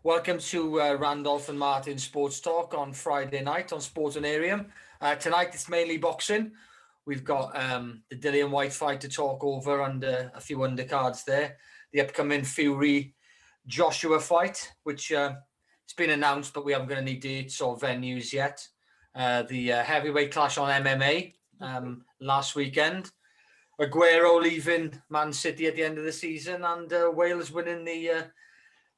Welcome to Randolph and Martin Sports Talk on Friday night on Sportanarium. Tonight it's mainly boxing. We've got the Dillian Whyte fight to talk over and a few undercards there. The upcoming Fury Joshua fight, which it's been announced, but we haven't got any dates or venues yet. The heavyweight clash on MMA last weekend. Aguero leaving Man City at the end of the season, and Wales winning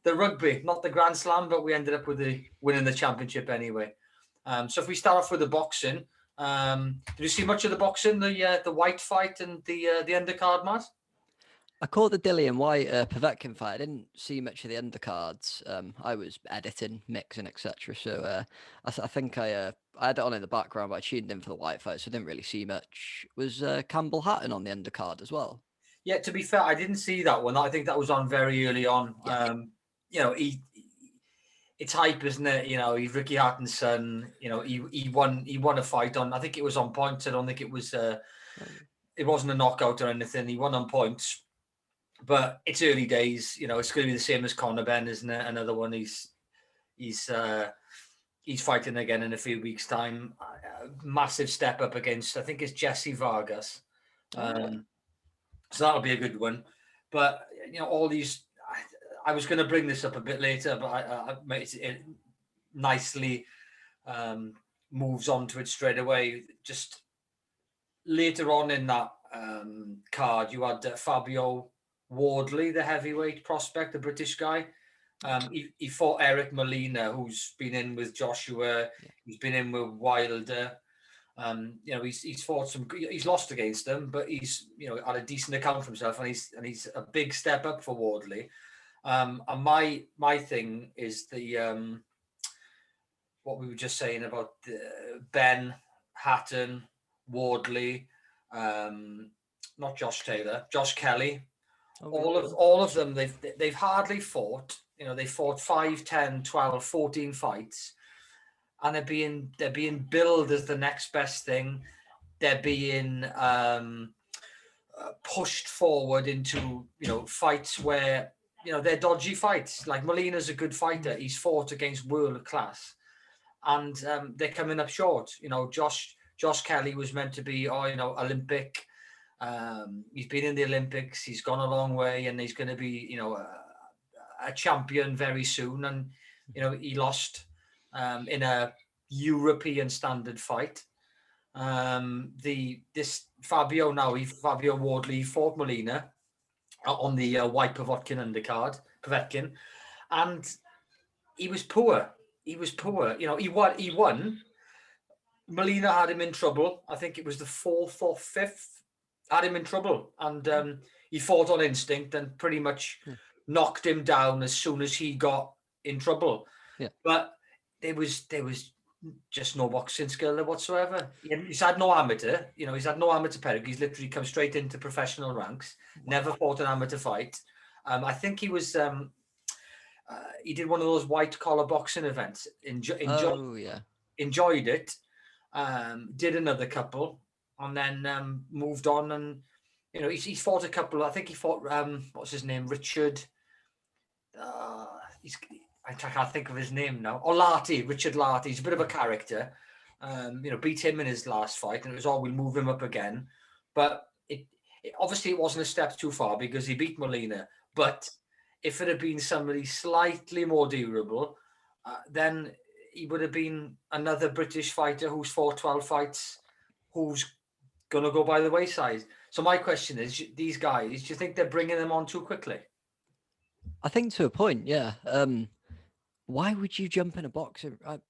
the rugby, not the Grand Slam, but we ended up with winning the championship anyway. So if we start off with the boxing, did you see much of the boxing, the Whyte fight and the undercard, Matt? I caught the Dillian Whyte Povetkin fight. I didn't see much of the undercards. I was editing, mixing, etc. So I think I had it on in the background, but I tuned in for the Whyte fight, so I didn't really see much. Was Cambell Hatton on the undercard as well? Yeah, to be fair, I didn't see that one. I think that was on very early on. Yeah. It's hype, isn't it? He's Ricky Hatton's son. He won a fight on. I think it was on points. I don't think it was. It wasn't a knockout or anything. He won on points. But it's early days, it's going to be the same as Conor Benn, isn't it? Another one he's fighting again in a few weeks' time. Massive step up against, I think it's Jesse Vargas. So that'll be a good one. But, all these, I was going to bring this up a bit later, but it nicely moves on to it straight away. Just later on in that card, you had Fabio Wardley, the heavyweight prospect, the British guy. He fought Eric Molina, who's been in with Joshua. Yeah. He's been in with Wilder. He's fought he's lost against them, but he's had a decent account for himself, and he's a big step up for Wardley. And my thing is the what we were just saying about Ben, Hatton, Wardley, not Josh Taylor, Josh Kelly. All of them, they've hardly fought. They fought 5, 10, 12, 14 fights, and they're being billed as the next best thing. They're being pushed forward into fights where they're dodgy fights. Like Molina's a good fighter. He's fought against world class, and they're coming up short. Josh Kelly was meant to be Olympic. He's been in the Olympics. He's gone a long way, and he's going to be, a champion very soon. And he lost in a European standard fight. This Fabio Wardley fought Molina on the Whyte Povetkin undercard, and he was poor. He won. Molina had him in trouble. I think it was the 4th or 5th. Had him in trouble, and he fought on instinct and pretty much knocked him down as soon as he got in trouble. Yeah. But there was just no boxing skill there whatsoever. He's had no amateur, he's had no amateur pedigree. He's literally come straight into professional ranks. Never fought an amateur fight. I think he was. He did one of those white collar boxing events. Enjoyed it. Did another couple. And then moved on, and he's fought a couple. I think he fought what's his name, Richard. I can't think of his name now. Richard Larty. He's a bit of a character. Beat him in his last fight, and it was we'll move him up again. But it obviously it wasn't a step too far because he beat Molina. But if it had been somebody slightly more durable, then he would have been another British fighter who's fought 12 fights, who's going to go by the wayside. So my question is, these guys, do you think they're bringing them on too quickly? I think to a point, yeah. Why would you jump in a boxing? I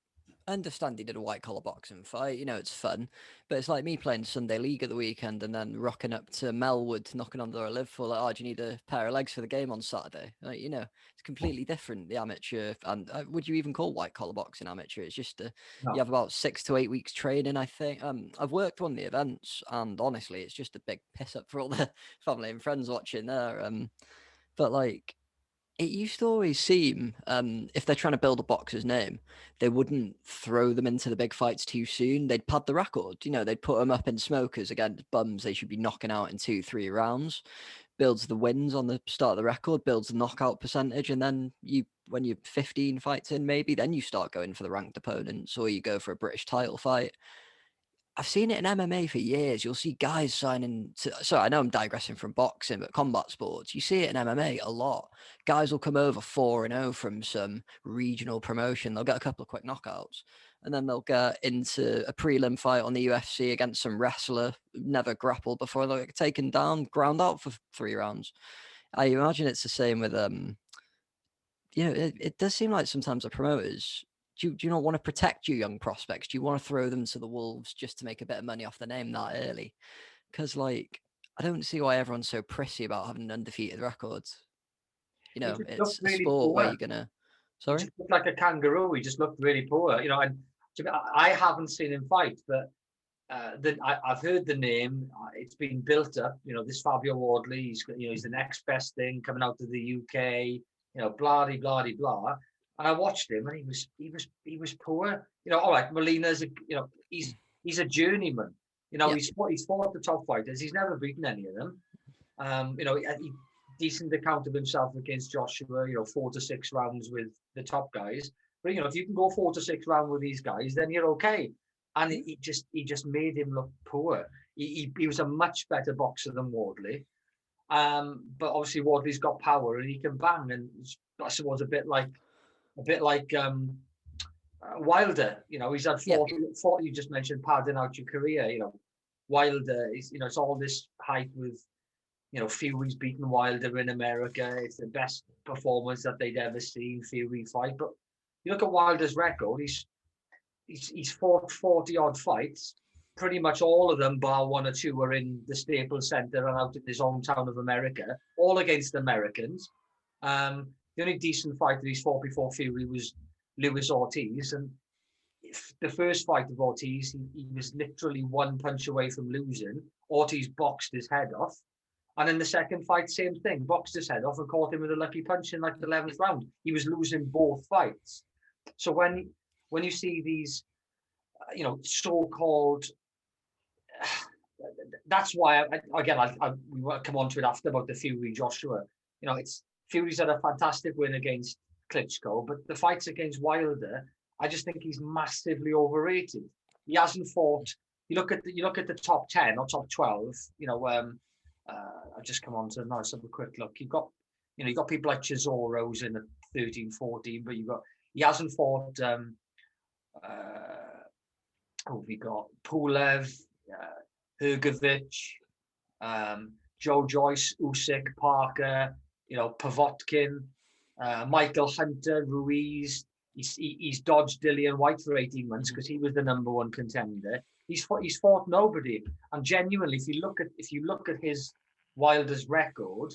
understand he did a white collar boxing fight. It's fun, but it's like me playing Sunday League at the weekend and then rocking up to Melwood, knocking on the door of Liverpool. Like, do you need a pair of legs for the game on Saturday? Like, it's completely different. The amateur, and would you even call white collar boxing amateur? It's just you have about 6 to 8 weeks training. I think I've worked on the events, and honestly, it's just a big piss up for all the family and friends watching there. But like, it used to always seem, if they're trying to build a boxer's name, they wouldn't throw them into the big fights too soon. They'd pad the record. They'd put them up in smokers against bums they should be knocking out in 2-3 rounds. builds the wins on the start of the record, builds the knockout percentage, and then when you're 15 fights in, maybe then you start going for the ranked opponents, or you go for a British title fight. I've seen it in MMA for years. You'll see guys signing so I know I'm digressing from boxing, but combat sports, you see it in MMA a lot. Guys will come over 4-0 from some regional promotion. They'll get a couple of quick knockouts, and then they'll get into a prelim fight on the UFC against some wrestler never grappled before. They'll get taken down, ground out for 3 rounds. I imagine it's the same with it does seem like sometimes the promoters, do you not want to protect your young prospects? Do you want to throw them to the wolves just to make a bit of money off the name that early? Because, like, I don't see why everyone's so prissy about having undefeated records. It's a sport where you're going to... Sorry? He just looked like a kangaroo. He just looked really poor. And I haven't seen him fight, but I've heard the name. It's been built up. This Fabio Wardley, he's the next best thing coming out of the UK. Blah, blah, blah, blah. And I watched him, and he was poor. All right, Molina's he's a journeyman. He's fought the top fighters. He's never beaten any of them. He decent account of himself against Joshua. 4 to 6 rounds with the top guys. But if you can go 4 to 6 rounds with these guys, then you're okay. And he just made him look poor. He was a much better boxer than Wardley. But obviously Wardley's got power and he can bang, and I suppose a bit like Wilder. He's had 40, you just mentioned padding out your career. Wilder is, it's all this hype with, Fury's beaten Wilder in America. It's the best performance that they'd ever seen Fury fight. But you look at Wilder's record, he's fought 40 odd fights. Pretty much all of them, bar 1 or 2, are in the Staples Center and out in his hometown of America, all against Americans. The only decent fight that he's fought before Fury was Luis Ortiz. And the first fight of Ortiz, he was literally 1 punch away from losing. Ortiz boxed his head off. And in the second fight, same thing, boxed his head off and caught him with a lucky punch in like the 11th round. He was losing both fights. So when you see these, so-called, that's why, we will come on to it after about the Fury Joshua. Fury's had a fantastic win against Klitschko, but the fights against Wilder, I just think he's massively overrated. He hasn't fought. You look at the top 10 or top 12. I've just come on to nice have a quick look. You've got people like Chisoros in at 13, 14, but he hasn't fought. We got Pulev, Hrgovic, Joe Joyce, Usyk, Parker, Povetkin, Michael Hunter, Ruiz. He's dodged Dillian Whyte for 18 months because he was the number 1 contender. He's fought nobody. And genuinely, if you look at his Wilder's record,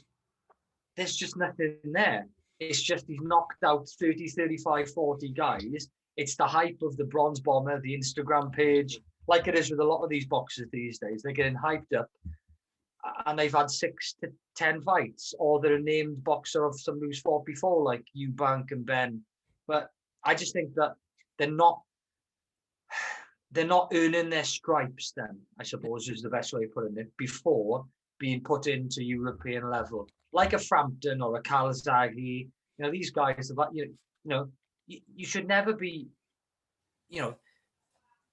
there's just nothing there. It's just he's knocked out 30, 35, 40 guys. It's the hype of the Bronze Bomber, the Instagram page, like it is with a lot of these boxers these days. They're getting hyped up, and they've had 6 to 10 fights, or they're a named boxer of somebody who's fought before, like Eubank and Ben. But I just think that they're not earning their stripes then, I suppose is the best way of putting it, before being put into European level. Like a Frampton or a Calzaghe, these guys, you should never be,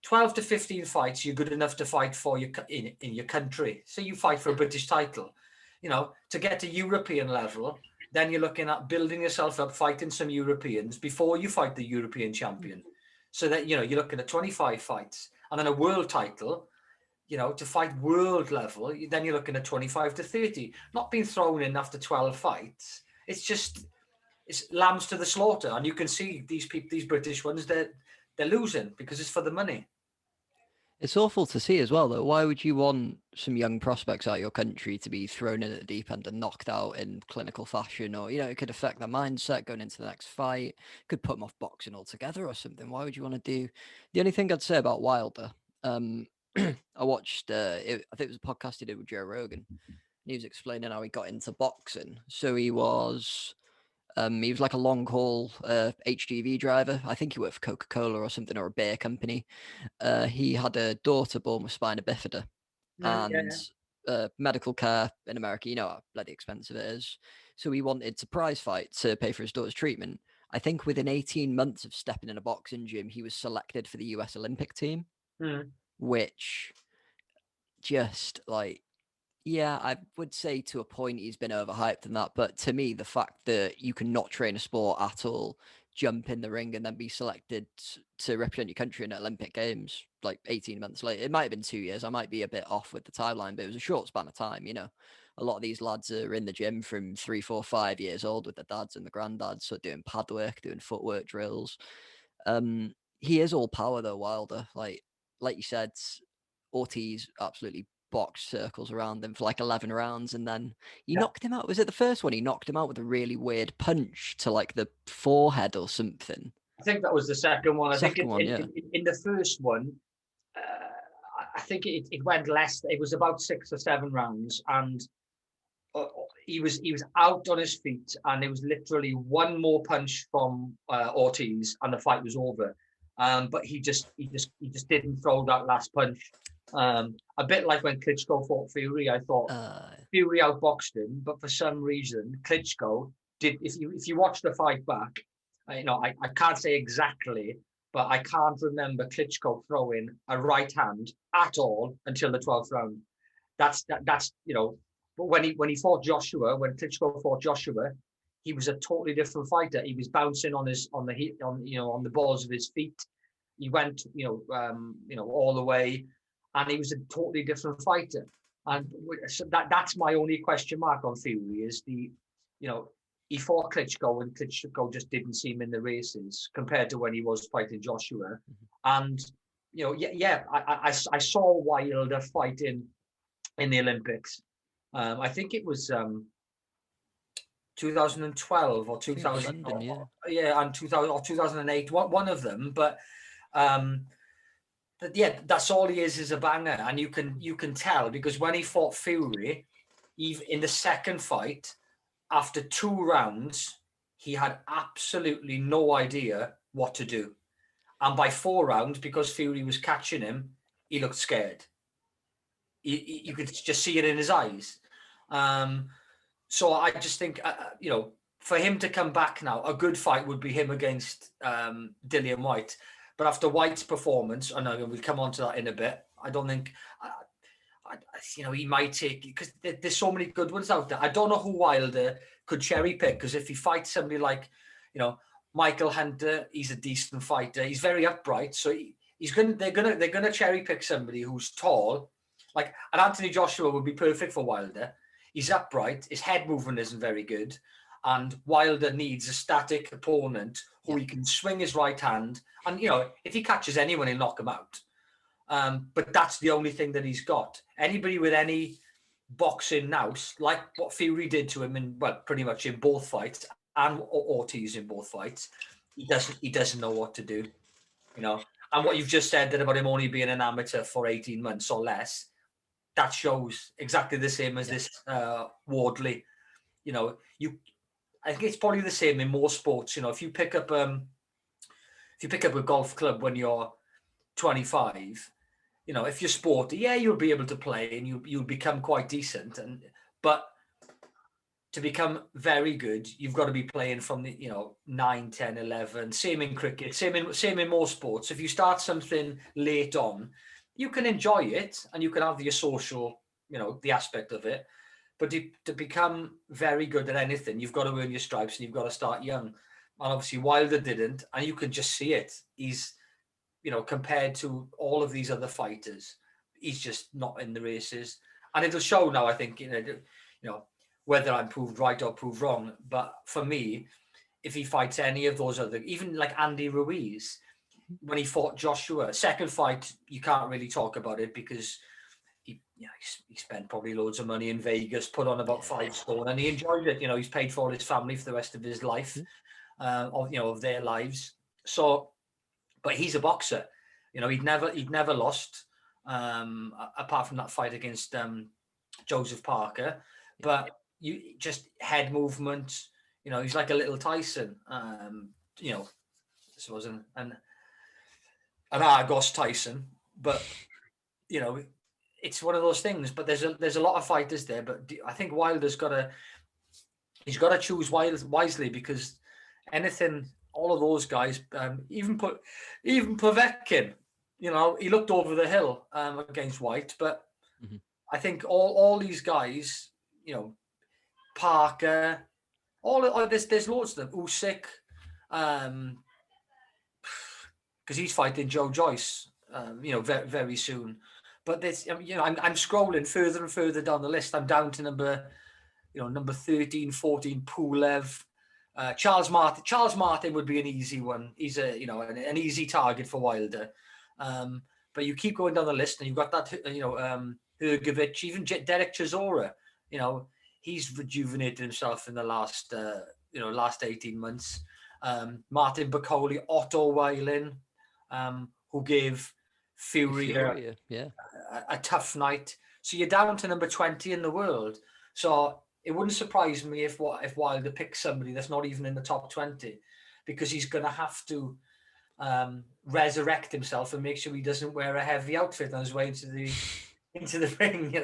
12 to 15 fights, you're good enough to fight for in your country. So you fight for a British title. To get to European level, then you're looking at building yourself up, fighting some Europeans before you fight the European champion. So that, you're looking at 25 fights. And then a world title, to fight world level, then you're looking at 25 to 30. Not being thrown in after 12 fights. It's lambs to the slaughter. And you can see these British ones, they're losing because it's for the money. It's awful to see as well, though. Why would you want some young prospects out of your country to be thrown in at the deep end and knocked out in clinical fashion? Or, it could affect their mindset going into the next fight. Could put them off boxing altogether or something. Why would you want to do... The only thing I'd say about Wilder, I watched, I think it was a podcast he did with Joe Rogan. He was explaining how he got into boxing. So he was like a long haul HGV driver. I think he worked for Coca-Cola or something, or a beer company. He had a daughter born with spina bifida, and medical care in America. You know how bloody expensive it is. So he wanted to prize fight to pay for his daughter's treatment. I think within 18 months of stepping in a boxing gym, he was selected for the US Olympic team, which just like, yeah, I would say to a point he's been overhyped in that. But to me, the fact that you can not train a sport at all, jump in the ring and then be selected to represent your country in the Olympic Games like 18 months later, it might have been 2 years. I might be a bit off with the timeline, but it was a short span of time. You know, a lot of these lads are in the gym from 3, 4, 5 years old with the dads and the granddads, so doing pad work, doing footwork drills. He is all power though, Wilder. Like you said, Ortiz absolutely boxed circles around him for like 11 rounds, and then he knocked him out. Was it the first one? He knocked him out with a really weird punch to like the forehead or something. I think that was the second one. In the first one, I think it went less. It was about 6 or 7 rounds, and he was out on his feet, and it was literally one more punch from Ortiz, and the fight was over. But he just didn't throw that last punch. A bit like when Klitschko fought Fury, I thought Fury outboxed him, but for some reason Klitschko did. If you watch the fight back, I can't say exactly, but I can't remember Klitschko throwing a right hand at all until the 12th round. That's But when Klitschko fought Joshua, he was a totally different fighter. He was bouncing on the balls of his feet. He went all the way, and he was a totally different fighter. And so that's my only question mark on Fury is he fought Klitschko, and Klitschko just didn't seem in the races compared to when he was fighting Joshua. And I saw Wilder fighting in the Olympics. I think it was 2012 or 2000, London, and 2000 or 2008, one of them. But that's all he is a banger, and you can tell because when he fought Fury, even in the second fight, after 2 rounds, he had absolutely no idea what to do, and by 4 rounds, because Fury was catching him, he looked scared. You could just see it in his eyes. So I just think, for him to come back now, a good fight would be him against Dillian Whyte. But after Whyte's performance, I know we'll come on to that in a bit. I don't think, he might take, because there's so many good ones out there. I don't know who Wilder could cherry pick, because if he fights somebody like, Michael Hunter, he's a decent fighter. He's very upright, so they're gonna cherry pick somebody who's tall. Like, and Anthony Joshua would be perfect for Wilder. He's upright. His head movement isn't very good. And Wilder needs a static opponent who he can swing his right hand. And, if he catches anyone, he'll knock him out. But that's the only thing that he's got. Anybody with any boxing nous, like what Fury did to him pretty much in both fights, and Ortiz in both fights, he doesn't know what to do. And what you've just said that about him only being an amateur for 18 months or less, that shows exactly the same as this Wardley. I think it's probably the same in more sports. If you pick up a golf club when you're 25, if you're sporty, you'll be able to play and you'll become quite decent. But to become very good, you've got to be playing from the 9, 10, 11. Same in cricket, same in more sports. If you start something late on, you can enjoy it and you can have your social, the aspect of it. But to become very good at anything, you've got to earn your stripes and you've got to start young. And obviously Wilder didn't, and you can just see it. He's, compared to all of these other fighters, he's just not in the races. And it'll show now, I think, whether I'm proved right or proved wrong. But for me, if he fights any of those other, even like Andy Ruiz, when he fought Joshua, second fight, you can't really talk about it because he spent probably loads of money in Vegas, put on about 5 stone, and he enjoyed it. He's paid for his family for the rest of his life, of their lives. So, but he's a boxer. He'd never lost, apart from that fight against Joseph Parker. But you just head movement. He's like a little Tyson. This wasn't an Argos Tyson, but it's one of those things. But there's a lot of fighters there. But I think Wilder's he's got to choose wisely, because all of those guys, even Povetkin, he looked over the hill against White. But I think all these guys, Parker, there's loads of them. Usyk, because he's fighting Joe Joyce, very, very soon. But this, I'm scrolling further and further down the list. I'm down to number 13, 14, Pulev, Charles Martin. Charles Martin would be an easy one. He's an easy target for Wilder. But you keep going down the list, and you've got that, Hrgovic, even Derek Chisora. He's rejuvenated himself in the last 18 months. Martin Bakoli, Otto Wylin, who gave Fury a tough night. So you're down to number 20 in the world. So it wouldn't surprise me if Wilder picks somebody that's not even in the top 20, because he's going to have to resurrect himself and make sure he doesn't wear a heavy outfit on his way into the ring.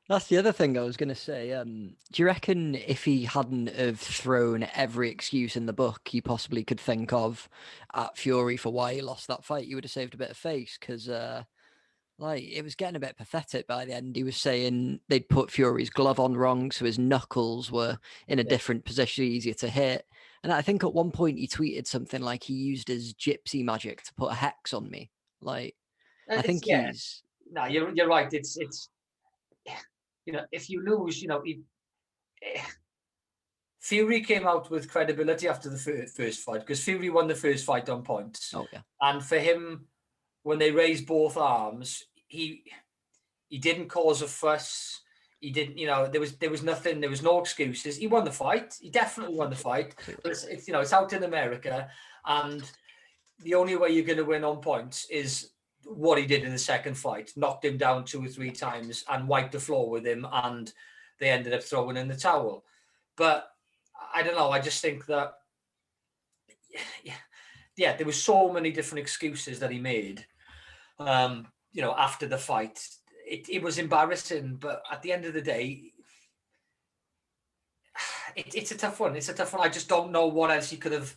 That's the other thing I was going to say. Do you reckon if he hadn't have thrown every excuse in the book he possibly could think of at Fury for why he lost that fight, he would have saved a bit of face? Because it was getting a bit pathetic by the end. He was saying they'd put Fury's glove on wrong, so his knuckles were in a different position, easier to hit. And I think at one point he tweeted something like he used his gypsy magic to put a hex on me. I think he's... No, you're right. It's if you lose, Fury came out with credibility after the first fight, because Fury won the first fight on points. Oh yeah. And for him, when they raised both arms, he didn't cause a fuss. He didn't, there was nothing. There was no excuses. He won the fight. He definitely won the fight. But it's out in America, and the only way you're going to win on points is what he did in the second fight. Knocked him down 2 or 3 times and wiped the floor with him, and they ended up throwing in the towel. But I don't know. I just think that, there was so many different excuses that he made. After the fight, it was embarrassing. But at the end of the day, it's a tough one. It's a tough one. I just don't know what else he could have.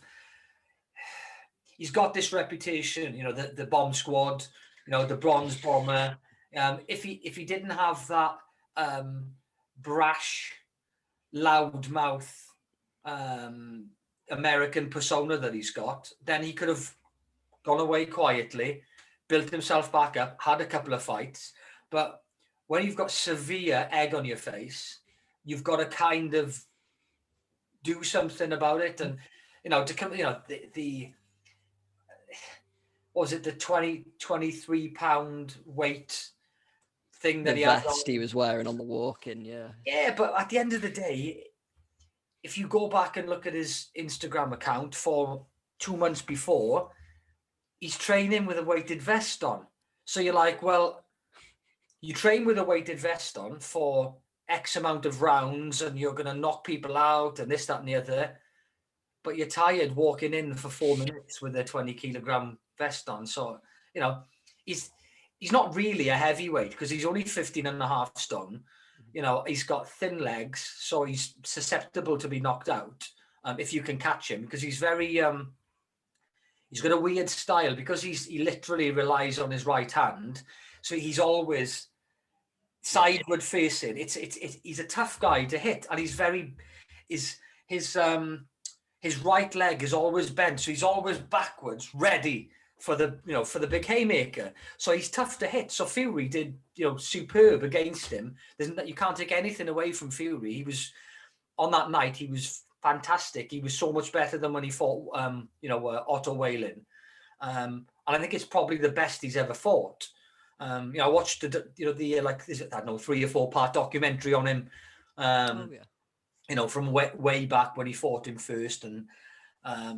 He's got this reputation, the bomb squad, the bronze bomber. If he didn't have that brash, loudmouth American persona that he's got, then he could have gone away quietly, built himself back up, had a couple of fights. But when you've got severe egg on your face, you've got to kind of do something about it. And to come, the what was it, the 23 pound weight thing that the vest he was wearing on the walk-in? Yeah, but at the end of the day, if you go back and look at his Instagram account for 2 months before, he's training with a weighted vest on. So you're like, well, you train with a weighted vest on for X amount of rounds, and you're going to knock people out and this, that, and the other, but you're tired walking in for 4 minutes with a 20 kilogram vest on. So, he's not really a heavyweight, because he's only 15.5 stone. He's got thin legs, so he's susceptible to be knocked out if you can catch him, because he's very he's got a weird style, because he literally relies on his right hand, so he's always sideward facing. He's a tough guy to hit, and he's very his right leg is always bent, so he's always backwards, ready for the big haymaker. So he's tough to hit. So Fury did superb against him. You can't take anything away from Fury. He was, on that night, he was fantastic. He was so much better than when he fought Otto Wylin. And I think it's probably the best he's ever fought. I watched the 3 or 4 part documentary on him. From way back when he fought him first, and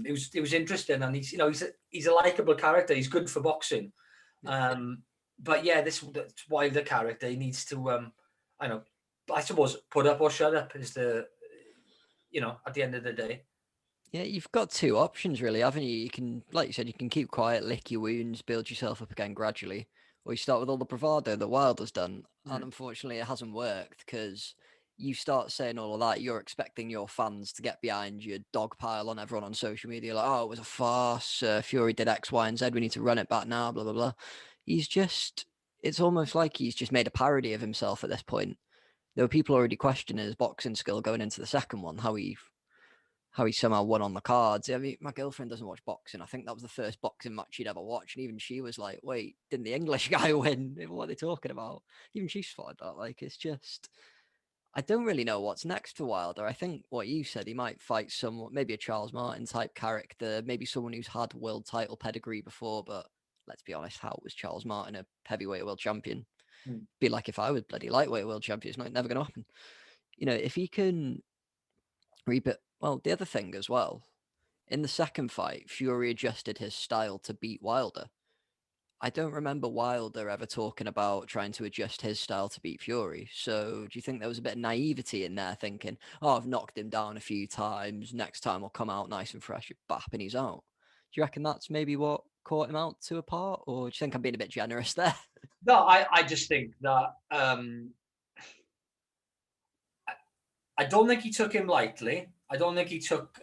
it was interesting. And he's a likable character. He's good for boxing. But yeah, this Wilder character, he needs to I suppose put up or shut up is the at the end of the day. Yeah, you've got 2 options really, haven't you? You can, like you said, you can keep quiet, lick your wounds, build yourself up again gradually, or you start with all the bravado that Wilder's done. And unfortunately, it hasn't worked because you start saying all of that, you're expecting your fans to get behind you, dogpile on everyone on social media, like, oh, it was a farce. Fury did X, Y, and Z. We need to run it back now, blah, blah, blah. It's almost like he's just made a parody of himself at this point. There were people already questioning his boxing skill going into the second one, how he somehow won on the cards. I mean, my girlfriend doesn't watch boxing. I think that was the first boxing match she'd ever watched. And even she was like, wait, didn't the English guy win? What are they talking about? Even she spotted that. Like, it's just, I don't really know what's next for Wilder. I think what you said, he might fight someone, maybe a Charles Martin type character, maybe someone who's had world title pedigree before. But let's be honest, how was Charles Martin a heavyweight world champion? Be like if I was bloody lightweight world champion. It's never going to happen. If he can rebuild. Well, the other thing as well, in the second fight, Fury adjusted his style to beat Wilder. I don't remember Wilder ever talking about trying to adjust his style to beat Fury. So do you think there was a bit of naivety in there thinking, oh, I've knocked him down a few times. Next time I'll come out nice and fresh, bap, and he's out. Do you reckon that's maybe what caught him out to a part? Or do you think I'm being a bit generous there? No, I just think that I don't think he took him lightly. I don't think he took,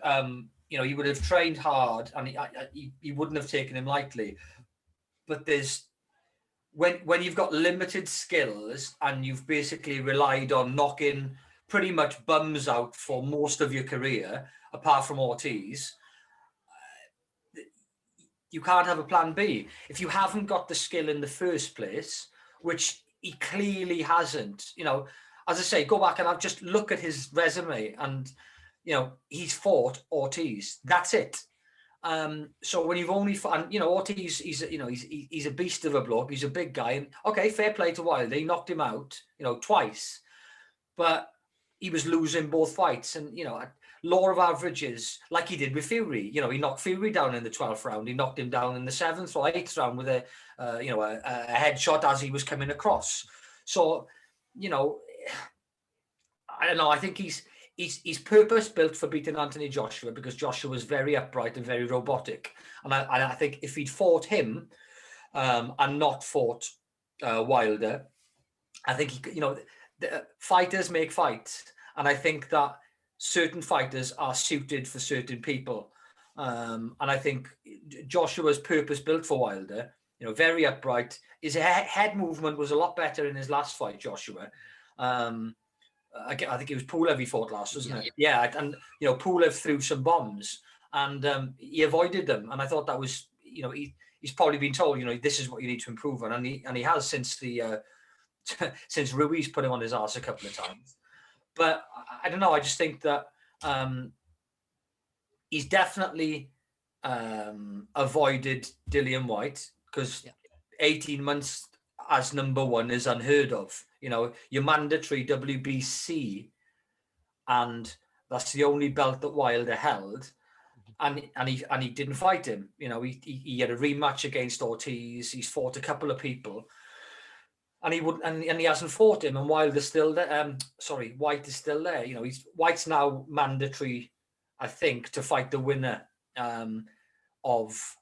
he would have trained hard and he wouldn't have taken him lightly. But when you've got limited skills and you've basically relied on knocking pretty much bums out for most of your career, apart from Ortiz, you can't have a plan B. If you haven't got the skill in the first place, which he clearly hasn't, as I say, go back and I'll just look at his resume and, he's fought Ortiz. That's it. So when you've only fought, Ortiz, he's a beast of a bloke. He's a big guy. And okay, fair play to Wilder. He knocked him out, twice, but he was losing both fights. And, law of averages, like he did with Fury, he knocked Fury down in the 12th round. He knocked him down in the 7th or 8th round with a headshot as he was coming across. So, I don't know. I think he's purpose built for beating Anthony Joshua because Joshua was very upright and very robotic. And I think if he'd fought him and not fought Wilder, I think the fighters make fights, and I think that certain fighters are suited for certain people. And I think Joshua's purpose built for Wilder. Very upright. His head movement was a lot better in his last fight, Joshua. I think it was Pulev he fought last, wasn't it? Yeah, and Pulev threw some bombs, and he avoided them. And I thought that was, he's probably been told, this is what you need to improve on, and he has since since Ruiz put him on his ass a couple of times. But I don't know. I just think that he's definitely avoided Dillian Whyte because 18 months as number one is unheard of. You're mandatory WBC, and that's the only belt that Wilder held, and he didn't fight him. He had a rematch against Ortiz. He's fought a couple of people, and he hasn't fought him. And Wilder's still there. Whyte is still there. White's now mandatory, I think, to fight the winner of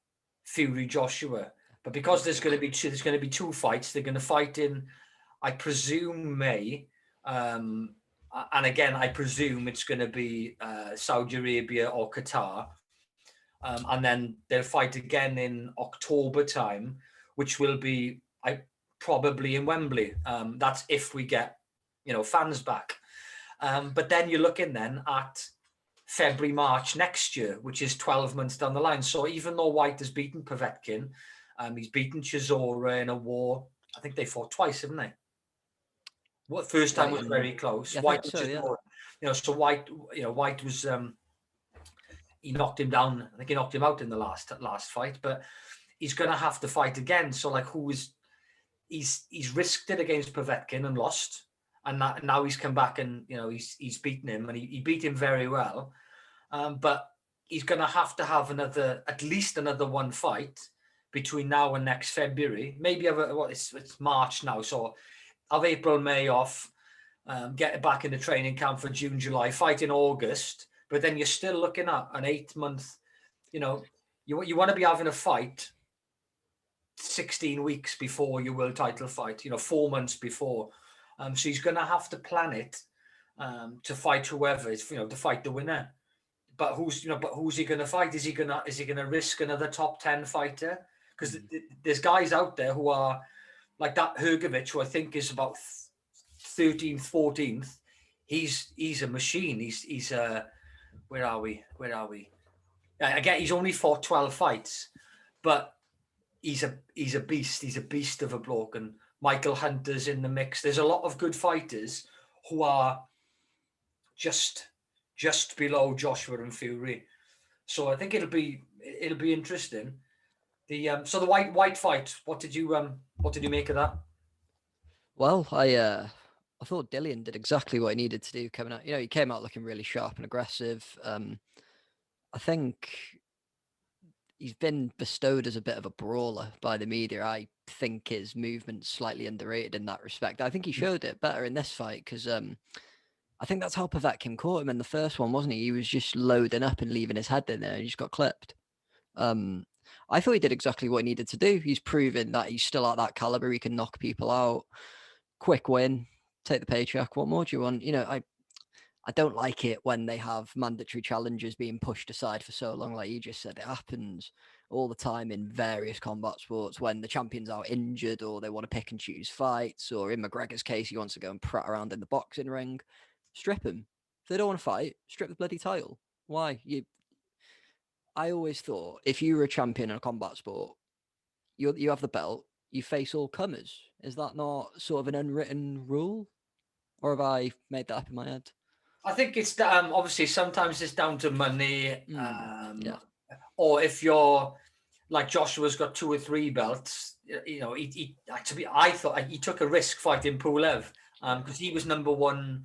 Fury Joshua. But because there's going to be two fights, they're going to fight in, I presume, May. And again, I presume it's going to be Saudi Arabia or Qatar. And then they'll fight again in October time, which will be probably in Wembley. That's if we get, fans back. But then you're looking then at February, March next year, which is 12 months down the line. So even though Whyte has beaten Povetkin, he's beaten Chisora in a war. I think they fought twice, haven't they? What first time was very close. Yeah, Whyte, so Whyte was he knocked him down. I think he knocked him out in the last fight, but he's going to have to fight again. So he's risked it against Povetkin and lost, and now he's come back and he's beaten him, and he beat him very well. But he's going to have at least another one fight between now and next February. Maybe it's March now, so have April, May off, get back in the training camp for June, July, fight in August. But then you're still looking at an 8 month. You want to be having a fight 16 weeks before your world title fight, 4 months before. So he's going to have to plan it to fight whoever is, to fight the winner. But who's he going to fight? Is he going to risk another top 10 fighter? Because there's guys out there who are like that Hrgovic, who I think is about 13th, 14th. He's a machine. He's where are we? Again, he's only fought 12 fights, but he's a beast. He's a beast of a bloke. And Michael Hunter's in the mix. There's a lot of good fighters who are just below Joshua and Fury. So I think it'll be interesting. So the Whyte fight. What did you make of that? Well, I thought Dillian did exactly what he needed to do coming out. He came out looking really sharp and aggressive. I think he's been bestowed as a bit of a brawler by the media. I think his movement's slightly underrated in that respect. I think he showed it better in this fight because I think that's how Povetkin caught him in the first one, wasn't he? He was just loading up and leaving his head in there and he just got clipped. I thought he did exactly what he needed to do. He's proven that he's still at that caliber. He can knock people out. Quick win, take the paycheck. What more do you want? I don't like it when they have mandatory challenges being pushed aside for so long. Like you just said, it happens all the time in various combat sports when the champion's out injured or they want to pick and choose fights, or in McGregor's case, he wants to go and prat around in the boxing ring. Strip him. If they don't want to fight, strip the bloody title. Why? I always thought if you were a champion in a combat sport, you have the belt, you face all comers. Is that not sort of an unwritten rule? Or have I made that up in my head? I think it's obviously sometimes it's down to money, yeah. Or if you're like Joshua's got 2 or 3 belts, I thought he took a risk fighting Pulev because he was number 1,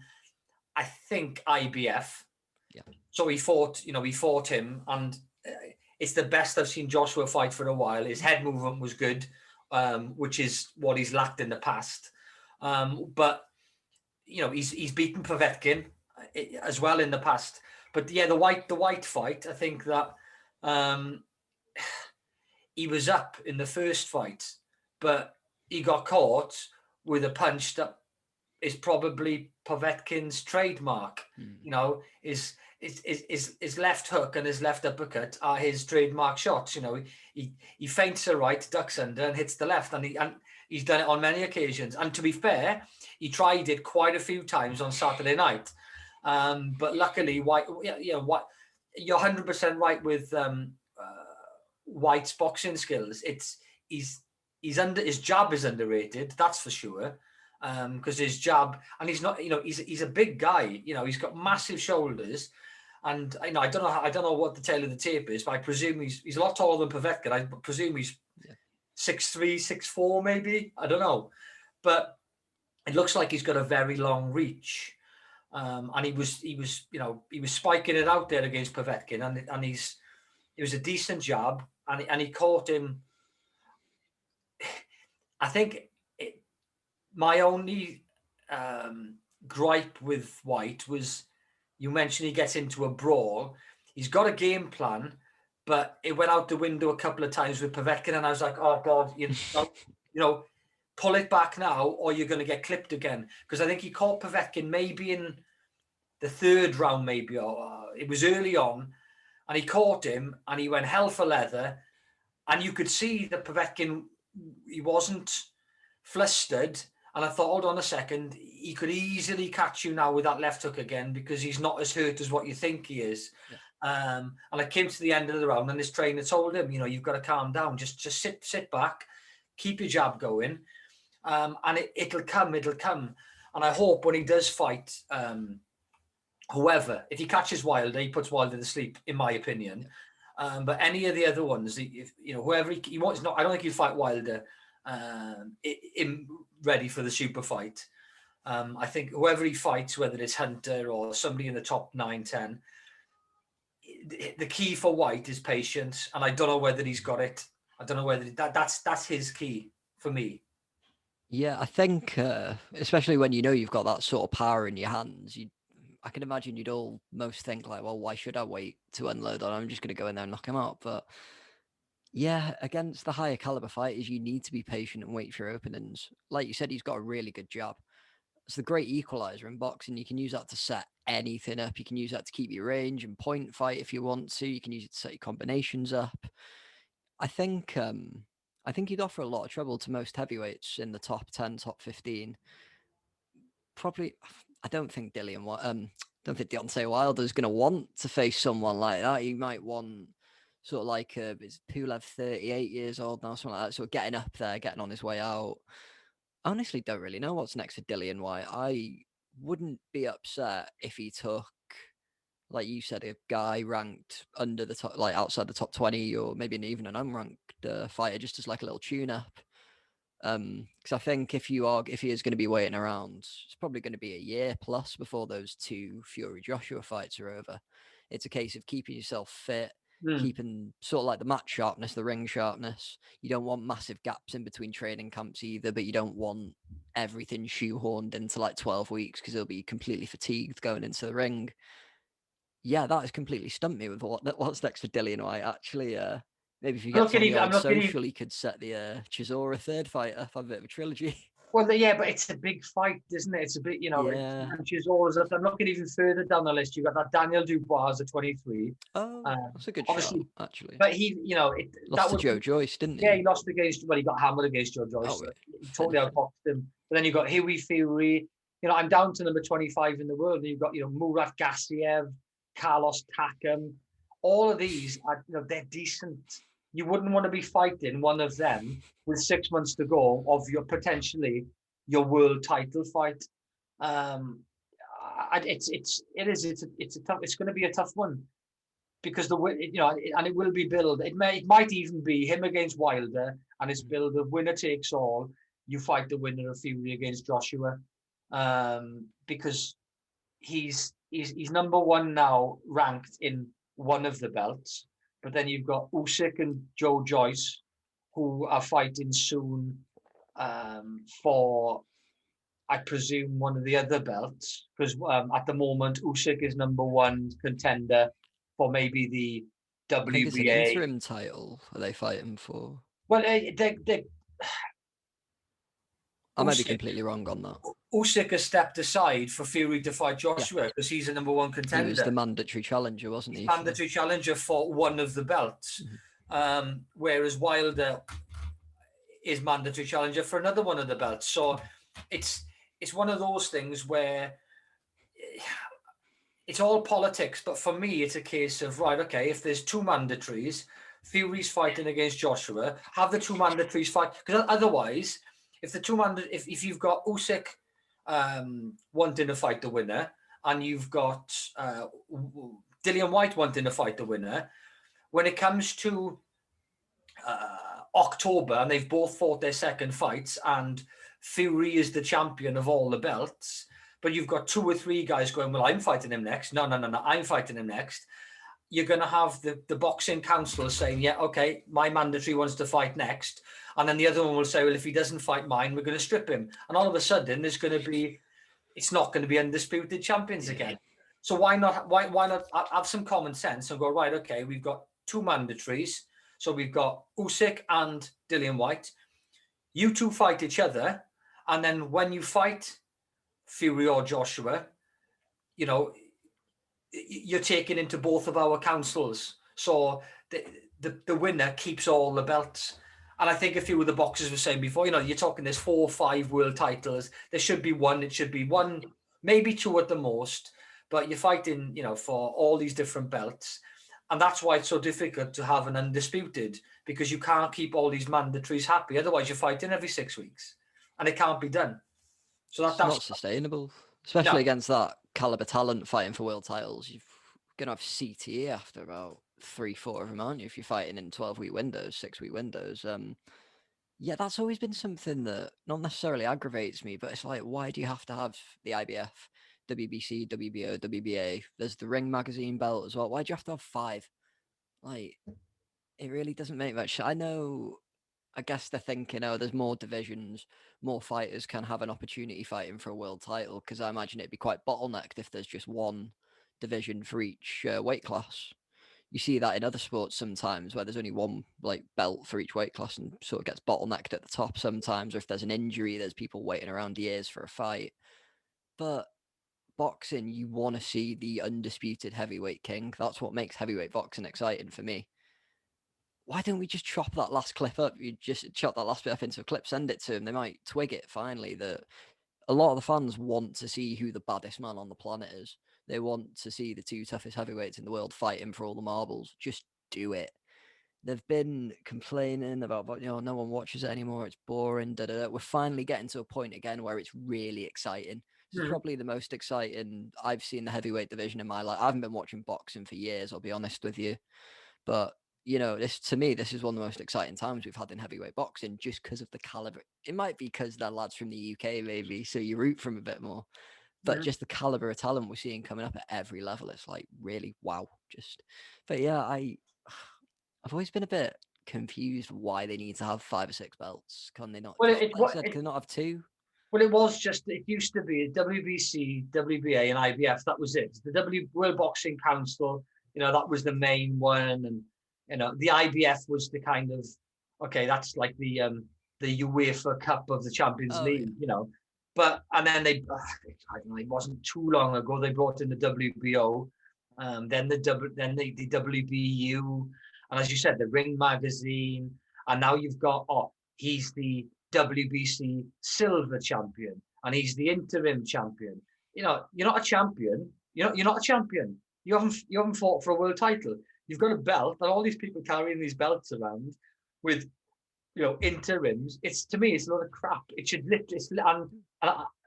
I think IBF. Yeah. So he fought him, and it's the best I've seen Joshua fight for a while. His head movement was good, which is what he's lacked in the past. But he's beaten Povetkin as well in the past. But yeah, the Whyte fight, I think that he was up in the first fight, but he got caught with a punch that is probably Povetkin's trademark. His left hook and his left uppercut are his trademark shots. He feints a right, ducks under, and hits the left, and he's done it on many occasions. And to be fair, he tried it quite a few times on Saturday night. But luckily, Whyte, you're 100% right with Whyte's boxing skills. His jab is underrated, that's for sure. Because his jab, and he's not, he's a big guy. He's got massive shoulders, and I don't know what the tail of the tape is, but I presume he's a lot taller than Povetkin. I presume he's 6'3", 6'4", maybe. I don't know, but it looks like he's got a very long reach. And he was spiking it out there against Povetkin, and it was a decent jab, and he caught him. I think my only gripe with Whyte was, you mentioned he gets into a brawl. He's got a game plan, but it went out the window a couple of times with Povetkin, and I was like, oh God, pull it back now, or you're going to get clipped again. Because I think he caught Povetkin maybe in the 3rd round, maybe, or it was early on, and he caught him, and he went hell for leather, and you could see that Povetkin, he wasn't flustered. And I thought, hold on a second, he could easily catch you now with that left hook again, because he's not as hurt as what you think he is. Yeah. And I came to the end of the round, and his trainer told him, you've got to calm down, just sit back, keep your jab going, and it'll come. And I hope when he does fight whoever, if he catches Wilder, he puts Wilder to sleep, in my opinion. But any of the other ones, whoever he wants, I don't think he'll fight Wilder ready for the super fight. I think whoever he fights, whether it's Hunter or somebody in the top 9, 10, the key for Whyte is patience, and I don't know whether he's got it. I don't know whether that's his key for me. Yeah, I think especially when you've got that sort of power in your hands, I can imagine you'd almost think like, well, why should I wait to unload on? I'm just going to go in there and knock him out. But Yeah, against the higher caliber fighters, you need to be patient and wait for your openings. Like you said, he's got a really good jab. It's the great equalizer in boxing. You can use that to set anything up. You can use that to keep your range and point fight if you want to. You can use it to set your combinations up. I think I think he'd offer a lot of trouble to most heavyweights in the top 10, top 15. Probably I don't think don't think Deontay Wilder's gonna want to face someone like that. He might want sort of like is Pulev 38 years old now, something like that. So getting up there, getting on his way out. I honestly don't really know what's next for Dillian Whyte. I wouldn't be upset if he took, like you said, a guy ranked under the top, like outside the top 20, or maybe even an unranked fighter, just as like a little tune-up. Because I think if he is going to be waiting around, it's probably going to be a year plus before those two Fury Joshua fights are over. It's a case of keeping yourself fit, keeping sort of like the mat sharpness, the ring sharpness. You don't want massive gaps in between training camps either, but you don't want everything shoehorned into like 12 weeks because he'll be completely fatigued going into the ring. Yeah, that has completely stumped me with what's next for Dillian Whyte. Actually, maybe if he gets on the old social, he could set the Chisora third fight up, have a bit of a trilogy. Well, yeah, but it's a big fight, isn't it? It's a bit, Yeah. Chisora. I'm looking even further down the list. You got that Daniel Dubois at 23. Oh, that's a good shot, actually. But he, lost to Joe Joyce, didn't he? Yeah, he lost against. Well, he got hammered against Joe Joyce. Oh, He totally outboxed him. But then you got Huey Fury. I'm down to number 25 in the world. And you've got, Murat Gassiev, Carlos Takam. All of these are, they're decent. You wouldn't want to be fighting one of them with 6 months to go of potentially your world title fight. It's going to be a tough one because and it will be billed. It might even be him against Wilder, and it's billed of winner takes all. You fight the winner of Fury against Joshua, because he's number one now, ranked in one of the belts. But then you've got Usyk and Joe Joyce, who are fighting soon for, I presume, one of the other belts. Because at the moment, Usyk is number one contender for maybe the WBA. I think it's an interim title. Are they fighting for? Well, I might be completely wrong on that. Usyk has stepped aside for Fury to fight Joshua because he's a number one contender. He was the mandatory challenger, wasn't he? Mandatory challenger for one of the belts. Whereas Wilder is mandatory challenger for another one of the belts. So it's one of those things where it's all politics. But for me, it's a case of, right, okay, if there's two mandatories, Fury's fighting against Joshua, have the two mandatories fight. Because otherwise, if you've got Usyk wanting to fight the winner, and you've got Dillian Whyte wanting to fight the winner, when it comes to October, and they've both fought their second fights, and Fury is the champion of all the belts, but you've got two or three guys going, well, I'm fighting him next. No, I'm fighting him next. You're going to have the boxing council saying, yeah, okay, my mandatory wants to fight next. And then the other one will say, well, if he doesn't fight mine, we're going to strip him. And all of a sudden, it's not going to be undisputed champions again. So why not have some common sense and go, right, okay, we've got two mandatories. So we've got Usyk and Dillian Whyte. You two fight each other. And then when you fight Fury or Joshua, you're taken into both of our councils. So the winner keeps all the belts. And I think a few of the boxers were saying before, you're talking there's 4 or 5 world titles. There should be one. It should be one, maybe 2 at the most. But you're fighting, for all these different belts. And that's why it's so difficult to have an undisputed, because you can't keep all these mandatories happy. Otherwise, you're fighting every 6 weeks. And it can't be done. So that's not sustainable, especially against that caliber talent fighting for world titles. You're going to have CTE after about 3-4 of them, aren't you? If you're fighting in 12-week windows, 6-week windows. Yeah, that's always been something that not necessarily aggravates me, but it's like, why do you have to have the IBF, WBC, WBO, WBA? There's the Ring Magazine belt as well. Why do you have to have 5? Like, it really doesn't make much. I guess they're thinking, there's more divisions, more fighters can have an opportunity fighting for a world title, because I imagine it'd be quite bottlenecked if there's just one division for each weight class. you see that in other sports sometimes where there's only one like belt for each weight class and sort of gets bottlenecked at the top sometimes, or if there's an injury, there's people waiting around years for a fight. But boxing, you want to see the undisputed heavyweight king. That's what makes heavyweight boxing exciting for me. Why don't we just chop that last clip up? You just chop that last bit up into a clip, send it to them. They might twig it finally that a lot of the fans want to see who the baddest man on the planet is. They want to see the two toughest heavyweights in the world fighting for all the marbles. Just do it. They've been complaining about, but no one watches it anymore. It's boring. Da, da, da. We're finally getting to a point again where it's really exciting. This is probably the most exciting I've seen the heavyweight division in my life. I haven't been watching boxing for years, I'll be honest with you. But this to me, this is one of the most exciting times we've had in heavyweight boxing, just because of the caliber. It might be because they're lads from the UK, maybe, so you root for them a bit more. But just the caliber of talent we're seeing coming up at every level, it's like really wow. But yeah, I've always been a bit confused why they need to have 5 or 6 belts. Can they not? Well, can they not have 2? Well, it used to be WBC, WBA, and IBF. That was it. The World Boxing Council, that was the main one, and the IBF was the kind of, okay, that's like the UEFA Cup of the Champions League, But and then I don't know, it wasn't too long ago they brought in the WBO, then the WBU, and as you said, the Ring magazine, and now you've got he's the WBC silver champion, and he's the interim champion. You're not a champion. You're not a champion. You haven't fought for a world title. You've got a belt, and all these people carrying these belts around with interims. To me, it's a lot of crap. It should literally, and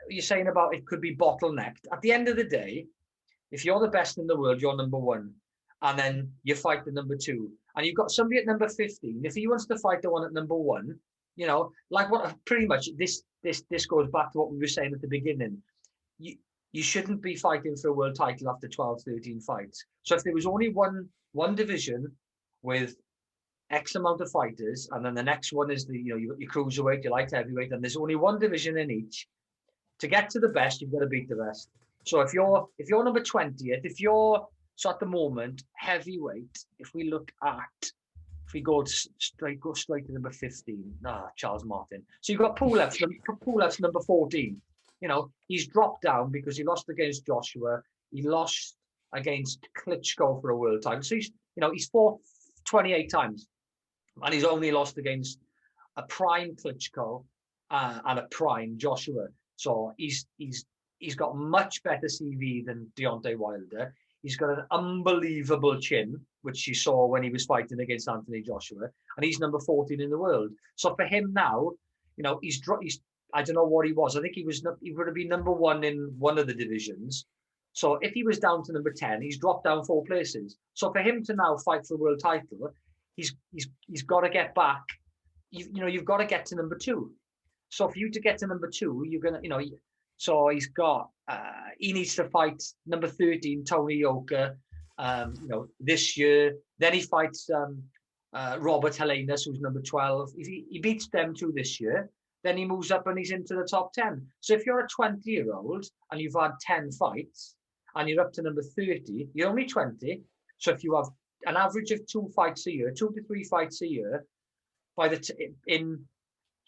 you're saying about it could be bottlenecked. At the end of the day, if you're the best in the world, you're number 1, and then you fight the number 2, and you've got somebody at number 15. If he wants to fight the one at number 1, like what pretty much this goes back to what we were saying at the beginning. You shouldn't be fighting for a world title after 12, 13 fights. So if there was only one division with X amount of fighters, and then the next one is you got your cruiserweight, your light heavyweight, and there's only one division in each. To get to the best, you've got to beat the best. So if you're number 20th, so at the moment heavyweight, if we go straight to number 15, Charles Martin. So you've got Pulev's number 14. He's dropped down because he lost against Joshua. He lost against Klitschko for a world title. So he's fought 28 times, and he's only lost against a prime Klitschko and a prime Joshua. So he's got much better CV than Deontay Wilder. He's got an unbelievable chin, which you saw when he was fighting against Anthony Joshua, and he's number 14 in the world. So for him now, he's I don't know what he was. I think he would have been number 1 in one of the divisions. So if he was down to number 10, he's dropped down 4 places. So for him to now fight for a world title, he's got to get back. You've got to get to number 2. So for you to get to number 2, you're gonna, so he's got. He needs to fight number 13, Tony Yoka, this year. Then he fights Robert Helenius, who's number 12. If he beats them 2 this year, then he moves up and he's into the top 10. So if you're a 20-year-old and you've had 10 fights and you're up to number 30, you're only 20. So if you have an average of 2 fights a year, 2 to 3 fights a year, in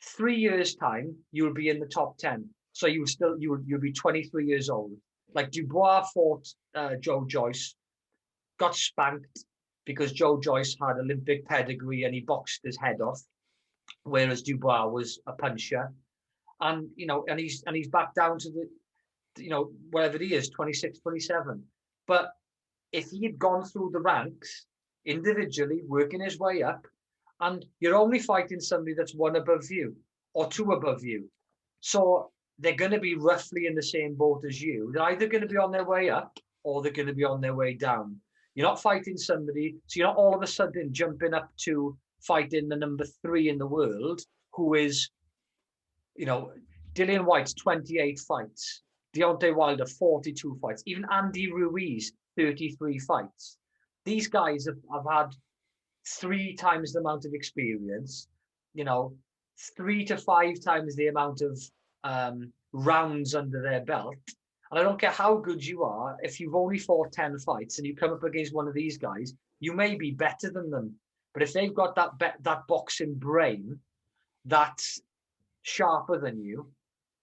3 years' time, you'll be in the top 10. So you'll be 23 years old. Like Dubois fought Joe Joyce, got spanked because Joe Joyce had Olympic pedigree and he boxed his head off, whereas Dubois was a puncher. And he's back down to the wherever he is, 26, 27. But if he had gone through the ranks individually, working his way up, and you're only fighting somebody that's 1 above you or 2 above you. So they're going to be roughly in the same boat as you. They're either going to be on their way up or they're going to be on their way down. You're not fighting somebody, so you're not all of a sudden jumping up to fighting the number 3 in the world, who is, Dillian Whyte's 28 fights, Deontay Wilder 42 fights, even Andy Ruiz 33 fights. These guys have had 3 times the amount of experience, 3 to 5 times the amount of rounds under their belt, And I don't care how good you are, if you've only fought 10 fights and you come up against one of these guys, you may be better than them. But if they've got that boxing brain that's sharper than you,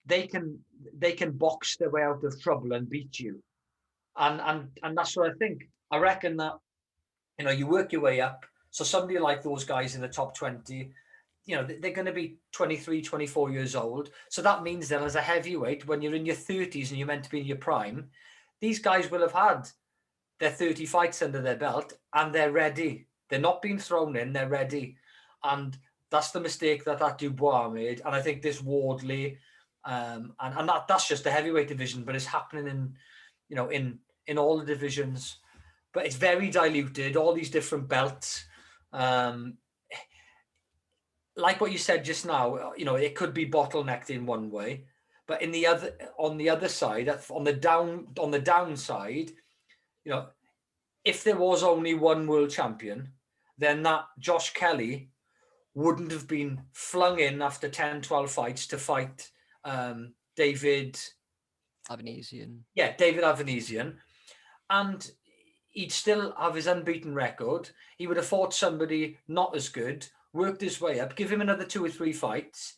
they can box their way out of trouble and beat you. And that's what I think. I reckon that, you work your way up. So somebody like those guys in the top 20, they're going to be 23, 24 years old. So that means then as a heavyweight, when you're in your 30s and you're meant to be in your prime, these guys will have had their 30 fights under their belt and they're ready. They're not being thrown in, they're ready. And that's the mistake that Dubois made. And I think this Wardley, and that's just the heavyweight division, but it's happening in all the divisions. But it's very diluted, all these different belts. Like what you said just now, it could be bottlenecked in one way, but on the other side, on the downside, if there was only one world champion, then that Josh Kelly wouldn't have been flung in after 10, 12 fights to fight David Avanesian. Yeah, David Avanesian. And he'd still have his unbeaten record. He would have fought somebody not as good, worked his way up, give him another 2 or 3 fights.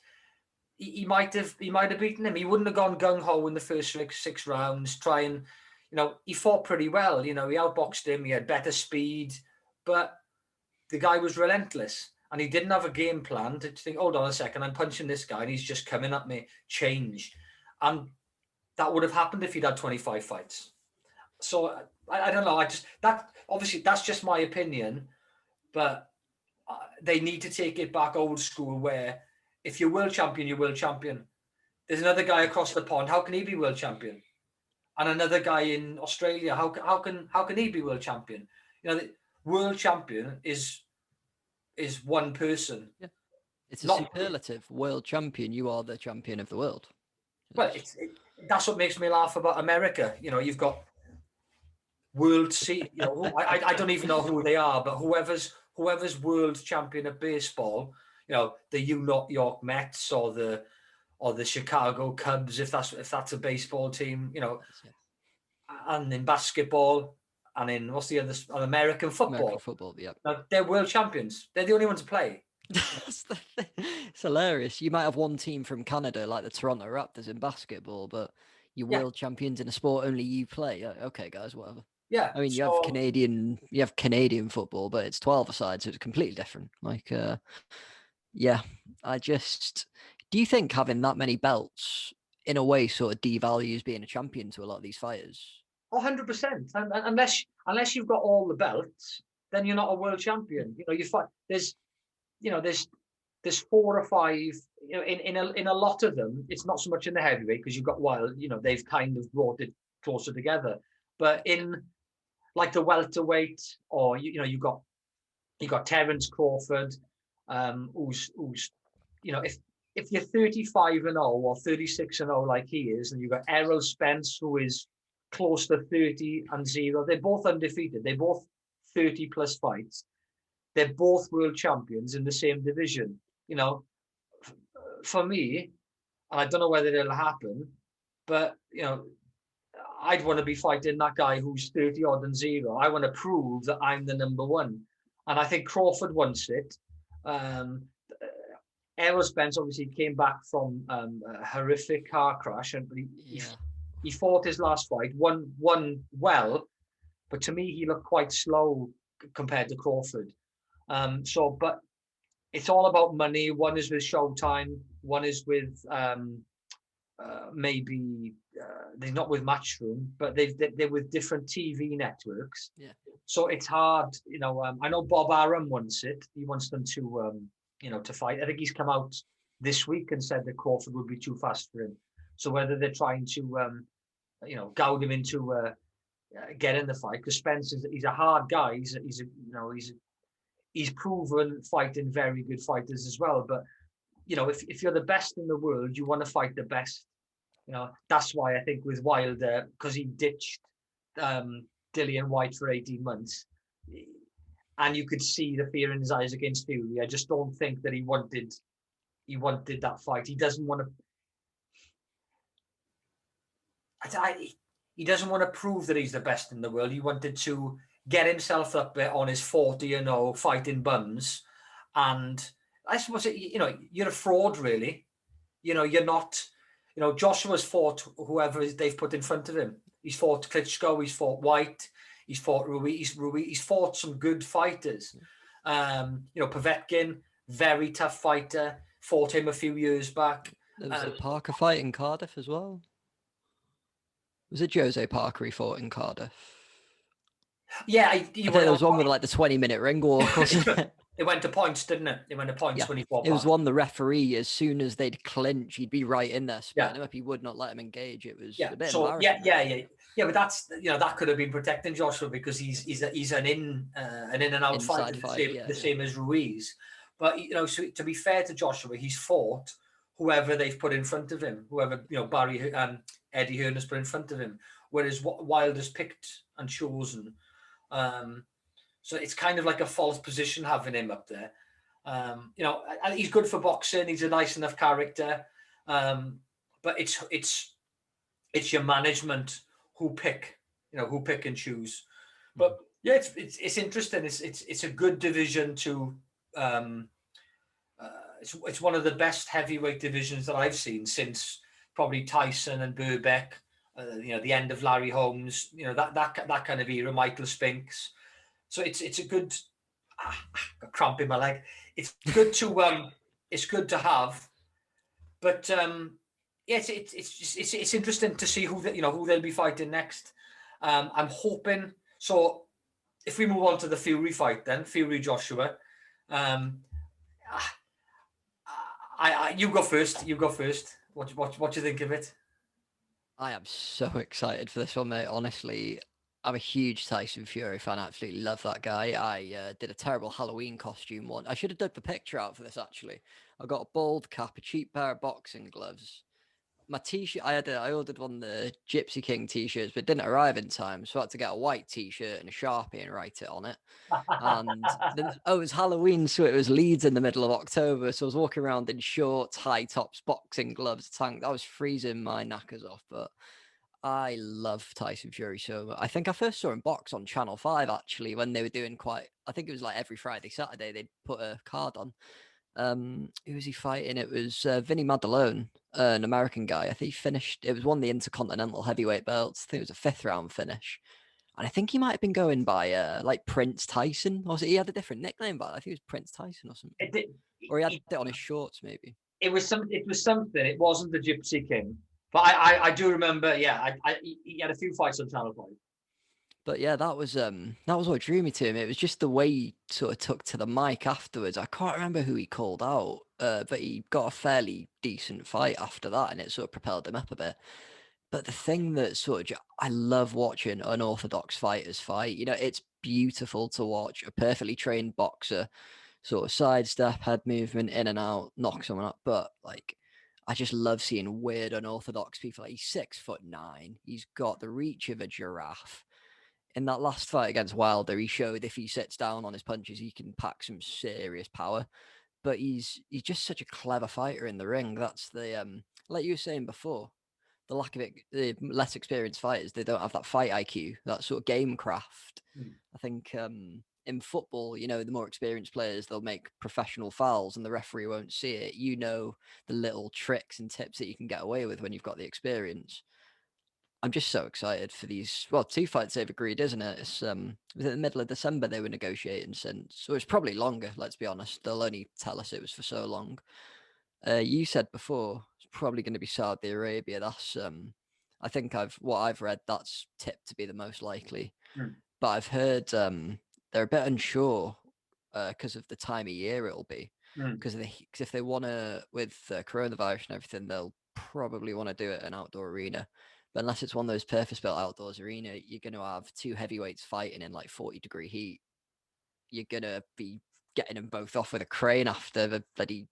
He might have beaten him. He wouldn't have gone gung-ho in the first 6 rounds, he fought pretty well. He outboxed him, he had better speed, but the guy was relentless. And he didn't have a game plan to think, hold on a second, I'm punching this guy and he's just coming at me, change. And that would have happened if he'd had 25 fights. So I don't know. Obviously that's just my opinion, but they need to take it back old school where if you're world champion, you're world champion. There's another guy across the pond. How can he be world champion? And another guy in Australia. How can he be world champion? The world champion is one person. Yeah. It's a superlative. World champion. You are the champion of the world. Well, that's what makes me laugh about America. You've got world I don't even know who they are, but whoever's world champion of baseball, the New York Mets or the Chicago Cubs, if that's a baseball team, and in basketball and in what's the other American football. American football, yeah. They're world champions. They're the only ones to play. That's the thing. It's hilarious. You might have one team from Canada, like the Toronto Raptors in basketball, but you're world champions in a sport only you play. Okay, guys, whatever. Yeah. I mean, you have Canadian football, but it's 12-a-side, so it's completely different. Do you think having that many belts in a way sort of devalues being a champion to a lot of these fighters? 100%. Unless you've got all the belts, then you're not a world champion. You fight. There's 4 or 5. In a lot of them, it's not so much in the heavyweight because you've got they've kind of brought it closer together. But in like the welterweight, or you got Terence Crawford, who's if you're 35-0 or 36-0 like he is, and you've got Errol Spence who is close to 30-0, they're both undefeated. They're both 30 plus fights. They're both world champions in the same division. For me, and I don't know whether it'll happen, but I'd want to be fighting that guy who's 30-0. I want to prove that I'm the number one. And I think Crawford wants it. Errol Spence obviously came back from a horrific car crash, and he fought his last fight, won well, but to me he looked quite slow compared to Crawford. But it's all about money. One is with Showtime, one is with they're not with Matchroom, but they're with different TV networks. Yeah. So it's hard, I know Bob Arum wants it. He wants them to fight. I think he's come out this week and said that Crawford would be too fast for him. So whether they're trying to, goad him into getting the fight, because Spence he's a hard guy. He's proven fighting very good fighters as well. But if you're the best in the world, you want to fight the best. That's why I think with Wilder, because he ditched Dillian Whyte for 18 months, and you could see the fear in his eyes against Fury. I just don't think that he wanted that fight. He doesn't want to. he doesn't want to prove that he's the best in the world. He wanted to get himself up there on his 40, fighting bums. And I suppose, you're a fraud, really. You're not, Joshua's fought whoever they've put in front of him. He's fought Klitschko, he's fought White, he's fought Ruiz, he's fought some good fighters. Povetkin, very tough fighter, fought him a few years back. There was a Parker fight in Cardiff as well. Was it Jose Parker he fought in Cardiff? Yeah, I think there was one with like the 20-minute ring walk, wasn't it? It went to points, didn't it? It went to points, 24 points. It was one the referee, as soon as they'd clinch, he'd be right in there splitting him up. He would not let him engage. It was a bit embarrassing. Yeah, but that's, that could have been protecting Joshua because he's an in and out fighter, the same as Ruiz. But so to be fair to Joshua, he's fought whoever they've put in front of him, whoever Barry Eddie Hearn has put in front of him, whereas Wilder's picked and chosen. So it's kind of like a false position having him up there. He's good for boxing. He's a nice enough character, but it's your management who pick and choose. But yeah, it's interesting. It's a good division to. It's one of the best heavyweight divisions that I've seen since probably Tyson and Burbeck. The end of Larry Holmes. That kind of era. Michael Spinks. So it's a good. A cramp in my leg. It's good to have, but it's interesting to see who they'll be fighting next. I'm hoping. So if we move on to the Fury fight, then Fury Joshua. You go first. What do you think of it? I am so excited for this one, mate. Honestly, I'm a huge Tyson Fury fan. I absolutely love that guy. I did a terrible Halloween costume one. I should have dug the picture out for this, actually. I got a bald cap, a cheap pair of boxing gloves. My t-shirt, I ordered one of the Gypsy King t-shirts, but it didn't arrive in time. So I had to get a white t-shirt and a Sharpie and write it on it. And then, it was Halloween, so it was Leeds in the middle of October. So I was walking around in shorts, high tops, boxing gloves, tank. I was freezing my knackers off, but I love Tyson Fury so much. I think I first saw him box on Channel 5, actually, when they were doing I think it was like every Friday, Saturday, they'd put a card on. Who was he fighting? It was Vinny Madalone, an American guy. I think he finished, it was one of the Intercontinental Heavyweight belts. I think it was a 5th round finish. And I think he might have been going by like Prince Tyson. Or was it, he had a different nickname, but I think it was Prince Tyson or something. Or he had it on his shorts, maybe. It was something. It wasn't the Gypsy King. But I do remember, he had a few fights on Channel 5. But yeah, that was what drew me to him. It was just the way he sort of took to the mic afterwards. I can't remember who he called out, but he got a fairly decent fight after that, and it sort of propelled him up a bit. But the thing that I love watching unorthodox fighters fight. It's beautiful to watch a perfectly trained boxer sort of sidestep, head movement, in and out, knock someone up. But I just love seeing weird, unorthodox people. He's 6'9". He's got the reach of a giraffe. In that last fight against Wilder, he showed if he sits down on his punches, he can pack some serious power. But he's just such a clever fighter in the ring. That's the like you were saying before, the lack of it. The less experienced fighters, they don't have that fight IQ, that sort of game craft. I think in football, the more experienced players, they'll make professional fouls and the referee won't see it. The little tricks and tips that you can get away with when you've got the experience. I'm just so excited for these. Well, 2 fights they've agreed, isn't it? It's was it the middle of December they were negotiating since, so it's probably longer. Let's be honest, they'll only tell us it was for so long. You said before it's probably going to be Saudi Arabia. That's I think what I've read, that's tipped to be the most likely. But I've heard they're a bit unsure because of the time of year it'll be. Because if they want to, with coronavirus and everything, they'll probably want to do it in an outdoor arena. But unless it's one of those purpose-built outdoors arena, you're going to have 2 heavyweights fighting in 40-degree heat. You're going to be getting them both off with a crane after the bloody,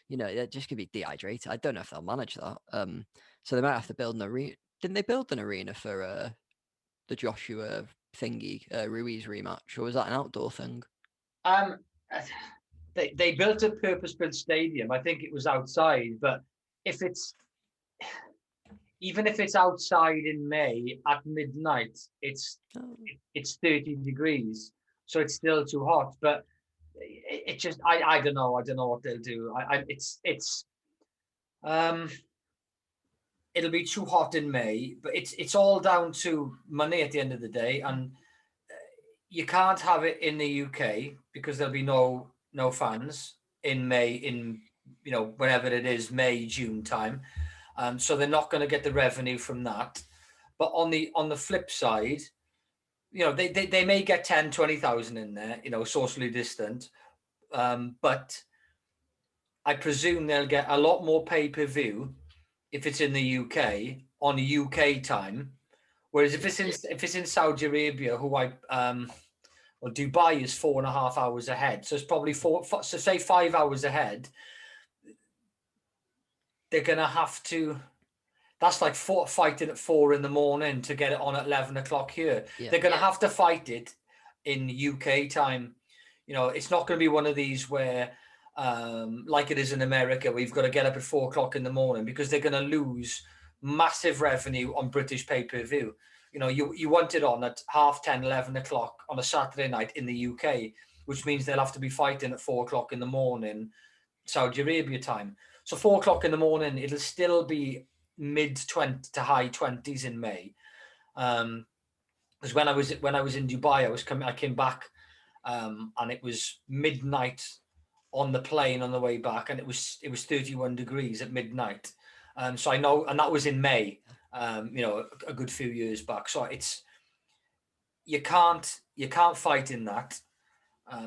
they're just going to be dehydrated. I don't know if they'll manage that. So they might have to build an arena. Didn't they build an arena for the Joshua thingy, Ruiz rematch, or was that an outdoor thing? They built a purpose-built stadium. I think it was outside, but if it's even if it's outside in May at midnight, it's 30 degrees, so it's still too hot. But it just I don't know. I don't know what they'll do. Um it'll be too hot in May, but it's all down to money at the end of the day, and you can't have it in the UK because there'll be no fans in May, in whenever it is, May, June time. So they're not going to get the revenue from that. But on the flip side, they may get 10, 20,000 in there, socially distant. But I presume they'll get a lot more pay-per-view if it's in the UK on UK time. Whereas if it's in Saudi Arabia, well, Dubai is 4.5 hours ahead. So it's probably so say 5 hours ahead. They're going to have to, that's like fighting at 4 a.m. to get it on at 11 o'clock here. Yeah. They're going to have to fight it in UK time. It's not going to be one of these where, like it is in America, where you've got to get up at 4 o'clock in the morning, because they're going to lose massive revenue on British pay-per-view. You want it on at 10:30, 11 o'clock on a Saturday night in the UK, which means they'll have to be fighting at 4 o'clock in the morning, Saudi Arabia time. So 4 o'clock in the morning, it'll still be mid-20 to high 20s in May. Because when I was in Dubai, I came back, and it was midnight on the plane on the way back, and it was 31 degrees at midnight. So I know, and that was in May. A good few years back. So you can't fight in that.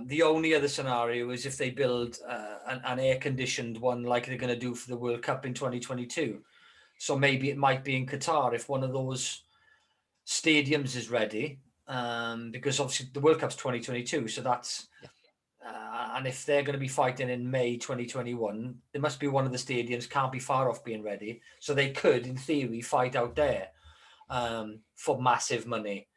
The only other scenario is if they build an air-conditioned one like they're going to do for the World Cup in 2022. So maybe it might be in Qatar if one of those stadiums is ready, because obviously the World Cup's 2022. So that's, and if they're going to be fighting in May 2021, there must be one of the stadiums can't be far off being ready. So they could, in theory, fight out there for massive money.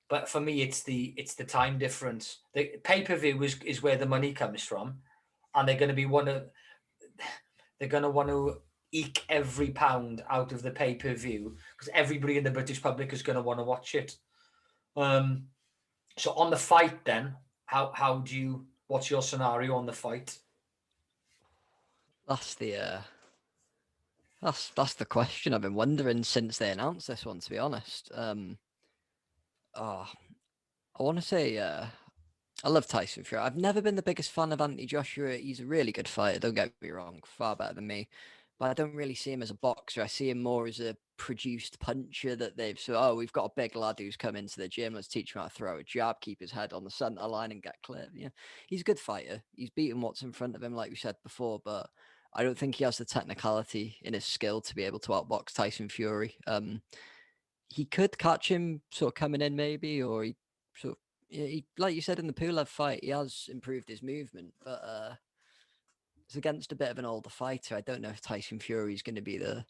But for me, it's the time difference. The pay-per-view is where the money comes from, and they're going to want to eke every pound out of the pay-per-view, because everybody in the British public is going to want to watch it. So on the fight, then, what's your scenario on the fight? That's the question I've been wondering since they announced this one, to be honest. I want to say I love Tyson Fury. I've never been the biggest fan of Anthony Joshua. He's a really good fighter, don't get me wrong, far better than me. But I don't really see him as a boxer. I see him more as a produced puncher that we've got a big lad who's come into the gym. Let's teach him how to throw a jab, keep his head on the center line and get clear. Yeah, he's a good fighter. He's beaten what's in front of him, like we said before, but I don't think he has the technicality in his skill to be able to outbox Tyson Fury. He could catch him sort of coming in maybe, or he sort of, like you said in the Pulev fight, he has improved his movement, but it's against a bit of an older fighter. I don't know if Tyson Fury is going to be the... Do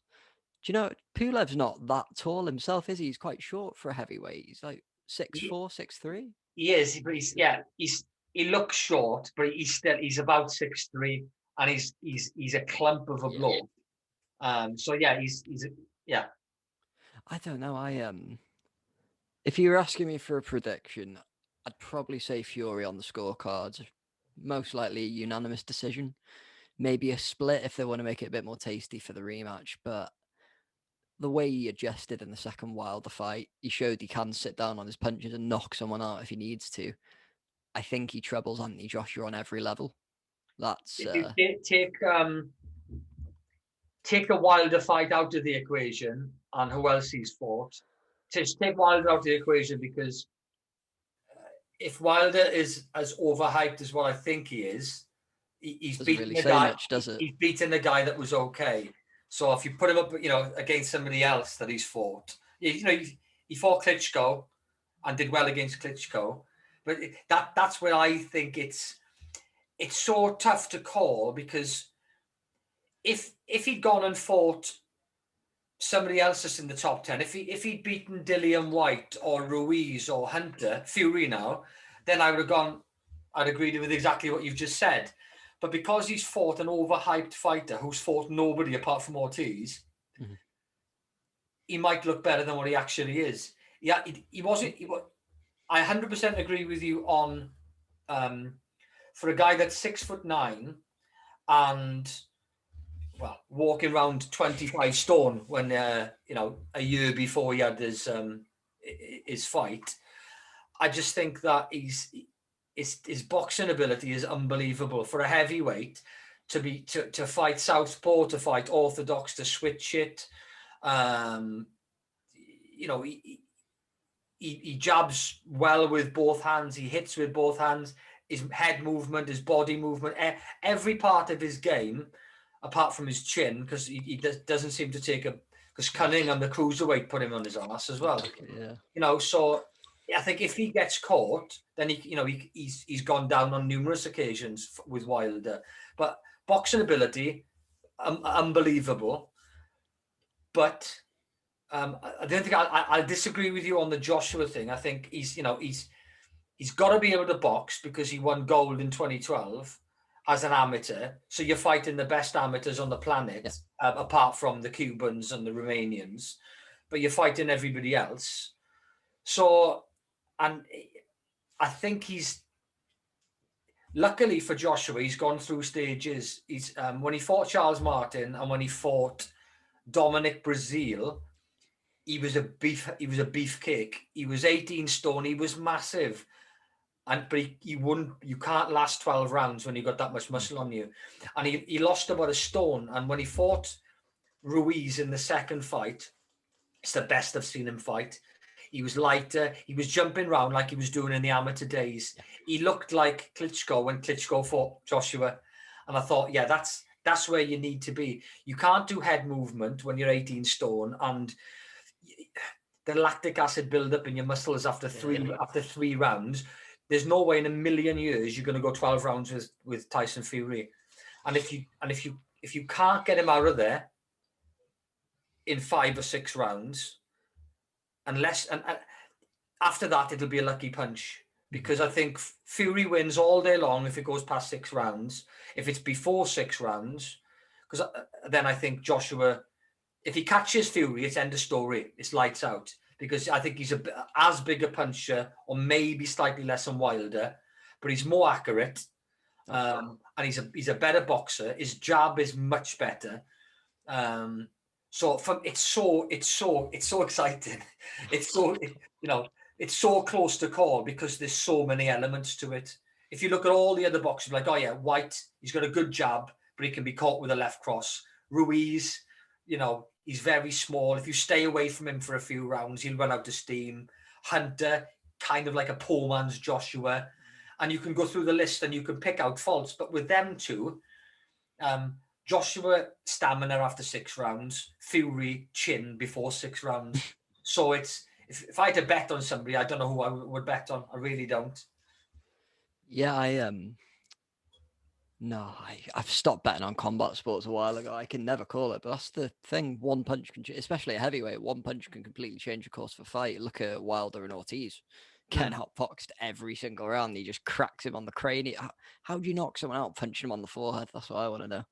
you know, Pulev's not that tall himself, is he? He's quite short for a heavyweight. He's like 6'4", 6'3". He is, but he looks short, but he's about 6'3", and he's a clump of a bloke. So yeah, he's I don't know. If you were asking me for a prediction, I'd probably say Fury on the scorecards. Most likely a unanimous decision. Maybe a split if they want to make it a bit more tasty for the rematch. But the way he adjusted in the second Wilder fight, he showed he can sit down on his punches and knock someone out if he needs to. I think he troubles Anthony Joshua on every level. That's take the Wilder fight out of the equation and who else he's fought. Just take Wilder out of the equation, because if Wilder is as overhyped as what I think he is, he's beaten really the guy. Much, does it? He's beaten the guy that was okay. So if you put him up, against somebody else that he's fought, he fought Klitschko and did well against Klitschko, but that's where I think it's so tough to call, because if he'd gone and fought somebody else that's in the top 10, if he'd beaten Dillian Whyte or Ruiz or Hunter, Fury now, then I'd agree with exactly what you've just said. But because he's fought an overhyped fighter who's fought nobody apart from Ortiz, he might look better than what he actually is. Yeah, he wasn't. I 100% agree with you on for a guy that's 6'9" and walking around 25 stone when a year before he had his fight. I just think that his boxing ability is unbelievable for a heavyweight to fight southpaw, to fight orthodox, to switch it. He jabs well with both hands. He hits with both hands. His head movement, his body movement, every part of his game, apart from his chin, because he doesn't seem to take because Cunningham, the cruiserweight, put him on his ass as well. Yeah. So I think if he gets caught, then he's gone down on numerous occasions with Wilder. But boxing ability, unbelievable. But I don't think I disagree with you on the Joshua thing. I think he's got to be able to box because he won gold in 2012 as an amateur. So you're fighting the best amateurs on the planet, apart from the Cubans and the Romanians, but you're fighting everybody else. So, and I think luckily for Joshua, he's gone through stages. He's when he fought Charles Martin and when he fought Dominic Breazeale, he was a beefcake. He was 18 stone. He was massive. But he wouldn't. You can't last 12 rounds when you got that much muscle on you. And he lost about a stone. And when he fought Ruiz in the second fight, it's the best I've seen him fight. He was lighter. He was jumping around like he was doing in the amateur days. He looked like Klitschko when Klitschko fought Joshua. And I thought, yeah, that's where you need to be. You can't do head movement when you're 18 stone, and the lactic acid buildup in your muscles after three rounds. There's no way in a million years you're going to go 12 rounds with Tyson Fury. And if you can't get him out of there in 5 or 6 rounds, and after that it'll be a lucky punch, because I think Fury wins all day long if it goes past 6 rounds. If it's before 6 rounds, because then I think Joshua, if he catches Fury, it's end of story. It's lights out, because I think he's as big a puncher, or maybe slightly less than Wilder, but he's more accurate, and he's a better boxer. His jab is much better. So it's so exciting. It's so close to call because there's so many elements to it. If you look at all the other boxers, like, oh yeah, White, he's got a good jab, but he can be caught with a left cross. Ruiz, he's very small. If you stay away from him for a few rounds, he'll run out of steam. Hunter, kind of like a poor man's Joshua. And you can go through the list and you can pick out faults. But with them two, Joshua, stamina after 6 rounds. Fury, chin before 6 rounds. So it's if I had to bet on somebody, I don't know who I would bet on. I really don't. Yeah, I've stopped betting on combat sports a while ago. I can never call it, but that's the thing. One punch can, especially a heavyweight, one punch can completely change the course of a fight. Look at Wilder and Ortiz. Getting outboxed every single round. He just cracks him on the cranium. How do you knock someone out punching him on the forehead? That's what I want to know.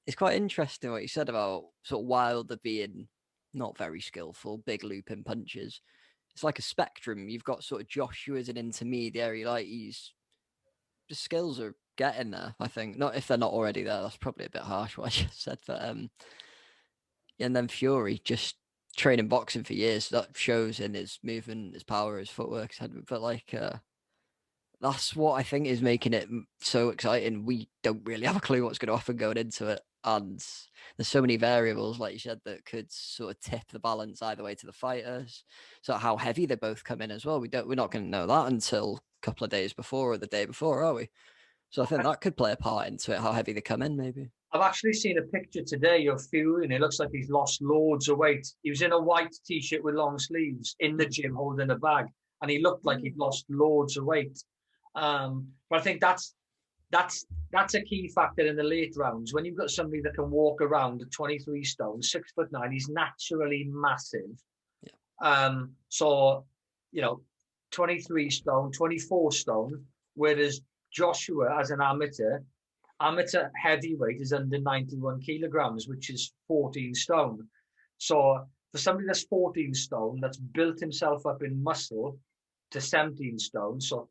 It's quite interesting what you said about sort of Wilder being not very skillful, big looping punches. It's like a spectrum. You've got sort of Joshua as an intermediary, like the skills are getting there, I think. Not if they're not already there. That's probably a bit harsh what I just said, but and then Fury just training boxing for years. That shows in his movement, his power, his footwork, but that's what I think is making it so exciting. We don't really have a clue what's going to happen going into it, and there's so many variables, like you said, that could sort of tip the balance either way to the fighters. So how heavy they both come in as well. We're not going to know that until a couple of days before or the day before, are we? So I think that could play a part into it, how heavy they come in, maybe. I've actually seen a picture today of Fury, and it looks like he's lost loads of weight. He was in a white T-shirt with long sleeves in the gym holding a bag, and he looked like he'd lost loads of weight. But I think that's a key factor in the late rounds. When you've got somebody that can walk around at 23 stone, 6'9", he's naturally massive. Yeah. So, 23 stone, 24 stone, whereas Joshua, as an amateur heavyweight is under 91 kilograms, which is 14 stone. So for somebody that's 14 stone, that's built himself up in muscle to 17 stone, so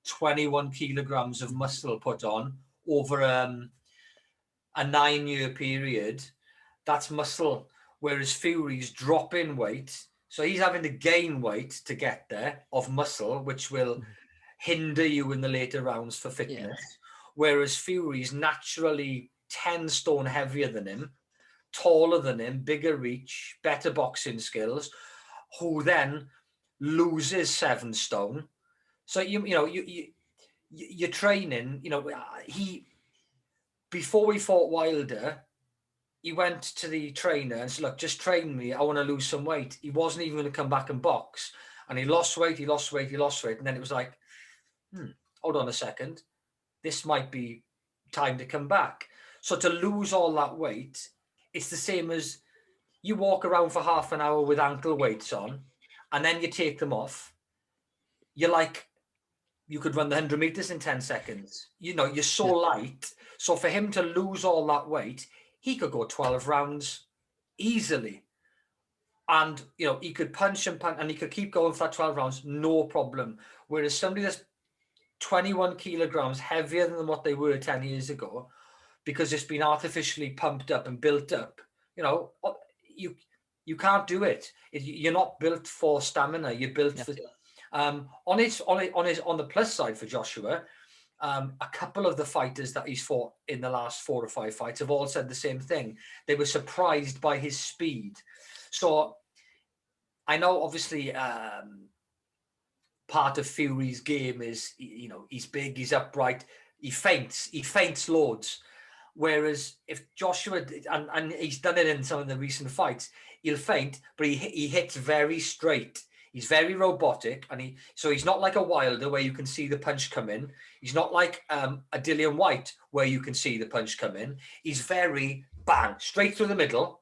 21 kilograms of muscle put on over a 9-year period, that's muscle. Whereas Fury's dropping weight, so he's having to gain weight to get there of muscle, which will hinder you in the later rounds for fitness. Whereas Fury's naturally 10 stone heavier than him, taller than him, bigger reach, better boxing skills, who then loses 7 stone. So you're training. Before he fought Wilder, he went to the trainer and said, "Look, just train me. I want to lose some weight." He wasn't even going to come back and box, and he lost weight, and then it was like, hold on a second, this might be time to come back. So to lose all that weight, it's the same as you walk around for half an hour with ankle weights on, and then you take them off. You're like, you could run the 100 meters in 10 seconds. You're so light. So for him to lose all that weight, he could go 12 rounds easily. And, he could punch and he could keep going for that 12 rounds, no problem. Whereas somebody that's 21 kilograms heavier than what they were 10 years ago, because it's been artificially pumped up and built up, you can't do it. You're not built for stamina. You're built for... On the plus side for Joshua, a couple of the fighters that he's fought in the last 4 or 5 fights have all said the same thing. They were surprised by his speed. So I know obviously part of Fury's game is, he's big, he's upright, he feints loads. Whereas if Joshua, and he's done it in some of the recent fights, he'll feint, but he hits very straight. He's very robotic, and he's not like a Wilder where you can see the punch come in. He's not like a Dillian Whyte where you can see the punch come in. He's very bang, straight through the middle.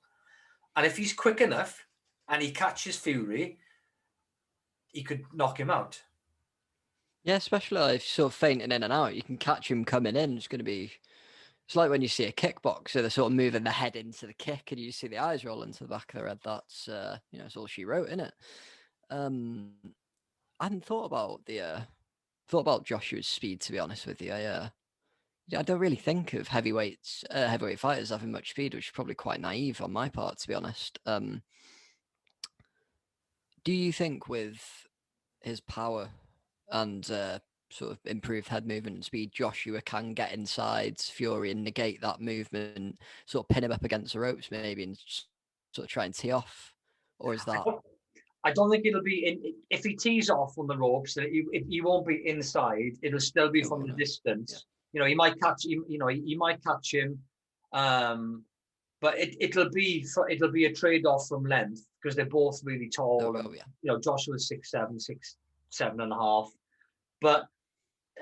And if he's quick enough and he catches Fury, he could knock him out. Yeah, especially if sort of fainting in and out, you can catch him coming in. It's like when you see a kickboxer, they're sort of moving the head into the kick and you see the eyes roll into the back of their head. That's, it's all she wrote, isn't it? I hadn't thought about Joshua's speed, to be honest with you. I don't really think of heavyweight fighters having much speed, which is probably quite naive on my part, to be honest. Do you think with his power and sort of improved head movement and speed, Joshua can get inside Fury and negate that movement, sort of pin him up against the ropes maybe and sort of try and tee off? Or is that... I don't think it'll be if he tees off on the ropes, he won't be inside. It'll still be from the distance. Yeah. He might catch him. He might catch him, but it'll be a trade off from length because they're both really tall. Joshua's 6'7", 6'7.5", but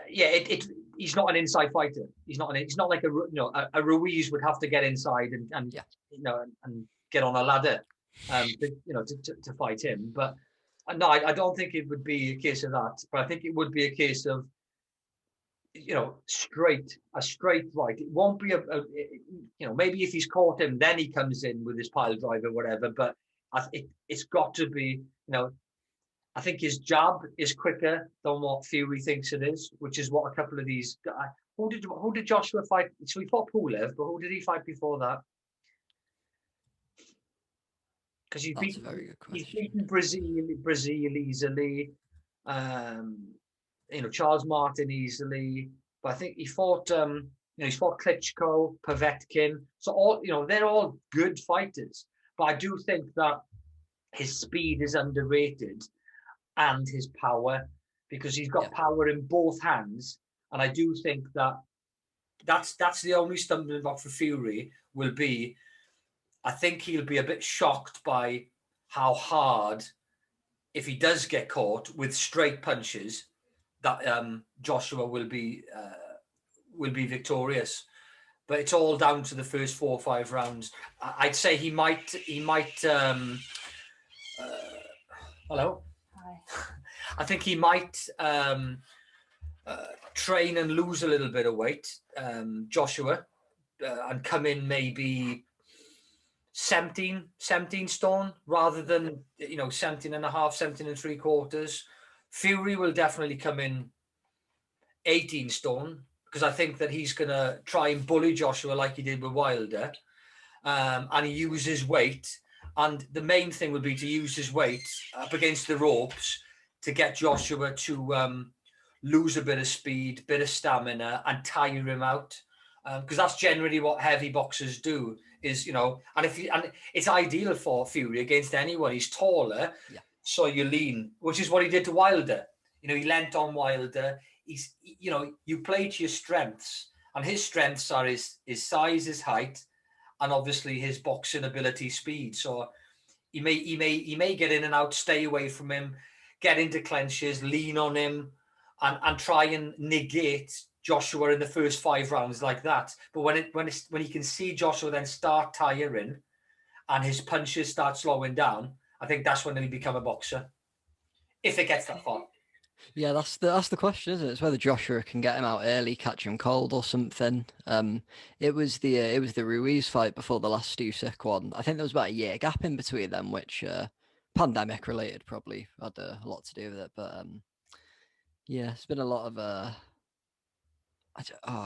he's not an inside fighter. He's not like a Ruiz would have to get inside and get on a ladder. To fight him, but no, I don't think it would be a case of that. But I think it would be a case of, straight right. It won't be maybe if he's caught him, then he comes in with his pile driver, whatever. But it's got to be, I think his jab is quicker than what Fury thinks it is, which is what a couple of these guys. Who did Joshua fight? So he fought Pulev, but who did he fight before that? Because he's beaten Brazil easily, Charles Martin easily. But I think he fought, he's fought Klitschko, Povetkin. So all, they're all good fighters. But I do think that his speed is underrated and his power, because he's got power in both hands. And I do think that's the only stumbling block for Fury will be. I think he'll be a bit shocked by how hard, if he does get caught with straight punches, that Joshua will be victorious. But it's all down to the first 4 or 5 rounds. I'd say he might. Hello. Hi. I think he might train and lose a little bit of weight, Joshua, and come in maybe 17 stone rather than 17 and a half, 17 and 3/4. Fury will definitely come in 18 stone because I think that he's going to try and bully Joshua like he did with Wilder, and he uses his weight. And the main thing would be to use his weight up against the ropes to get Joshua to lose a bit of speed, bit of stamina, and tire him out. Because that's generally what heavy boxers do. And it's ideal for Fury against anyone. He's taller, so you lean, which is what he did to Wilder. He leant on Wilder. You play to your strengths, and his strengths are his size, his height, and obviously his boxing ability, speed. So he may get in and out, stay away from him, get into clenches, lean on him, and try and negate Joshua in the first 5 rounds like that. But when he can see Joshua then start tiring and his punches start slowing down, I think that's when he'll become a boxer. If it gets that far. Yeah, that's the question, isn't it? It's whether Joshua can get him out early, catch him cold or something. It was the Ruiz fight before the last Usyk one. I think there was about a year gap in between them, which pandemic related probably had a lot to do with it. But yeah, it's been a lot of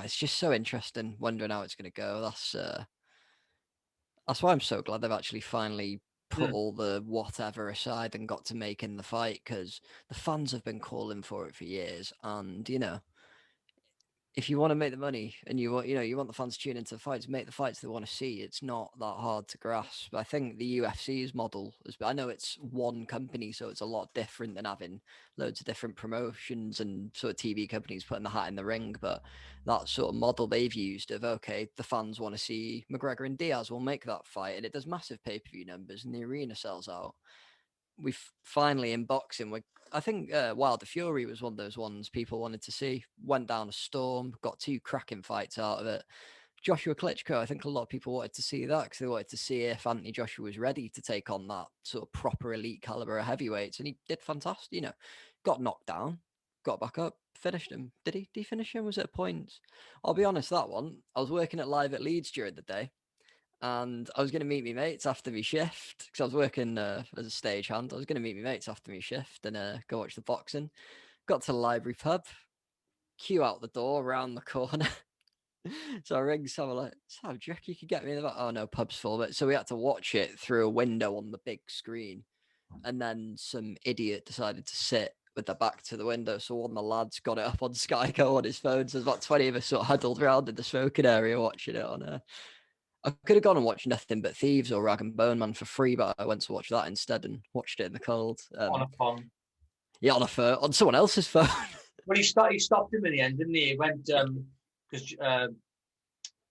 it's just so interesting, wondering how it's going to go. That's why I'm so glad they've actually finally put all the whatever aside and got to making the fight, because the fans have been calling for it for years. And if you want to make the money and you want the fans to tune into the fights, make the fights they want to see. It's not that hard to grasp. I think the UFC's model I know it's one company, so it's a lot different than having loads of different promotions and sort of TV companies putting the hat in the ring. But that sort of model they've used of, okay, the fans want to see McGregor and Diaz, will make that fight, and it does massive pay-per-view numbers and the arena sells out. We've finally, in boxing, I think Wilder Fury was one of those ones people wanted to see. Went down a storm, got 2 cracking fights out of it. Joshua Klitschko, I think a lot of people wanted to see that because they wanted to see if Anthony Joshua was ready to take on that sort of proper elite caliber of heavyweights, and he did fantastic. Got knocked down, got back up, finished him. Did he finish him? Was it a point? I'll be honest, that one, I was working at Live at Leeds during the day, and I was going to meet my mates after my shift because I was working as a stagehand. I was going to meet my mates after my shift and go watch the boxing. Got to the library pub, queue out the door around the corner. So I ring someone like, "Sam, do you reckon you could get me in the back?" "Oh no, pub's full." But so we had to watch it through a window on the big screen, and then some idiot decided to sit with their back to the window. So one of the lads got it up on Sky Go on his phone. So there's about 20 of us sort of huddled around in the smoking area watching it on I could have gone and watched Nothing But Thieves or Rag and Bone Man for free, but I went to watch that instead and watched it in the cold. On a phone. Yeah, on someone else's phone. Well, he stopped him in the end, didn't he? He went because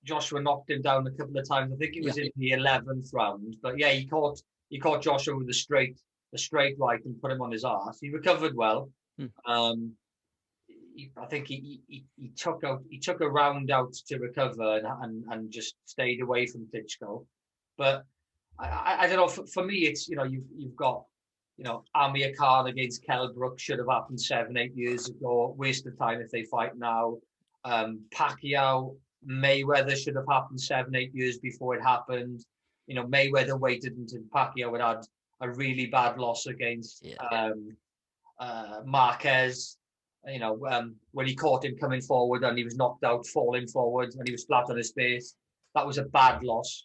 Joshua knocked him down a couple of times. I think it was in the 11th round. But yeah, he caught Joshua with a straight right and put him on his arse. He recovered well. I think he took a round out to recover and just stayed away from Klitschko. But I don't know. For me, it's you've got Amir Khan against Kell Brook should have happened 7-8 years ago. Waste of time if they fight now. Pacquiao Mayweather should have happened 7-8 years before it happened. Mayweather waited until Pacquiao had a really bad loss against Marquez. When he caught him coming forward and he was knocked out, falling forward, and he was flat on his face. That was a bad loss.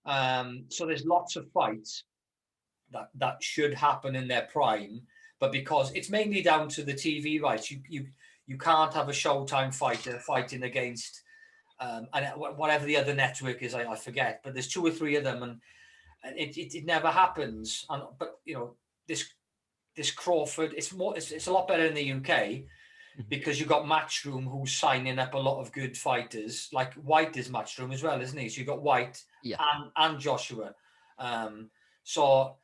So there's lots of fights that should happen in their prime, but because it's mainly down to the TV rights, you can't have a Showtime fighter fighting against and whatever the other network is, I forget, but there's 2 or 3 of them, and it never happens. But this Crawford, it's a lot better in the UK because you've got Matchroom who's signing up a lot of good fighters. Like Whyte is Matchroom as well, isn't he? So you've got Whyte and Joshua. So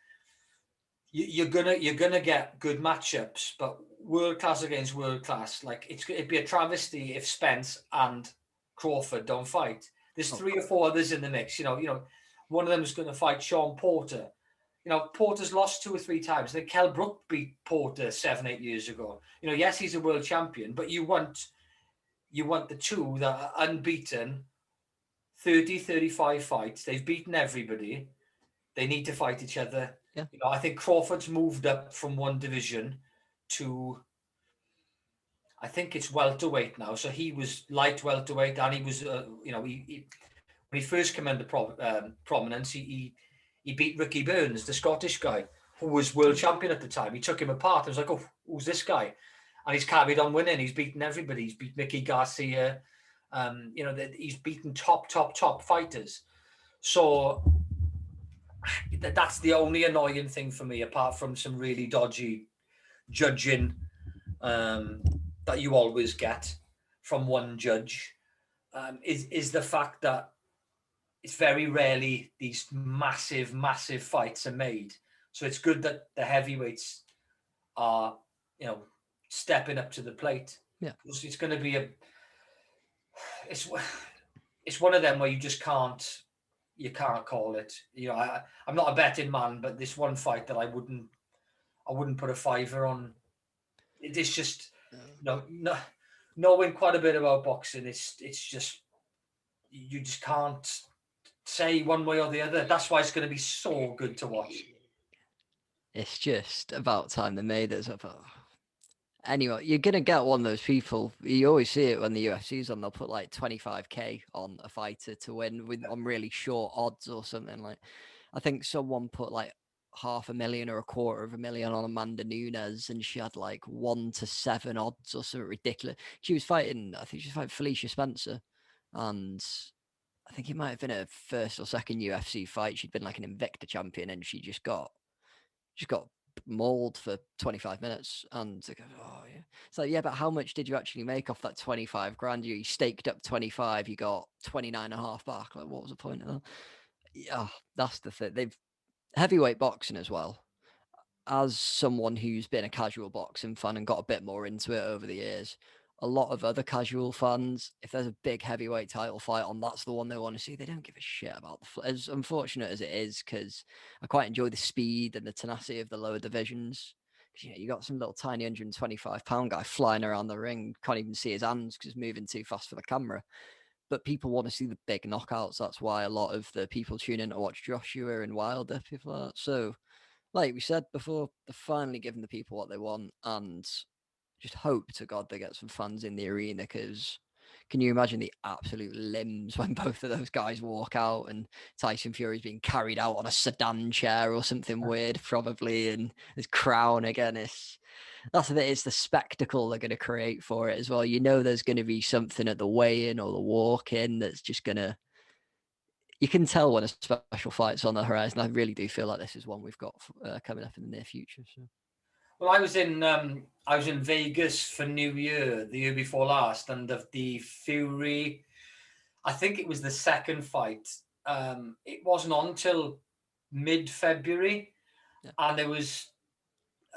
you're gonna get good matchups, but world class against world class. Like it'd be a travesty if Spence and Crawford don't fight. There's 3 or 4 others in the mix. One of them is going to fight Sean Porter. Porter's lost 2 or 3 times. Then Kell Brook beat Porter 7-8 years ago. Yes, he's a world champion, but you want the 2 that are unbeaten, 30, 35 fights. They've beaten everybody. They need to fight each other. Yeah. You know, I think Crawford's moved up from one division to, I think it's welterweight now. So he was light welterweight, and he was, you know, when he first came into prominence, he beat Ricky Burns, the Scottish guy, who was world champion at the time. He took him apart. I was like, oh, who's this guy? And he's carried on winning. He's beaten everybody. He's beat Mickey Garcia. You know, he's beaten top fighters. So that's the only annoying thing for me, apart from some really dodgy judging that you always get from one judge, is the fact that it's very rarely these massive fights are made. So it's good that the heavyweights are, you know, stepping up to the plate. Yeah, it's going to be it's one of them where you can't call it. You know, I'm not a betting man, but this one fight that I wouldn't put a fiver on. It's just, no, knowing quite a bit about boxing, it's just, you just can't say one way or the other. That's why it's going to be so good to watch. It's just about time they made it. Anyway, you're going to get one of those people. You always see it when the UFC's on. They'll put like 25k on a fighter to win on really short odds or something. Like, I think someone put like $500,000 or $250,000 on Amanda Nunes, and she had like 1 to 7 odds or something ridiculous. She was fighting Felicia Spencer, and I think it might have been her first or second UFC fight. She'd been like an Invicta champion, and she just got mauled for 25 minutes. And they go, oh yeah, it's like, yeah, but how much did you actually make off that 25 grand? You staked up 25, you got 29.5 back. Like, what was the point of that? Yeah, that's the thing. They've heavyweight boxing as well. As someone who's been a casual boxing fan and got a bit more into it over the years, a lot of other casual fans, if there's a big heavyweight title fight on, that's the one they want to see. They don't give a shit about as unfortunate as it is, because I quite enjoy the speed and the tenacity of the lower divisions. You know, you got some little tiny 125-pound guy flying around the ring, can't even see his hands because he's moving too fast for the camera. But people want to see the big knockouts. That's why a lot of the people tune in to watch Joshua and Wilder, people like that. So, like we said before, they're finally giving the people what they want, and just hope to God they get some fans in the arena, because can you imagine the absolute limbs when both of those guys walk out and Tyson Fury's being carried out on a sedan chair or something weird, probably, and his crown again. That's the it's the spectacle they're going to create for it as well. You know, there's going to be something at the weigh-in or the walk-in that's just going to, you can tell when a special fight's on the horizon. I really do feel like this is one we've got coming up in the near future. So. Well, I was in Vegas for New Year, the year before last, and the Fury, I think it was the second fight. It wasn't on till mid-February, and there was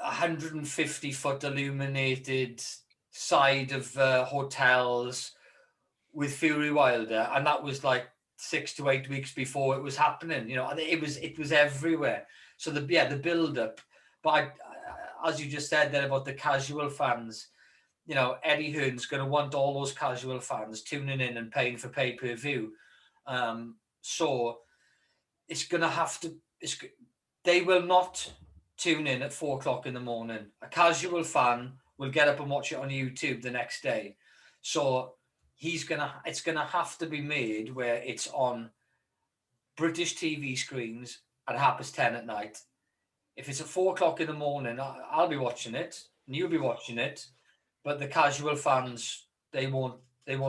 150-foot illuminated side of hotels with Fury Wilder, and that was like 6 to 8 weeks before it was happening. You know, and it was everywhere. So the build up, but as you just said there about the casual fans, you know, Eddie Hearn's going to want all those casual fans tuning in and paying for pay-per-view. So it's going to have to, they will not tune in at 4:00 in the morning. A casual fan will get up and watch it on YouTube the next day. So it's going to have to be made where it's on British TV screens at 10:30 at night. If it's at 4:00 in the morning, I'll be watching it, and you'll be watching it, but the casual fans, they won't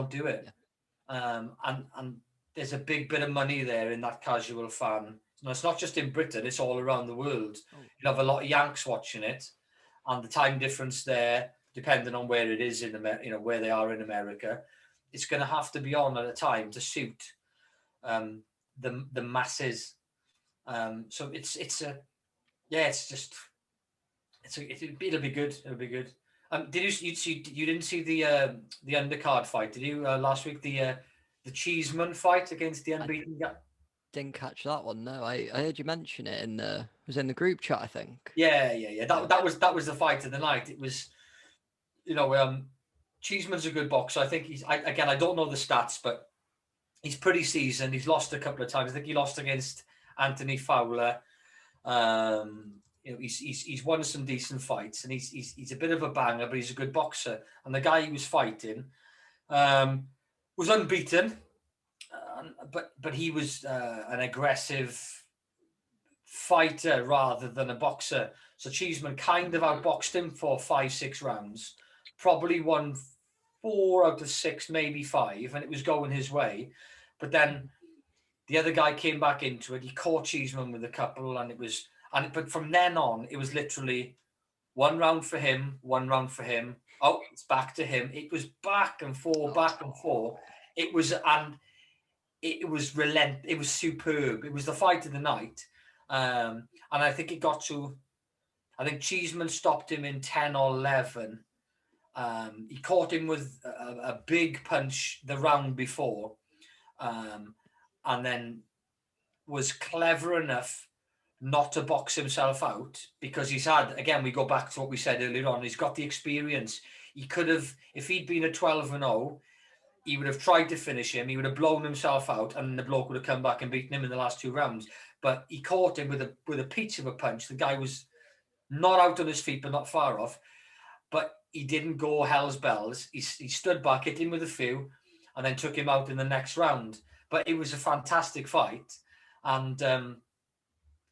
do it. And there's a big bit of money there in that casual fan. No, it's not just in Britain; it's all around the world. You'll have a lot of Yanks watching it, and the time difference there, depending on where it is where they are in America, it's going to have to be on at a time to suit the masses. So it'll be good. It'll be good. You didn't see the undercard fight, did you? Last week, the Cheeseman fight against the unbeaten guy. Didn't catch that one. No, I heard you mention it it was in the group chat, I think. Yeah. That was the fight of the night. It was, Cheeseman's a good boxer. I think I don't know the stats, but he's pretty seasoned. He's lost a couple of times. I think he lost against Anthony Fowler. He's won some decent fights, and he's a bit of a banger, but he's a good boxer. And the guy he was fighting was unbeaten, but he was an aggressive fighter rather than a boxer. So Cheeseman kind of outboxed him for 5-6 rounds, probably won 4 out of 6, maybe 5, and it was going his way. But then the other guy came back into it. He caught Cheeseman with a couple, but from then on, it was literally 1 round for him, 1 round for him. Oh, it's back to him. It was back and forth, back and forth. It was relentless. It was superb. It was the fight of the night. And I think it got to, I think Cheeseman stopped him in 10 or 11. He caught him with a big punch the round before, and then was clever enough not to box himself out, because he's had, again, we go back to what we said earlier on, he's got the experience. He could have, if he'd been a 12-0, he would have tried to finish him. He would have blown himself out, and the bloke would have come back and beaten him in the last 2 rounds. But he caught him with a peach of a punch. The guy was not out on his feet, but not far off. But he didn't go hell's bells. He stood back, hit him with a few, and then took him out in the next round. But it was a fantastic fight. And,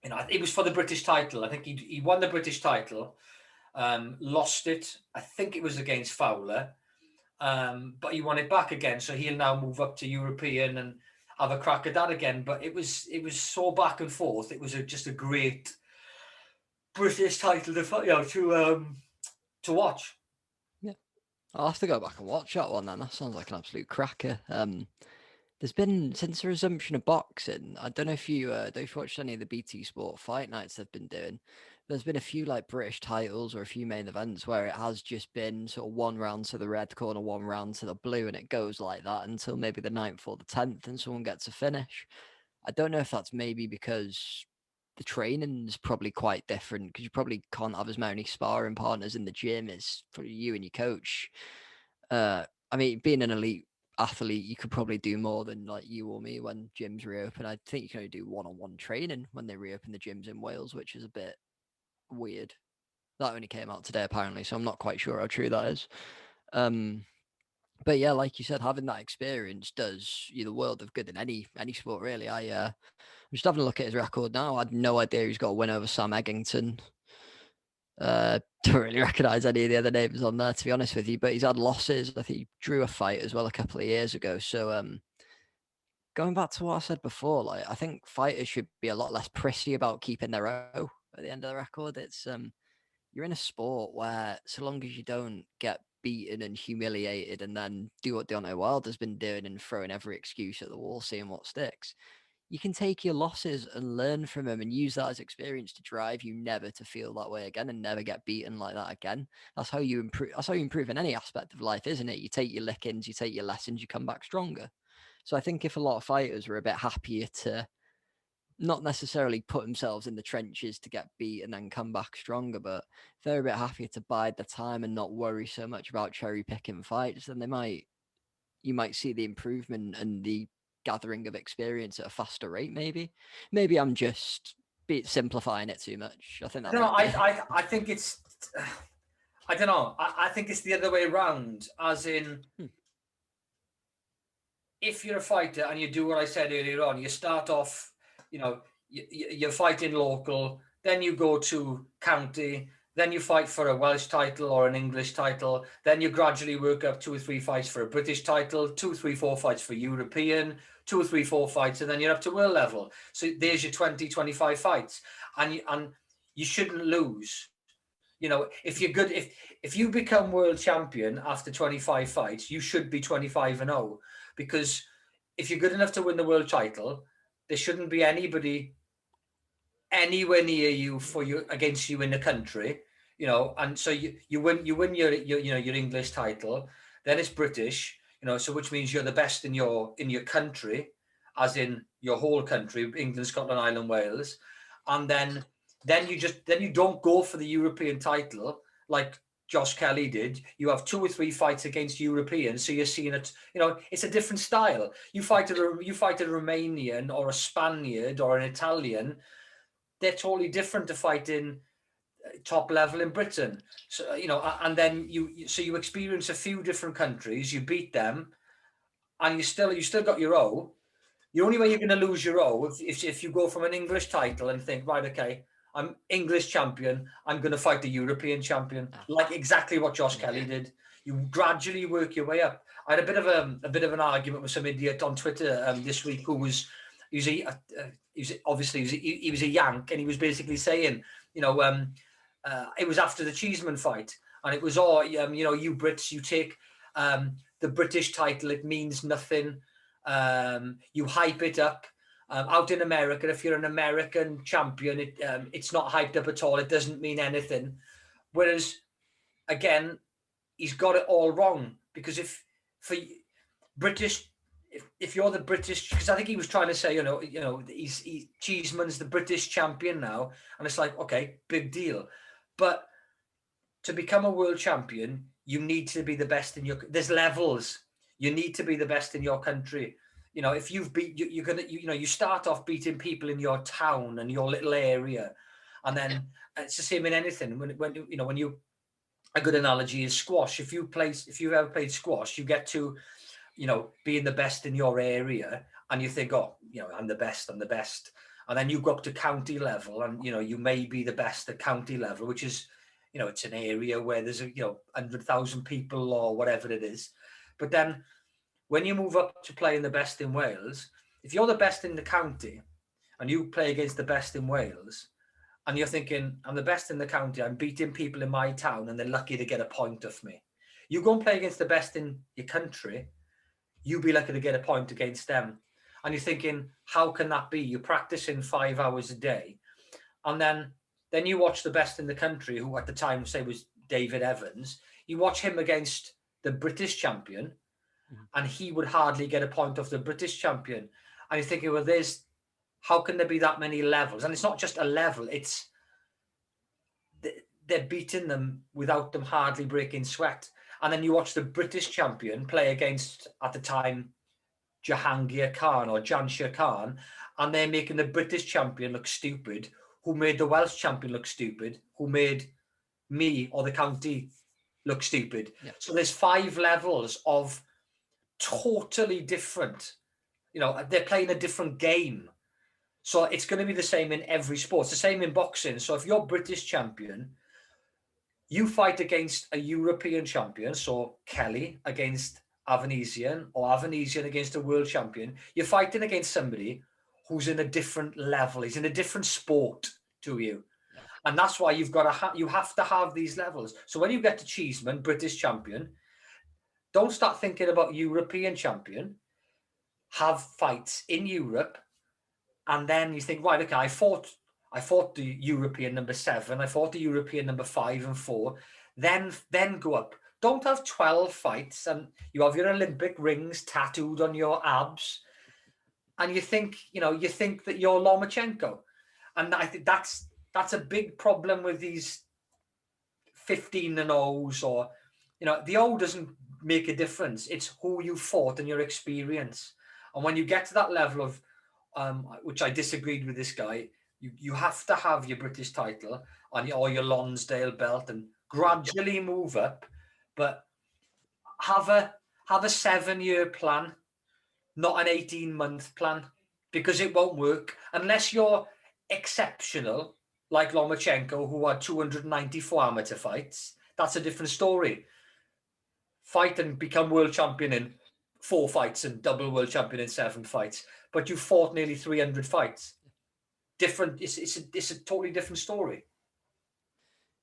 it was for the British title. I think he won the British title, lost it. I think it was against Fowler. But he won it back again. So he'll now move up to European and have a crack at that again. But it was so back and forth. It was just a great British title to watch. Yeah, I'll have to go back and watch that one then. That sounds like an absolute cracker. There's been, since the resumption of boxing, I don't know if you watched any of the BT Sport fight nights they've been doing. There's been a few like British titles or a few main events where it has just been sort of 1 round to the red corner, 1 round to the blue, and it goes like that until maybe the 9th or the 10th, and someone gets a finish. I don't know if that's maybe because the training is probably quite different, because you probably can't have as many sparring partners in the gym as for you and your coach. I mean, being an elite athlete, you could probably do more than like you or me when gyms reopen. I think you can only do one-on-one training when they reopen the gyms in Wales, which is a bit weird. That only came out today apparently, so I'm not quite sure how true that is. But yeah, like you said, having that experience does you the world of good in any sport really. I'm just having a look at his record now. I had no idea he's got a win over Sam Eggington. Don't really recognise any of the other names on there, to be honest with you, but he's had losses. I think he drew a fight as well a couple of years ago. So going back to what I said before, like I think fighters should be a lot less prissy about keeping their O at the end of the record. It's you're in a sport where so long as you don't get beaten and humiliated and then do what Deontay Wilder's been doing and throwing every excuse at the wall, seeing what sticks, you can take your losses and learn from them and use that as experience to drive you never to feel that way again and never get beaten like that again. That's how you improve. That's how you improve in any aspect of life, isn't it? You take your lickings, you take your lessons, you come back stronger. So I think if a lot of fighters were a bit happier to not necessarily put themselves in the trenches to get beat and then come back stronger, but if they're a bit happier to bide the time and not worry so much about cherry picking fights, then you might see the improvement and the gathering of experience at a faster rate. Maybe I'm just simplifying it too much. I think that I think it's I don't know. I think it's the other way around, as in if you're a fighter and you do what I said earlier on, you start off, you're fighting local, then you go to county, then you fight for a Welsh title or an English title, then you gradually work up 2 or 3 fights for a British title, 2, 3, 4 fights for European, 2 or 3, 4 fights, and then you're up to world level. So there's your 20, 25 fights, and you shouldn't lose. If you're good, if you become world champion after 25 fights, you should be 25-0, because if you're good enough to win the world title, there shouldn't be anybody anywhere near you against you in the country, and so you win your English title, then it's British, so which means you're the best in your country, as in your whole country, England, Scotland, Ireland, Wales, and then you don't go for the European title like Josh Kelly did, you have 2 or 3 fights against Europeans, so you're seeing it. It's a different style. You fight a Romanian or a Spaniard or an Italian, they're totally different to fighting top level in Britain. So and then you experience a few different countries, you beat them, and you still got your O. The only way you're going to lose your O if you go from an English title and think, right, okay, I'm English champion, I'm going to fight the European champion, like exactly what Josh Kelly did. You gradually work your way up. I had a bit of an argument with some idiot on Twitter this week who was he was a Yank, and he was basically saying, it was after the Cheeseman fight, and it was you Brits, you take the British title, it means nothing. You hype it up. Out in America, if you're an American champion, it's not hyped up at all. It doesn't mean anything. Whereas, again, he's got it all wrong, because if you're the British, because I think he was trying to say, Cheeseman's the British champion now, and it's like, okay, big deal, but to become a world champion, you need to be the best in there's levels. You need to be the best in your country. If you've beat, you're gonna, you start off beating people in your town and your little area, and then it's the same in anything. When you, a good analogy is squash. If you've ever played squash, you get to, being the best in your area, and you think, oh, I'm the best, and then you go up to county level, and you may be the best at county level, which is, it's an area where there's 100,000 people or whatever it is. But then when you move up to playing the best in Wales, if you're the best in the county and you play against the best in Wales, and you're thinking, I'm the best in the county, I'm beating people in my town, and they're lucky to get a point off me. You go and play against the best in your country, you'll be lucky to get a point against them. And you're thinking, how can that be? You're practicing 5 hours a day. And then you watch the best in the country, who at the time, say, was David Evans. You watch him against the British champion, and he would hardly get a point off the British champion. And you're thinking, well, how can there be that many levels? And it's not just a level, it's they're beating them without them hardly breaking sweat. And then you watch the British champion play against, at the time, Jahangir Khan or Jansher Khan, and they're making the British champion look stupid, who made the Welsh champion look stupid, who made me or the county look stupid. Yeah. So there's 5 levels of totally different, they're playing a different game. So it's going to be the same in every sport. It's the same in boxing. So if you're British champion, you fight against a European champion, so Kelly against Avanesian, or Avanesian against a world champion, you're fighting against somebody who's in a different level. He's in a different sport to you. Yeah. And that's why you have to have these levels. So when you get to Cheeseman, British champion, don't start thinking about European champion. Have fights in Europe, and then you think, right, okay, I fought the European number 7, I fought the European number 5 and 4, then go up. Don't have 12 fights and you have your Olympic rings tattooed on your abs, and you think that you're Lomachenko. And I think that's a big problem with these 15-0s, or the O doesn't make a difference. It's who you fought and your experience. And when you get to that level of which I disagreed with this guy, you have to have your British title or your Lonsdale belt and gradually move up, but have a 7-year plan, not an 18-month plan, because it won't work unless you're exceptional, like Lomachenko, who had 294 amateur fights. That's a different story. Fight and become world champion in 4 fights and double world champion in 7 fights, but you fought nearly 300 fights. Different. It's a totally different story.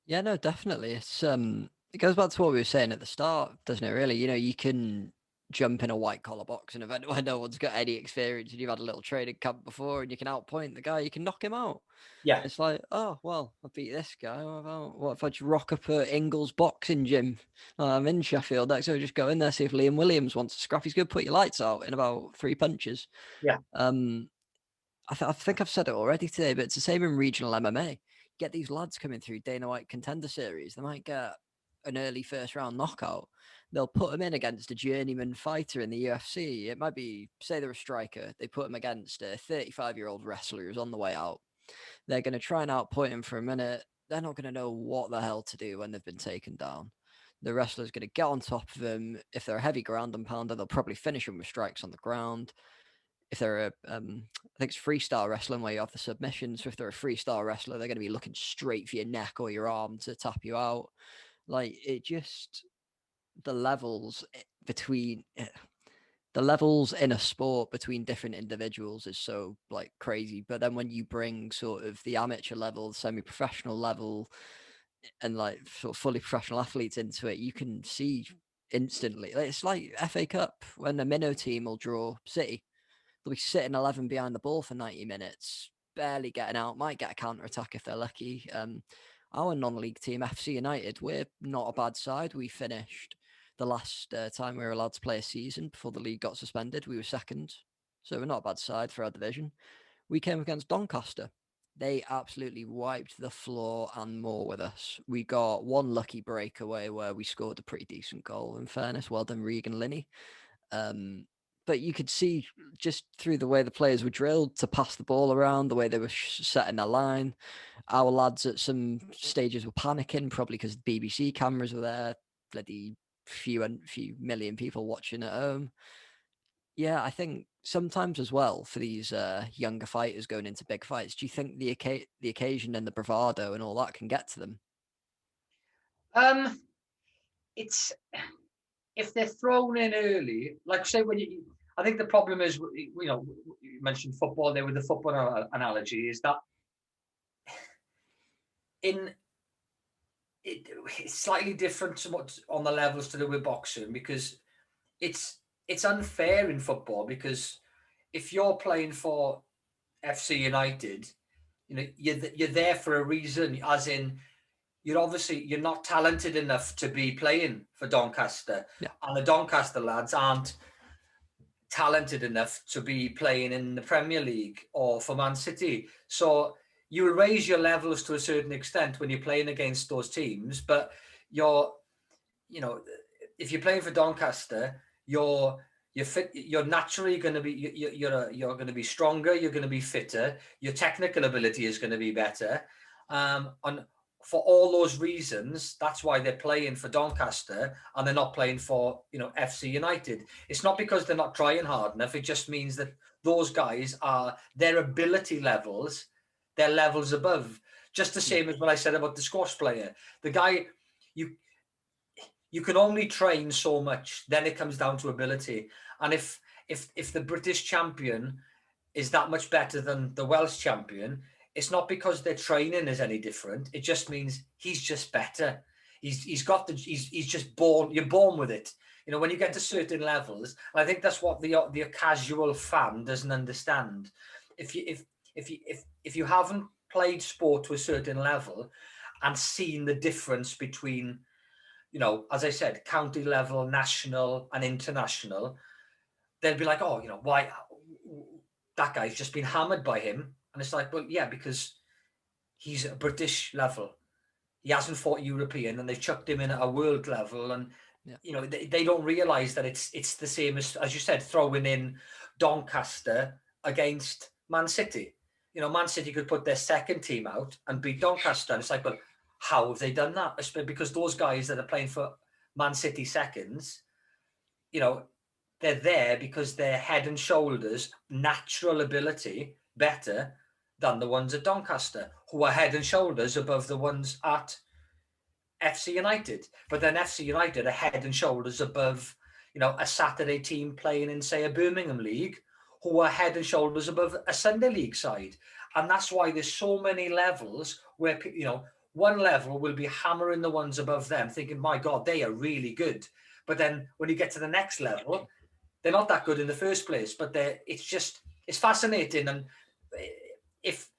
Yeah, no, definitely. It goes back to what we were saying at the start, doesn't it? Really, you can jump in a white collar boxing event where no one's got any experience, and you've had a little training camp before, and you can outpoint the guy, you can knock him out. Yeah, it's like, oh well, I beat this guy. What if I just rock up at Ingles boxing gym? I'm in Sheffield next, so just go in there, see if Liam Williams wants to scrap. He's going to put your lights out in about 3 punches. Yeah. I think I've said it already today, but it's the same in regional MMA. You get these lads coming through Dana White Contender Series. They might get an early first round knockout, they'll put them in against a journeyman fighter in the UFC. It might be, say they're a striker, they put them against a 35-year-old wrestler who's on the way out. They're going to try and outpoint him for a minute. They're not going to know what the hell to do when they've been taken down. The wrestler's going to get on top of them. If they're a heavy ground and pounder, they'll probably finish them with strikes on the ground. If they're I think it's freestyle wrestling where you have the submission. So if they're a freestyle wrestler, they're going to be looking straight for your neck or your arm to tap you out. Like, it just, the levels between the levels in a sport between different individuals is so like crazy. But then when you bring sort of the amateur level, semi-professional level, and like sort of fully professional athletes into it, you can see instantly. It's like FA Cup when the minnow team will draw City. They'll be sitting 11 behind the ball for 90 minutes, barely getting out, might get a counter attack if they're lucky. Our non-league team, FC United, we're not a bad side. We finished the last time we were allowed to play a season before the league got suspended. We were second. So we're not a bad side for our division. We came against Doncaster. They absolutely wiped the floor and more with us. We got one lucky breakaway where we scored a pretty decent goal, in fairness. Well done, Regan Linney. But you could see just through the way the players were drilled to pass the ball around, the way they were setting their line. Our lads at some stages were panicking, probably because BBC cameras were there, bloody few million people watching at home. Yeah, I think sometimes as well for these younger fighters going into big fights, do you think the occasion and the bravado and all that can get to them? It's if they're thrown in early, like say I think the problem is, you mentioned football there with the football analogy, is that it's slightly different to what's on the levels to do with boxing, because it's unfair in football, because if you're playing for FC United, you're there for a reason, as in you're not talented enough to be playing for Doncaster, and the Doncaster lads aren't talented enough to be playing in the Premier League or for Man City. So you will raise your levels to a certain extent when you're playing against those teams, but if you're playing for Doncaster, you're fit, you're naturally going to be you're going to be stronger, you're going to be fitter, your technical ability is going to be better, and for all those reasons, that's why they're playing for Doncaster and they're not playing for FC United. It's not because they're not trying hard enough. It just means that those guys are, their ability levels, their levels above. Just the same as what I said about the squash player. The guy, you can only train so much. Then it comes down to ability. And if the British champion is that much better than the Welsh champion, it's not because their training is any different. It just means he's just better. He's just born. You're born with it. When you get to certain levels, I think that's what the casual fan doesn't understand. If you haven't played sport to a certain level and seen the difference between, as I said, county level, national, and international, they'll be like, oh, why that guy's just been hammered by him. And it's like, well, yeah, because he's a British level. He hasn't fought European, and they've chucked him in at a world level. And, they don't realize that it's the same as you said, throwing in Doncaster against Man City. Man City could put their second team out and beat Doncaster. And it's like, well, how have they done that? Because those guys that are playing for Man City seconds, they're there because they're head and shoulders, natural ability, better than the ones at Doncaster, who are head and shoulders above the ones at FC United. But then FC United are head and shoulders above, a Saturday team playing in, say, a Birmingham League, who are head and shoulders above a Sunday League side. And that's why there's so many levels where, one level will be hammering the ones above them, thinking, my God, they are really good. But then when you get to the next level, they're not that good in the first place. But it's fascinating. And if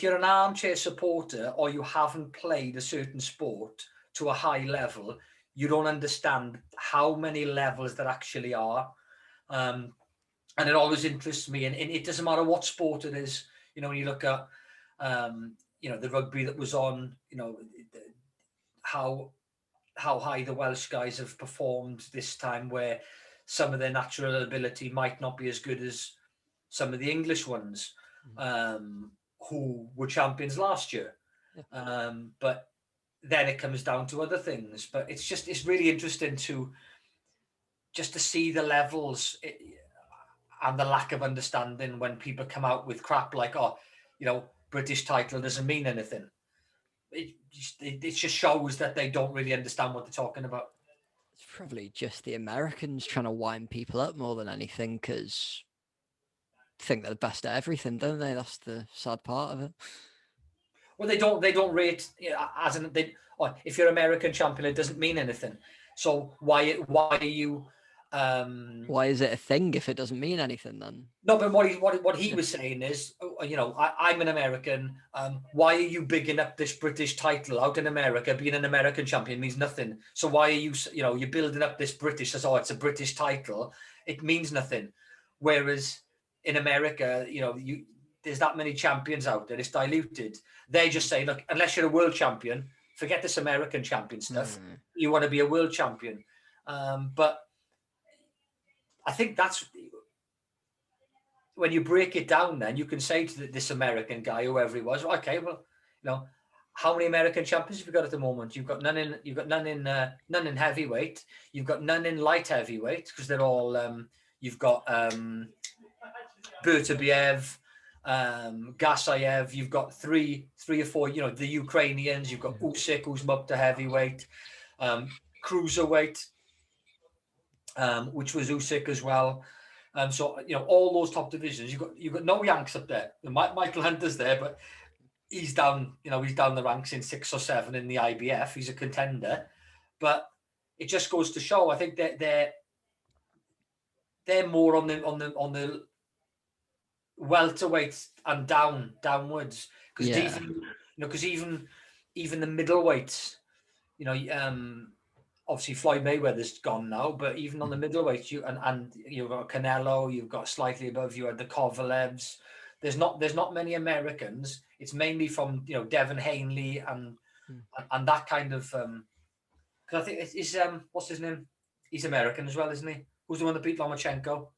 you're an armchair supporter or you haven't played a certain sport to a high level, you don't understand how many levels there actually are. And it always interests me. And it doesn't matter what sport it is. When you look at, the rugby that was on, how how high the Welsh guys have performed this time, where some of their natural ability might not be as good as some of the English ones, who were champions last year. But then it comes down to other things. But it's really interesting to see the levels and the lack of understanding when people come out with crap like, oh, British title doesn't mean anything. It just shows that they don't really understand what they're talking about. It's probably just the Americans trying to wind people up more than anything, because think they're the best at everything, don't they? That's the sad part of it. Well, they don't rate, as in if you're American champion, it doesn't mean anything. So why are you? Why is it a thing if it doesn't mean anything then? No, but what he was saying is, I'm an American. Why are you bigging up this British title out in America? Being an American champion means nothing. So why are you, you're building up this British as, it's a British title. It means nothing. Whereas in America, there's that many champions out there. It's diluted. They just say, look, unless you're a world champion, forget this American champion stuff. You want to be a world champion. But I think that's when you break it down, then you can say to this American guy, whoever he was, okay, well, how many American champions have you got at the moment? You've got none in heavyweight. You've got none in light heavyweight, because they're all you've got Bertabiev, Gasayev. You've got three or four, the Ukrainians. You've got Usyk, who's up to heavyweight, cruiserweight, which was Usyk as well. So all those top divisions, you've got no Yanks up there. Michael Hunter's there, but he's down. He's down the ranks in 6 or 7 in the IBF. He's a contender, but it just goes to show. I think that they're more on the welterweight and downwards, because even the middleweights, obviously Floyd Mayweather's gone now, but even on the middleweight, and you've got Canelo, you've got slightly above you had the Kovalevs. There's not many Americans. It's mainly from Devin Haney and that kind of. Because I think it's what's his name? He's American as well, isn't he? Who's the one that beat Lomachenko?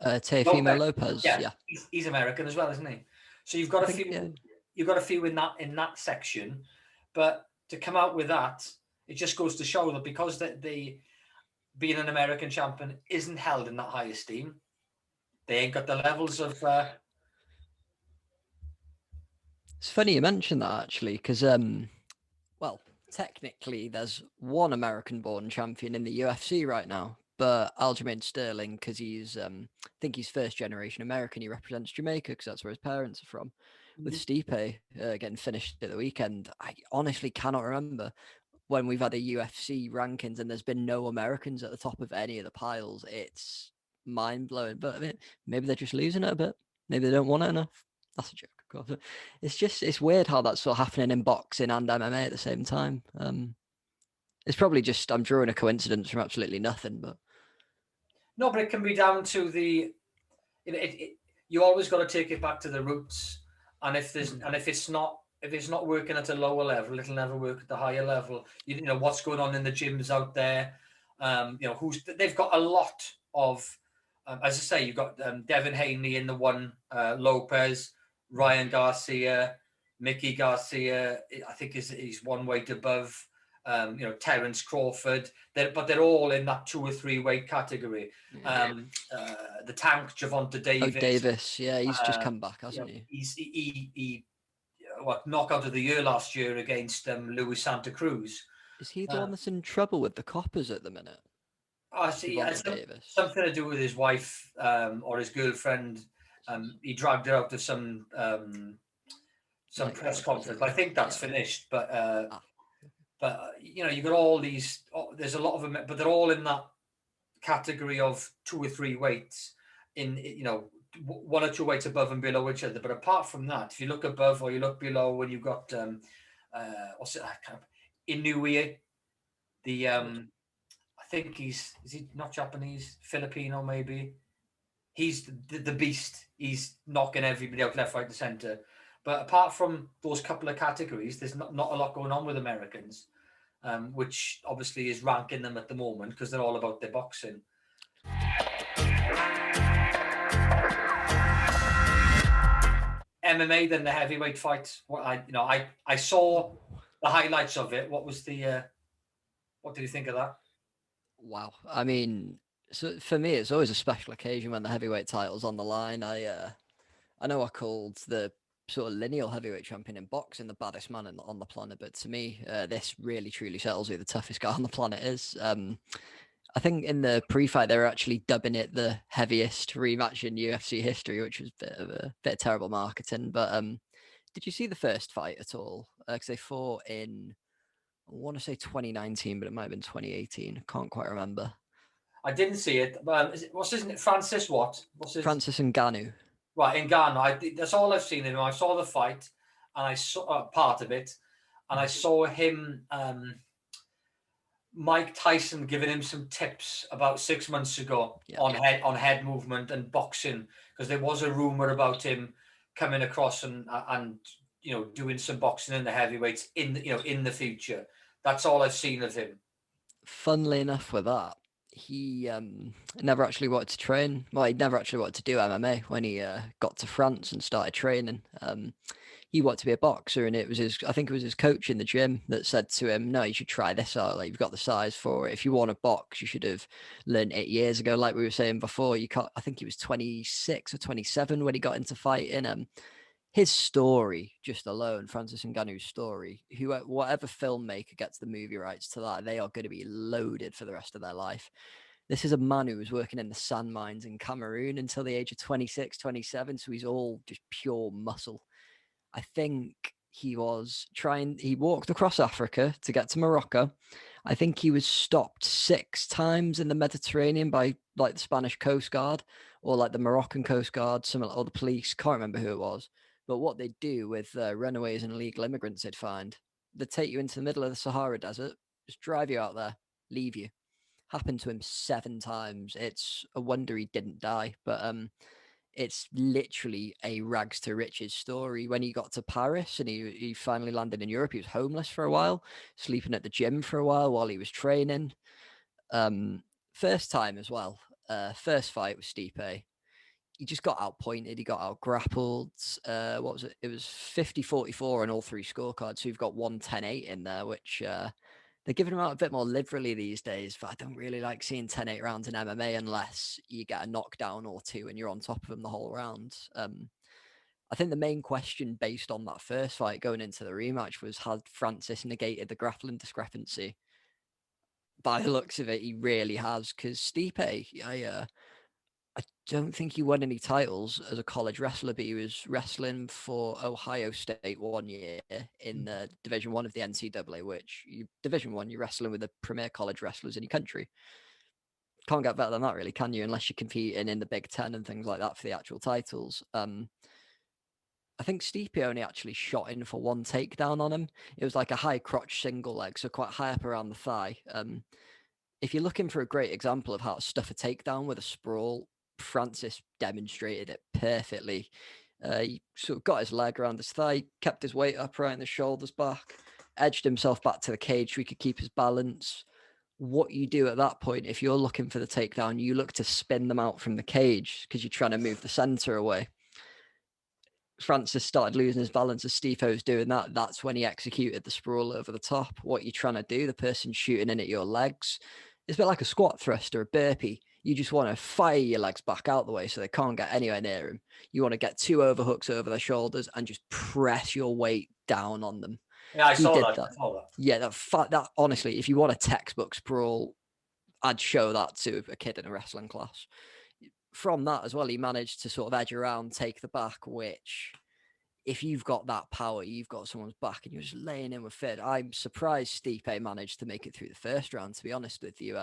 Teofimo Lopez. Yeah. He's American as well, isn't he? So you've got a few. Yeah. You've got a few in that section, but to come out with that, it just goes to show that because the being an American champion isn't held in that high esteem, they ain't got the levels of. It's funny you mentioned that, actually, because well, technically there's one American-born champion in the UFC right now, but Aljamain Sterling, because he's I think he's first-generation American. He represents Jamaica because that's where his parents are from. With Stipe getting finished at the weekend, I honestly cannot remember when we've had a UFC rankings and there's been no Americans at the top of any of the piles. It's mind-blowing, but I mean, maybe they're just losing it a bit. Maybe they don't want it enough. That's a joke, of course. It's weird how that's sort of happening in boxing and MMA at the same time. It's probably just I'm drawing a coincidence from absolutely nothing, but no, but it can be down to you always got to take it back to the roots, and if it's not working at a lower level, it'll never work at the higher level. You know what's going on in the gyms out there. They've got a lot of, as I say, you've got Devin Haney in the one, Lopez, Ryan Garcia, Mickey Garcia. I think he's one weight above. Terence Crawford. They're all in that 2 or 3 weight category. The Tank, Gervonta Davis. Oh, Davis, yeah, he's just come back, hasn't he? He knockout of the year last year against Luis Santa Cruz. Is he the one that's in trouble with the coppers at the minute? I see. Something to do with his wife or his girlfriend. He dragged her out of some press conference. I think that's finished, but. But you got all these. There's a lot of them, but they're all in that category of 2 or 3 weights. In 1 or 2 weights above and below each other. But apart from that, if you look above or you look below, when you've got what's it? Inoue, I think is he not Japanese? Filipino maybe. He's the beast. He's knocking everybody out left, right, and centre. But apart from those couple of categories, there's not a lot going on with Americans. which obviously is ranking them at the moment because they're all about their boxing. MMA, then the heavyweight fight. I saw the highlights of it. What was the what did you think of that? Wow. I mean, so for me, it's always a special occasion when the heavyweight title's on the line. I know I called the sort of lineal heavyweight champion in boxing the baddest man on the planet, but to me, this really truly settles who the toughest guy on the planet is. I think in the pre-fight they were actually dubbing it the heaviest rematch in UFC history, which was a bit of terrible marketing. But did you see the first fight at all? Because they fought in, I want to say 2019, but it might have been 2018. I can't quite remember. I didn't see it. What's his name? Francis what? Francis Ngannou. Right, Ngannou. That's all I've seen of him. I saw the fight, and I saw part of it, and I saw him, Mike Tyson giving him some tips about 6 months ago on head movement and boxing, because there was a rumor about him coming across and doing some boxing in the heavyweights in the future. That's all I've seen of him. Funnily enough, with that, he never actually wanted to train. Well, he never actually wanted to do MMA when he got to France and started training. He wanted to be a boxer, and I think it was his coach in the gym that said to him, "No, you should try this out. Like, you've got the size for it. If you want to box, you should have learned 8 years ago." Like we were saying before, you can't. I think he was 26 or 27 when he got into fighting. His story just alone, Francis Ngannou's story, whatever filmmaker gets the movie rights to that, they are going to be loaded for the rest of their life. This is a man who was working in the sand mines in Cameroon until the age of 26, 27. So he's all just pure muscle. I think he walked across Africa to get to Morocco. I think he was stopped 6 times in the Mediterranean by like the Spanish Coast Guard or like the Moroccan Coast Guard, or the police. Can't remember who it was. But what they'd do with runaways and illegal immigrants they'd find, they'd take you into the middle of the Sahara Desert, just drive you out there, leave you. Happened to him 7 times. It's a wonder he didn't die. But it's literally a rags to riches story. When he got to Paris and he finally landed in Europe, he was homeless for a while, sleeping at the gym for a while he was training. First time as well, first fight with Stipe, he just got outpointed. He got out grappled. What was it? It was 50-44 on all 3 scorecards. So you've got 1-10-8 in there, which they're giving him out a bit more liberally these days, but I don't really like seeing 10-8 rounds in MMA unless you get a knockdown or 2 and you're on top of him the whole round. I think the main question based on that first fight going into the rematch was, had Francis negated the grappling discrepancy? By the looks of it, he really has, because Stipe, I don't think he won any titles as a college wrestler, but he was wrestling for Ohio State 1 year in the Division 1 of the NCAA, which Division 1, you're wrestling with the premier college wrestlers in your country. Can't get better than that, really, can you? Unless you're competing in the Big Ten and things like that for the actual titles. I think Stipe only actually shot in for 1 takedown on him. It was like a high crotch single leg, so quite high up around the thigh. If you're looking for a great example of how to stuff a takedown with a sprawl, Francis demonstrated it perfectly. He sort of got his leg around his thigh, kept his weight upright and his shoulders back, edged himself back to the cage so he could keep his balance. What you do at that point, if you're looking for the takedown, you look to spin them out from the cage because you're trying to move the center away. Francis started losing his balance as Stipe was doing that. That's when he executed the sprawl over the top. What you're trying to do, the person shooting in at your legs, it's a bit like a squat thrust or a burpee. You just want to fire your legs back out the way so they can't get anywhere near him. You want to get 2 overhooks over their shoulders and just press your weight down on them. Yeah, I saw that. Yeah, that honestly, if you want a textbook sprawl, I'd show that to a kid in a wrestling class. From that as well, he managed to sort of edge around, take the back, which if you've got that power, you've got someone's back and you're just laying in with fit. I'm surprised Stipe managed to make it through the first round, to be honest with you.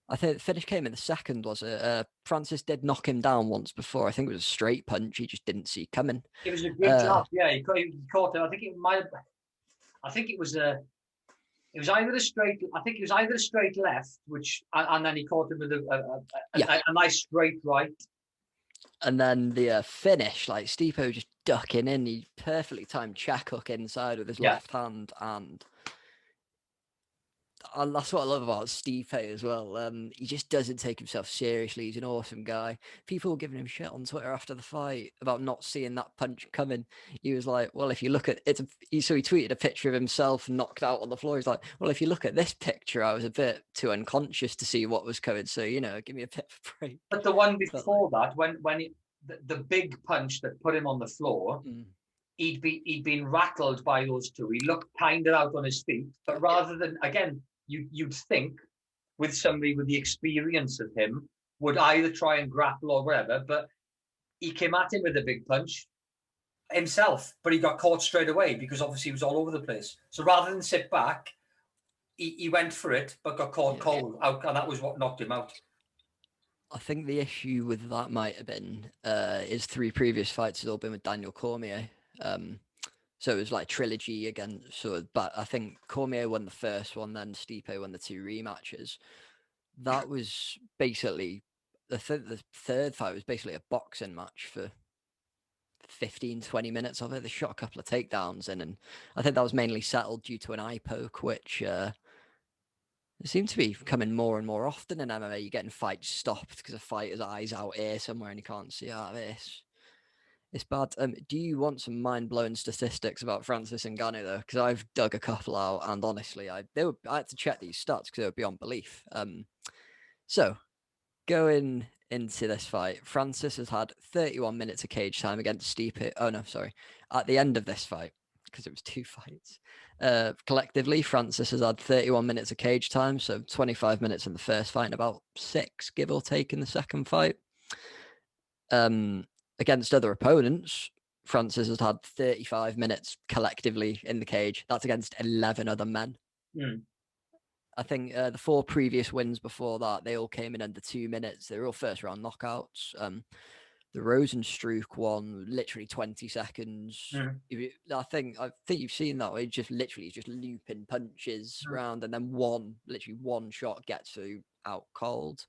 I think the finish came in the second, was it? Francis did knock him down once before. I think it was a straight punch he just didn't see coming. It was a good job. Yeah, he caught it. I think it was either a straight. I think it was either a straight left, and then he caught him with a nice straight right. And then the finish, like Stipe was just ducking in. He perfectly timed check hook inside with his left hand, and And that's what I love about Stipe as well. He just doesn't take himself seriously. He's an awesome guy. People were giving him shit on Twitter after the fight about not seeing that punch coming. He was like, "Well, if you look at it," so he tweeted a picture of himself knocked out on the floor. He's like, "Well, if you look at this picture, I was a bit too unconscious to see what was coming. So give me a bit of a break." But the one before that, the big punch that put him on the floor. He'd been rattled by those two. He looked kind of out on his feet, but rather than, again, you'd think with somebody with the experience of him would either try and grapple or whatever, but he came at him with a big punch himself, but he got caught straight away because obviously he was all over the place. So rather than sit back, he went for it, but got caught cold out, and that was what knocked him out. I think the issue with that might have been his 3 previous fights had all been with Daniel Cormier. So it was like trilogy again. But I think Cormier won the first one, then Stipe won the 2 rematches. That was basically the third fight was basically a boxing match for 15, 20 minutes of it. They shot a couple of takedowns in, and I think that was mainly settled due to an eye poke, which it seemed to be coming more and more often in MMA. You're getting fights stopped because a fighter's eyes out here somewhere and you can't see out of this. It's bad. Do you want some mind-blowing statistics about Francis Ngannou though? Because I've dug a couple out, and honestly, I had to check these stats because they were beyond belief. So going into this fight, Francis has had 31 minutes of cage time against Stipe. Oh no, sorry. At the end of this fight, because it was 2 fights, collectively, Francis has had 31 minutes of cage time, so 25 minutes in the first fight and about 6, give or take, in the second fight. Against other opponents, Francis has had 35 minutes collectively in the cage. That's against 11 other men. I think the 4 previous wins before that, they all came in under 2 minutes. They were all first round knockouts. The Rosenstruck one, literally 20 seconds. I think you've seen that. He just looping punches around, and then one shot gets you out cold.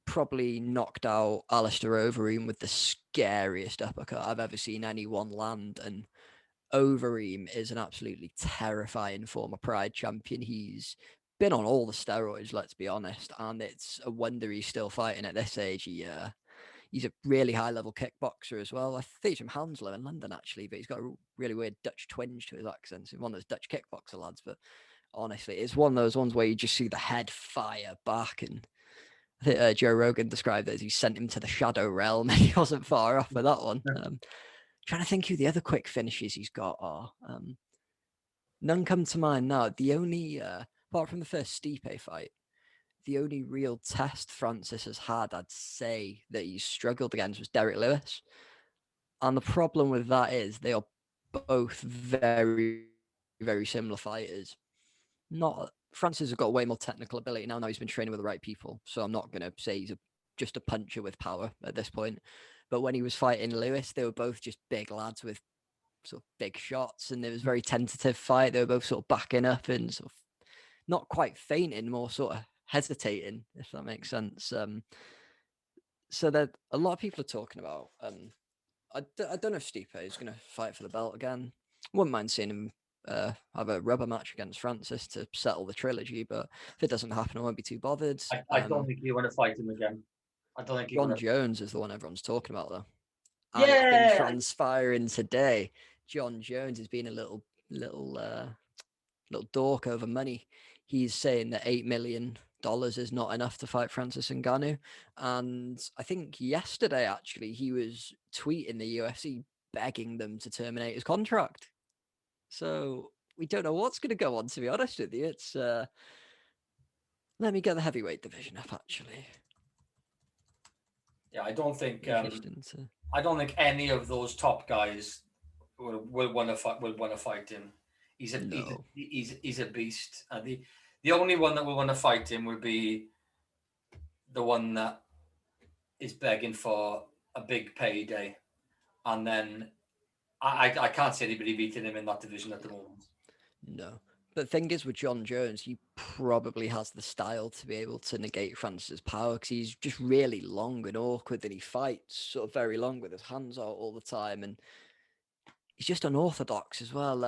Probably knocked out Alistair Overeem with the scariest uppercut I've ever seen anyone land. And Overeem is an absolutely terrifying former Pride champion. He's been on all the steroids, let's be honest, and it's a wonder he's still fighting at this age. He's a really high-level kickboxer as well. I think he's from Hounslow in London, actually, but he's got a really weird Dutch twinge to his accent. He's one of those Dutch kickboxer lads, but honestly, it's one of those ones where you just see the head fire back. And I think Joe Rogan described it as he sent him to the shadow realm, and he wasn't far off with that one. Trying to think who the other quick finishes he's got are. None come to mind now. The only, apart from the first Stipe fight, the only real test Francis has had, I'd say, that he's struggled against was Derek Lewis. And the problem with that is they are both very, very similar fighters. Francis has got way more technical ability now. Now he's been training with the right people. So I'm not going to say he's just a puncher with power at this point. But when he was fighting Lewis, they were both just big lads with sort of big shots. And it was a very tentative fight. They were both sort of backing up and sort of not quite fainting, more sort of hesitating, if that makes sense. So that a lot of people are talking about. I don't know if Stipe is going to fight for the belt again. Wouldn't mind seeing him have a rubber match against Francis to settle the trilogy, but if it doesn't happen, I won't be too bothered. I don't think you want to fight him again. I don't think John Jones is the one everyone's talking about, though. And it's been transpiring today. John Jones has been a little dork over money. He's saying that $8 million is not enough to fight Francis Ngannou. And I think yesterday, actually, he was tweeting the UFC begging them to terminate his contract. So we don't know what's going to go on, to be honest with you. It's let me get the heavyweight division up, actually. Yeah, I don't think any of those top guys will want to fight him. He's a beast. The only one that will want to fight him will be the one that is begging for a big payday, and then I can't see anybody beating him in that division at the moment. No. But the thing is, with John Jones, he probably has the style to be able to negate Francis' power because he's just really long and awkward, and he fights sort of very long with his hands out all the time, and he's just unorthodox as well.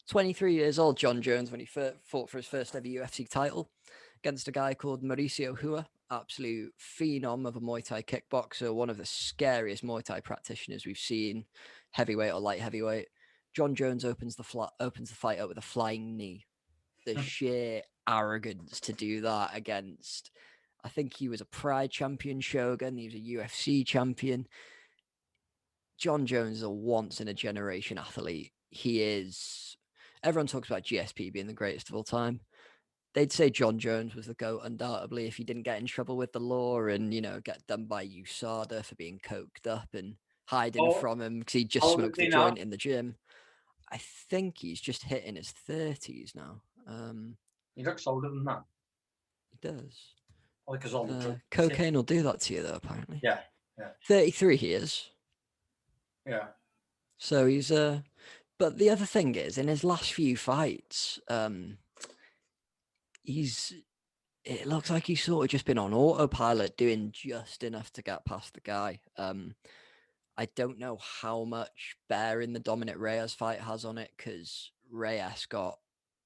23 years old, John Jones, when he fought for his first ever UFC title against a guy called Mauricio Hua, absolute phenom of a Muay Thai kickboxer, one of the scariest Muay Thai practitioners we've seen, heavyweight or light heavyweight. John Jones opens the fight up with a flying knee. The sheer arrogance to do that against, I think he was a Pride champion Shogun, he was a UFC champion. John Jones is a once in a generation athlete. He is. Everyone talks about GSP being the greatest of all time. They'd say John Jones was the GOAT undoubtedly if he didn't get in trouble with the law and, get done by USADA for being coked up and hiding from him because he just smoked the joint in the gym. I think he's just hitting his 30s now. He looks older than that. He does. Because all the cocaine will do that to you, though, apparently. Yeah. 33 he is. Yeah. So he's but the other thing is, in his last few fights, it looks like he's sort of just been on autopilot, doing just enough to get past the guy. I don't know how much bearing the Dominic Reyes fight has on it, because Reyes got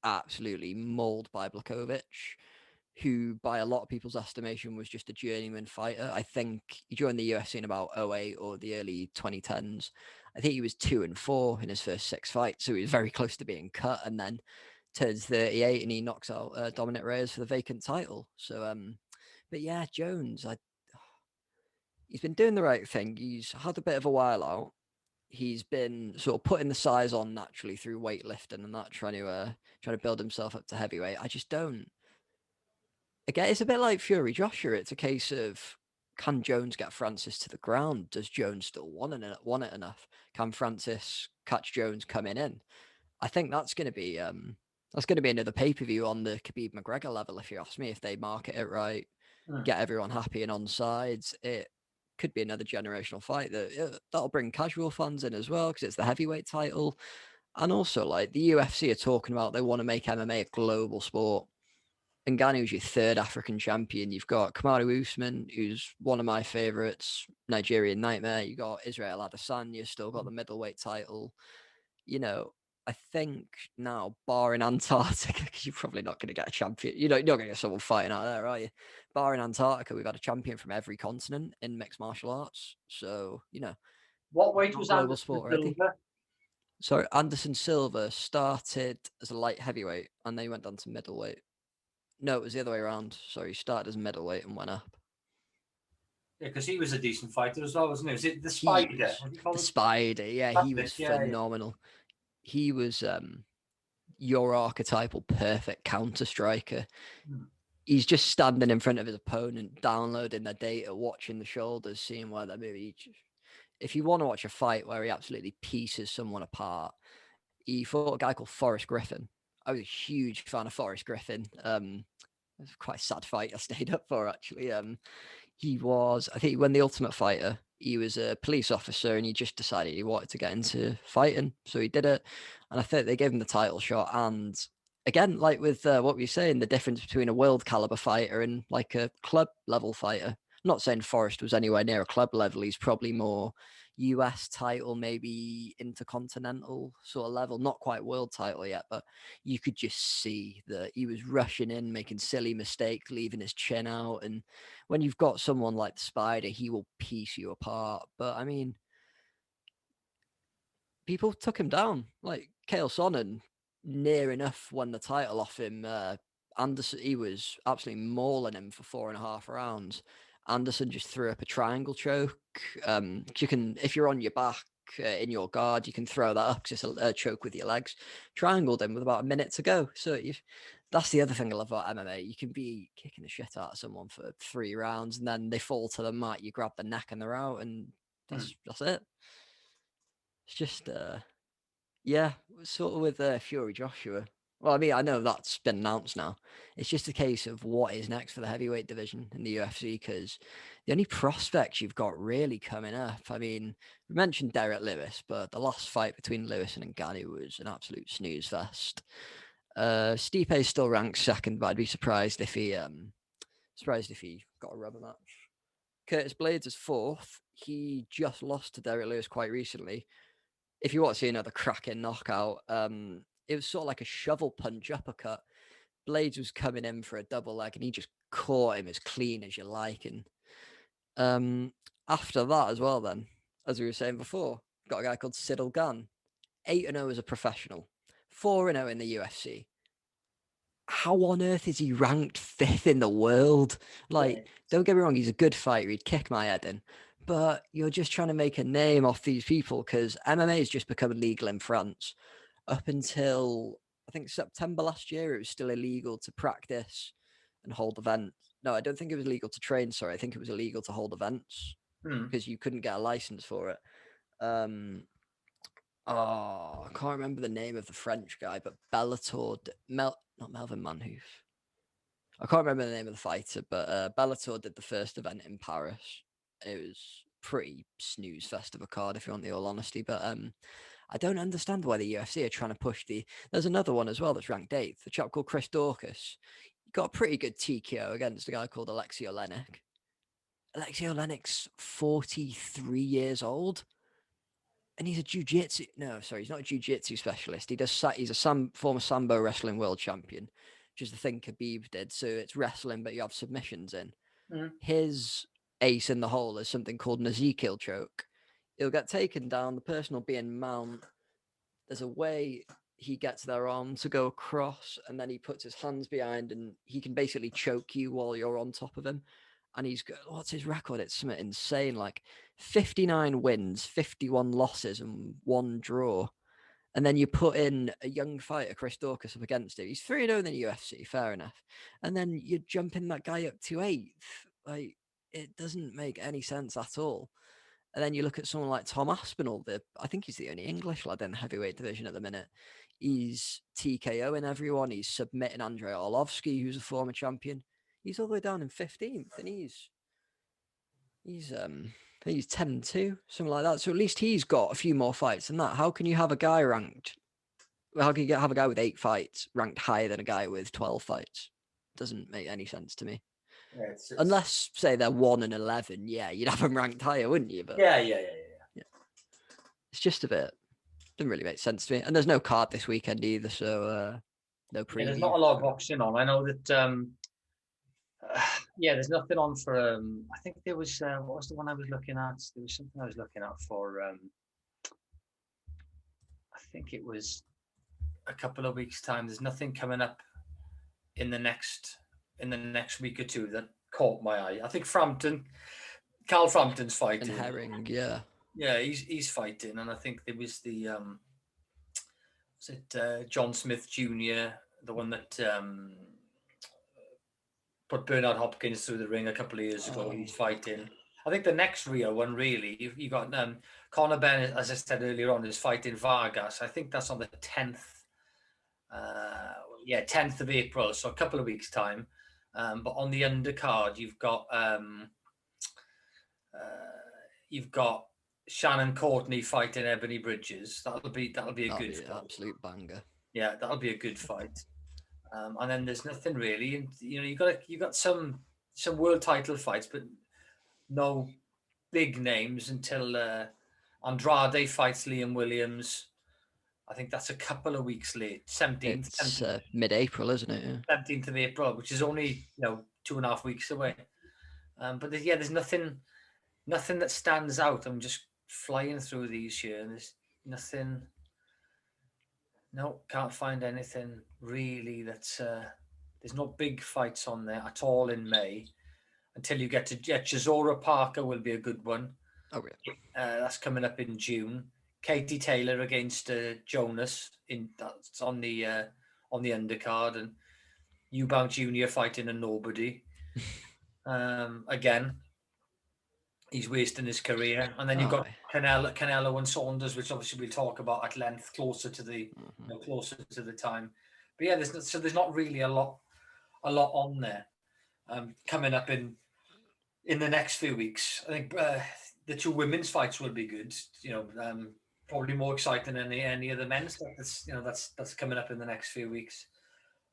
absolutely mauled by Blachowicz, who by a lot of people's estimation was just a journeyman fighter. I think he joined the UFC in about 2008 or the early 2010s. I think he was 2-4 in his first 6 fights, so he was very close to being cut, and then turns 38 and he knocks out Dominic Reyes for the vacant title. So, but yeah, Jones, he's been doing the right thing. He's had a bit of a while out. He's been sort of putting the size on naturally through weightlifting and that, trying to build himself up to heavyweight. I just don't. Again, it's a bit like Fury Joshua. It's a case of, can Jones get Francis to the ground? Does Jones still want it enough? Can Francis catch Jones coming in? I think that's going to be another pay-per-view on the Khabib McGregor level, if you ask me. If they market it right, get everyone happy and on sides, it could be another generational fight that'll bring casual fans in as well, because it's the heavyweight title. And also, like, the UFC are talking about, they want to make MMA a global sport. Ngannou's your third African champion. You've got Kamaru Usman, who's one of my favorites, Nigerian nightmare. You got Israel Adesanya, still got the middleweight title. I think now, barring Antarctica, because you're probably not going to get a champion. You're not going to get someone fighting out there, are you? Barring Antarctica, we've had a champion from every continent in mixed martial arts. So, what weight was global Anderson sport already? Silva? Sorry, Anderson Silva started as a light heavyweight and then he went down to middleweight. No, it was the other way around. Sorry, he started as middleweight and went up. Yeah, because he was a decent fighter as well, wasn't he? Was it the Spider? The Spider, yeah, he was phenomenal. He was your archetypal perfect counter striker. He's just standing in front of his opponent, downloading their data, watching the shoulders, seeing where they're moving. If you want to watch a fight where he absolutely pieces someone apart, he fought a guy called Forrest Griffin. I was a huge fan of Forrest Griffin. It was quite a sad fight I stayed up for, actually. He was, I think, when the Ultimate Fighter, he was a police officer and he just decided he wanted to get into fighting. So he did it. And I think they gave him the title shot. And again, like with what we were saying, the difference between a world caliber fighter and like a club level fighter. I'm not saying Forrest was anywhere near a club level. He's probably more US title, maybe intercontinental sort of level, not quite world title yet, but you could just see that he was rushing in, making silly mistakes, leaving his chin out. And when you've got someone like the Spider, he will piece you apart. But I mean, people took him down, like Chael Sonnen, near enough won the title off him. Anderson, he was absolutely mauling him for 4.5 rounds. Anderson just threw up a triangle choke. You can, if you're on your back in your guard, you can throw that up, just a choke with your legs. Triangled him with about a minute to go. So that's the other thing I love about MMA. You can be kicking the shit out of someone for 3 rounds, and then they fall to the mat. You grab the neck and they're out, and that's it. It's just, sort of with Fury Joshua. Well, I mean, I know that's been announced now. It's just a case of what is next for the heavyweight division in the UFC, because the only prospects you've got really coming up, I mean, we mentioned Derek Lewis, but the last fight between Lewis and Ngannou was an absolute snooze fest. Stipe still ranks second, but I'd be surprised if he got a rubber match. Curtis Blades is fourth. He just lost to Derek Lewis quite recently. If you want to see another cracking knockout, it was sort of like a shovel punch uppercut. Blades was coming in for a double leg, and he just caught him as clean as you like. And after that as well, then, as we were saying before, got a guy called Ciryl Gane, 8-0 as a professional, 4-0 in the UFC. How on earth is he ranked 5th in the world? Like, don't get me wrong, he's a good fighter. He'd kick my head in. But you're just trying to make a name off these people because MMA has just become illegal in France. Up until, I think, September last year, it was still illegal to practice and hold events. No, I don't think it was illegal to train. Sorry, I think it was illegal to hold events because you couldn't get a license for it. I can't remember the name of the French guy, but Bellator, not Melvin Manhoef. I can't remember the name of the fighter, but Bellator did the first event in Paris. It was pretty snooze fest of a card, if you want the all honesty. But I don't understand why the UFC are trying to push the. There's another one as well that's ranked 8th. The chap called Chris Daukaus. He got a pretty good TKO against a guy called Alexei Oleinik. Alexei Oleinik's 43 years old. And he's a jiu-jitsu. No, sorry, he's not a jiu-jitsu specialist. He's a former Sambo wrestling world champion, which is the thing Khabib did. So it's wrestling, but you have submissions in. His ace in the hole is something called an Ezekiel choke. He'll get taken down. The person will be in mount. There's a way he gets their arm to go across, and then he puts his hands behind, and he can basically choke you while you're on top of him. And he's got, what's his record? It's something insane, like 59 wins, 51 losses, and 1 draw. And then you put in a young fighter, Chris Daukaus, up against him. He's 3-0 in the UFC, fair enough. And then you're jumping that guy up to 8th. Like, it doesn't make any sense at all. And then you look at someone like Tom Aspinall. I think he's the only English lad in the heavyweight division at the minute. He's TKOing everyone. He's submitting Andrei Arlovsky, who's a former champion. He's all the way down in 15th, and he's 10-2, something like that. So at least he's got a few more fights than that. How can you have a guy ranked? How can you have a guy with 8 fights ranked higher than a guy with 12 fights? Doesn't make any sense to me. Yeah, Unless, say, they're 1-11, yeah, you'd have them ranked higher, wouldn't you? But yeah. It's just a bit. Doesn't really make sense to me. And there's no card this weekend either, so no preview. Yeah, there's not a lot of boxing on. I know that. There's nothing on for. I think there was. What was the one I was looking at? There was something I was looking at for. I think it was a couple of weeks' time. There's nothing coming up in the next week or two that caught my eye. I think Carl Frampton's fighting. And Herring, yeah. Yeah, he's fighting, and I think there was the was it John Smith Jr., the one that put Bernard Hopkins through the ring a couple of years ago. He's fighting. I think the next real one, really, you got Conor Bennett, as I said earlier on, is fighting Vargas. I think that's on the 10th. 10th of April, so a couple of weeks' time. But on the undercard, you've got Shannon Courtney fighting Ebony Bridges. That'll be a good fight. Absolute banger. Yeah, that'll be a good fight. And then there's nothing really. You got some world title fights, but no big names until Andrade fights Liam Williams. I think that's a couple of weeks late. 17th. It's mid-April, isn't it? Yeah. 17th of April, which is only 2.5 weeks away. But there's nothing that stands out. I'm just flying through these here, and there's nothing. No, can't find anything really. There's no big fights on there at all in May. Until you get to Chisora Parker will be a good one. Oh, really? That's coming up in June. Katie Taylor against Jonas that's on the undercard, and Eubank Jr. fighting a nobody. Again, he's wasting his career. And then you've got Canelo and Saunders, which obviously we'll talk about at length closer to the time. But yeah, there's not really a lot on there coming up in the next few weeks. I think the 2 women's fights will be good. Probably more exciting than any of the men's stuff. That's coming up in the next few weeks.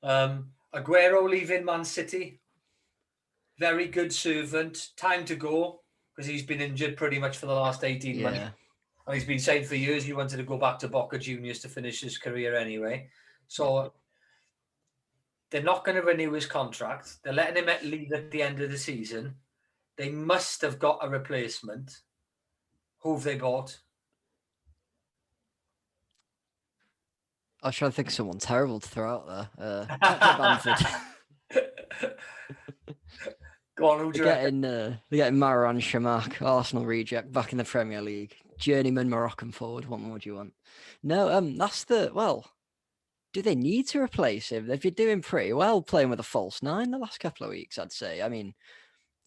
Aguero leaving Man City. Very good servant. Time to go because he's been injured pretty much for the last 18 months. And he's been saying for years he wanted to go back to Boca Juniors to finish his career anyway. So they're not going to renew his contract. They're letting him leave at the end of the season. They must have got a replacement. Who have they bought? I was trying to think of someone terrible to throw out there. Bamford. Go on, who do you reckon? They're getting Marouane Chamakh, Arsenal reject, back in the Premier League. Journeyman Moroccan forward. What more do you want? No, do they need to replace him? They've been doing pretty well playing with a false nine the last couple of weeks, I'd say. I mean,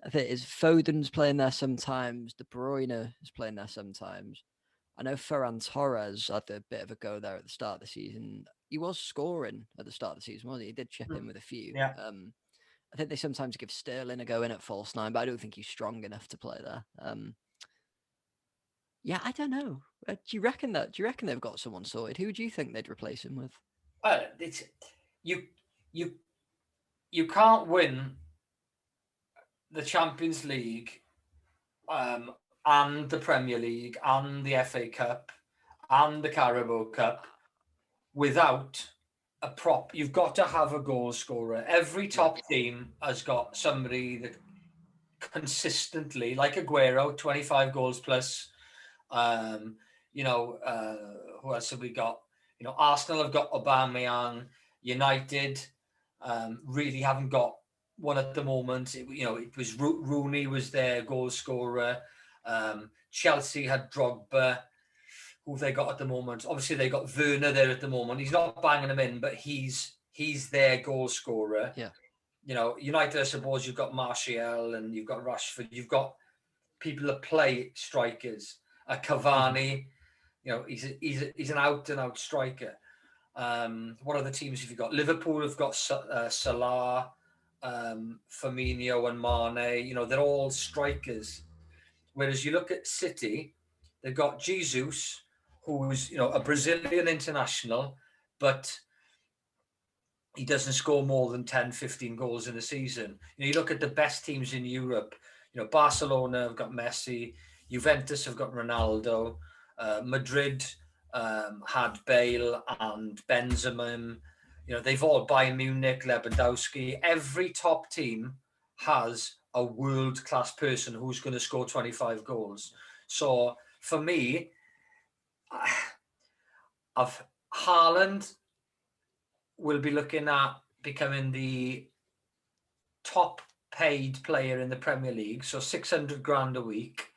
I think Foden's playing there sometimes. De Bruyne is playing there sometimes. I know Ferran Torres had a bit of a go there at the start of the season. He was scoring at the start of the season, wasn't he? He did chip in with a few. Yeah. I think they sometimes give Sterling a go in at false nine, but I don't think he's strong enough to play there. Yeah, I don't know. Do you reckon they've got someone sorted? Who do you think they'd replace him with? You can't win the Champions League and the Premier League and the FA Cup and the Carabao Cup without a prop. You've got to have a goal scorer. Every top team has got somebody that consistently, like Aguero, 25 goals plus. Who else have we got? Arsenal have got Aubameyang. United really haven't got one at the moment. It was Rooney was their goal scorer. Chelsea had Drogba. Who have they got at the moment? Obviously, they got Werner there at the moment. He's not banging them in, but he's their goal scorer. Yeah. United, I suppose you've got Martial and you've got Rashford. You've got people that play strikers. Cavani, he's an out-and-out striker. What other teams have you got? Liverpool have got Salah, Firmino and Mane. They're all strikers. Whereas you look at City, they've got Jesus, who is a Brazilian international, but he doesn't score more than 10, 15 goals in a season. You look at the best teams in Europe. Barcelona have got Messi, Juventus have got Ronaldo, Madrid had Bale and Benzema. They've all Bayern Munich, Lewandowski. Every top team has a world-class person who's going to score 25 goals. So for me, Haaland will be looking at becoming the top paid player in the Premier League. So 600 grand a week,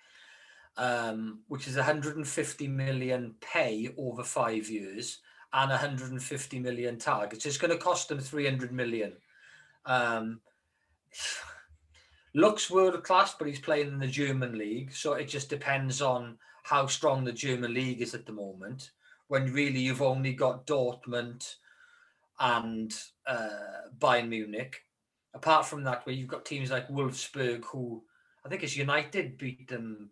which is 150 million pay over 5 years and 150 million targets. It's going to cost them 300 million. Looks world class, but he's playing in the German league. So it just depends on how strong the German league is at the moment, when really you've only got Dortmund and Bayern Munich. Apart from that, where you've got teams like Wolfsburg, who I think it's United beat them,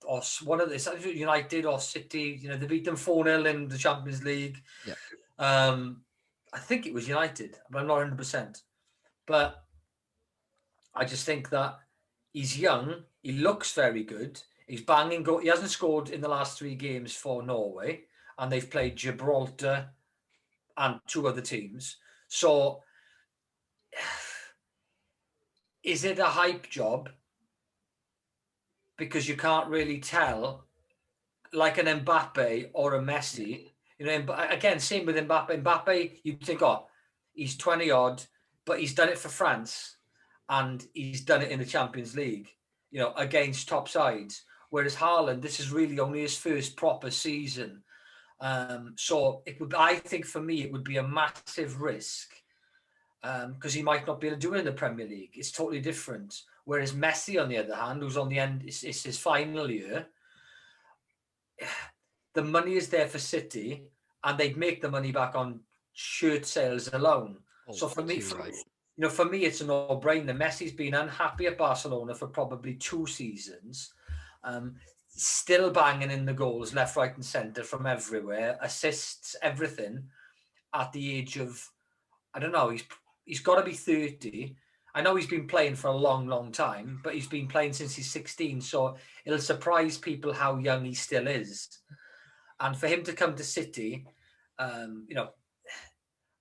or one of the United or City, they beat them 4-0 in the Champions League. Yeah. I think it was United, but I'm not 100%. But I just think that he's young. He looks very good. He's banging goal. He hasn't scored in the last 3 games for Norway, and they've played Gibraltar and 2 other teams. So is it a hype job? Because you can't really tell, like an Mbappe or a Messi. Again, same with Mbappe. Mbappe, you'd think, he's 20 odd, but he's done it for France and he's done it in the Champions League, against top sides. Whereas Haaland, this is really only his first proper season. So I think for me, it would be a massive risk because he might not be able to do it in the Premier League. It's totally different. Whereas Messi, on the other hand, who's on the end, it's his final year. The money is there for City, and they'd make the money back on shirt sales alone. So for me, for me, it's a no-brainer. Messi's been unhappy at Barcelona for probably 2 seasons. Still banging in the goals left, right, and centre from everywhere, assists, everything. At the age of, I don't know, he's got to be 30. I know he's been playing for a long, long time, but he's been playing since he's 16. So it'll surprise people how young he still is. And for him to come to City,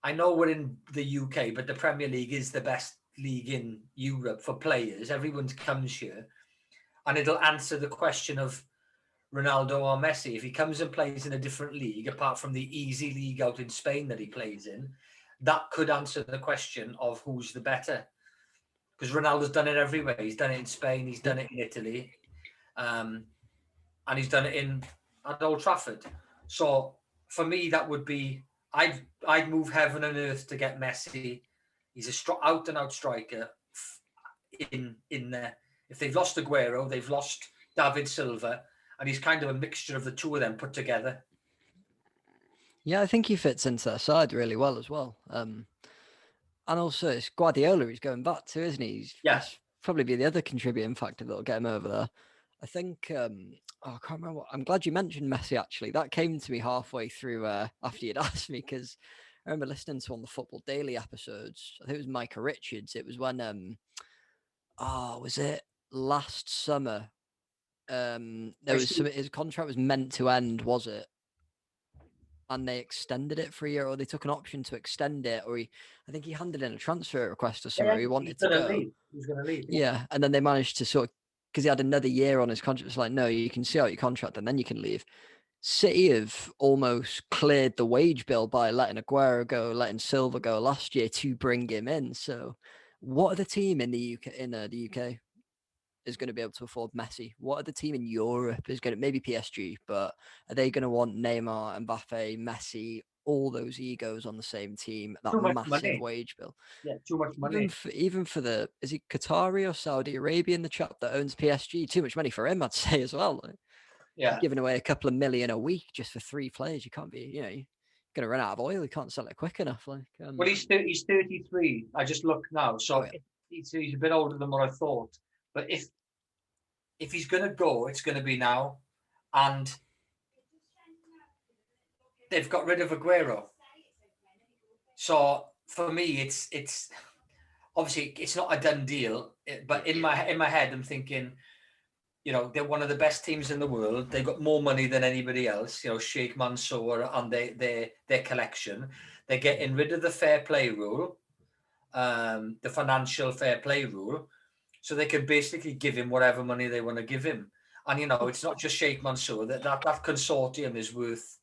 I know we're in the UK, but the Premier League is the best league in Europe for players. Everyone comes here, and it'll answer the question of Ronaldo or Messi. If he comes and plays in a different league, apart from the easy league out in Spain that he plays in, that could answer the question of who's the better. Because Ronaldo's done it everywhere. He's done it in Spain. He's done it in Italy. And he's done it at Old Trafford. So for me, that would be, I'd move heaven and earth to get Messi. He's a out and out striker in there. If they've lost Aguero, they've lost David Silva, and he's kind of a mixture of the two of them put together. Yeah, I think he fits into their side really well as well. And also it's Guardiola he's going back to, isn't he? That's probably be the other contributing factor that'll get him over there. I think, I can't remember. I'm glad you mentioned Messi, actually. That came to me halfway through after you'd asked me, because I remember listening to one of the Football Daily episodes. I think it was Micah Richards. It was when, was it last summer? There was his contract was meant to end, was it? And they extended it for a year, or they took an option to extend it, or I think he handed in a transfer request or something. He wanted to go. He was going to leave. Yeah, and then they managed to sort of, because he had another year on his contract. It's like, no, you can see out your contract and then you can leave. City have almost cleared the wage bill by letting Aguero go, letting Silva go last year to bring him in. So, what other team in the UK is going to be able to afford Messi? What other team in Europe is going to, maybe PSG, but are they going to want Neymar, Mbappe, Messi, all those egos on the same team, that massive wage bill? Yeah, too much money. Even for the, is he Qatari or Saudi Arabian, the chap that owns PSG? Too much money for him, I'd say, as well. Yeah. Giving away a couple of million a week just for 3 players. You can't be, you're going to run out of oil. You can't sell it quick enough. Well, he's 33. I just looked now. So he's a bit older than what I thought. But if he's going to go, it's going to be now. And they've got rid of Aguero. So for me, it's obviously it's not a done deal. But in my head, I'm thinking, they're one of the best teams in the world. They've got more money than anybody else. Sheikh Mansour and their collection. They're getting rid of the fair play rule, the financial fair play rule. So they can basically give him whatever money they want to give him. And, it's not just Sheikh Mansour. That consortium is worth,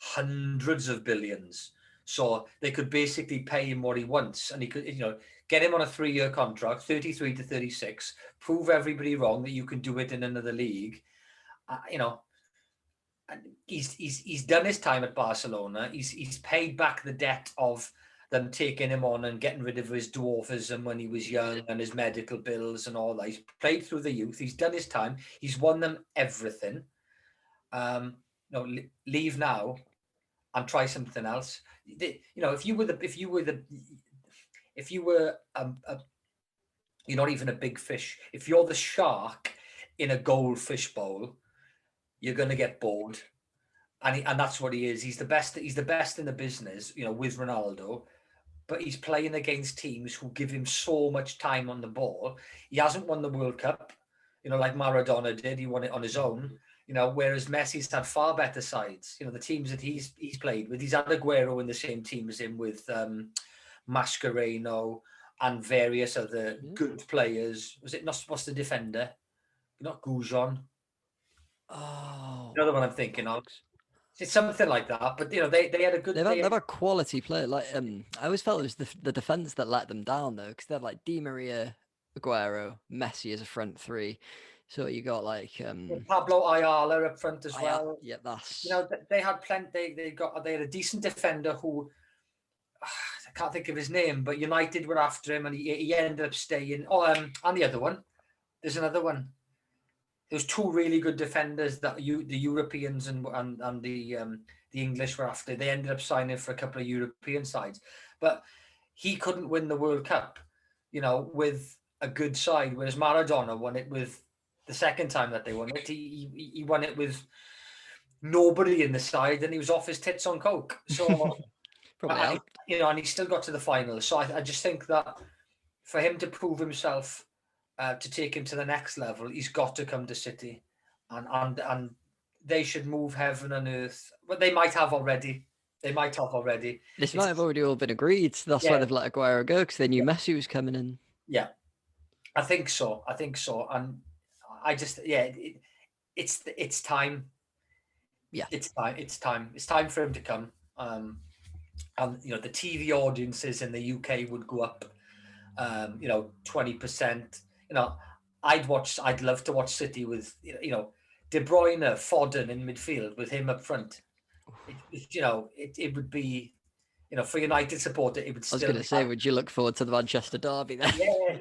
hundreds of billions. So they could basically pay him what he wants. And he could, get him on a 3-year contract, 33 to 36, prove everybody wrong that you can do it in another league. And he's done his time at Barcelona. He's paid back the debt of them taking him on and getting rid of his dwarfism when he was young and his medical bills and all that. He's played through the youth. He's done his time. He's won them everything. Leave now and try something else. If you were you're not even a big fish. If you're the shark in a goldfish bowl, you're going to get bored. And that's what he is. He's the best. He's the best in the business, with Ronaldo. But he's playing against teams who give him so much time on the ball. He hasn't won the World Cup, like Maradona did. He won it on his own, whereas Messi's had far better sides. The teams that he's played with. He's had Aguero in the same team as him with Mascherano and various other good players. Was it not what's the defender? Not Goujon. Oh, another one I'm thinking of. It's something like that, but they had a good. They've had a quality player. I always felt it was the defense that let them down though, because they're like Di Maria, Aguero, Messi as a front three. So you got Pablo Ayala up front as well. Yeah, that's they had plenty. They had a decent defender who I can't think of his name, but United were after him, and he ended up staying. And the other one, there's another one. There's 2 really good defenders that the Europeans and the English were after. They ended up signing for a couple of European sides, but he couldn't win the World Cup, with a good side. Whereas Maradona won it with the second time that they won it. He won it with nobody in the side, and he was off his tits on coke. So, and he still got to the final. So I just think that for him to prove himself. To take him to the next level, he's got to come to City, and they should move heaven and earth. But they might have already. They might have already. This might have already all been agreed. So that's why they've let Aguero go, because they knew Messi was coming in. Yeah, I think so. And I just, it's time. Yeah, It's time. It's time for him to come. And the TV audiences in the UK would go up. 20%. I'd love to watch City with De Bruyne, Foden in midfield with him up front. It would be, for United supporter, it would I was still going to say, would you look forward to the Manchester derby then?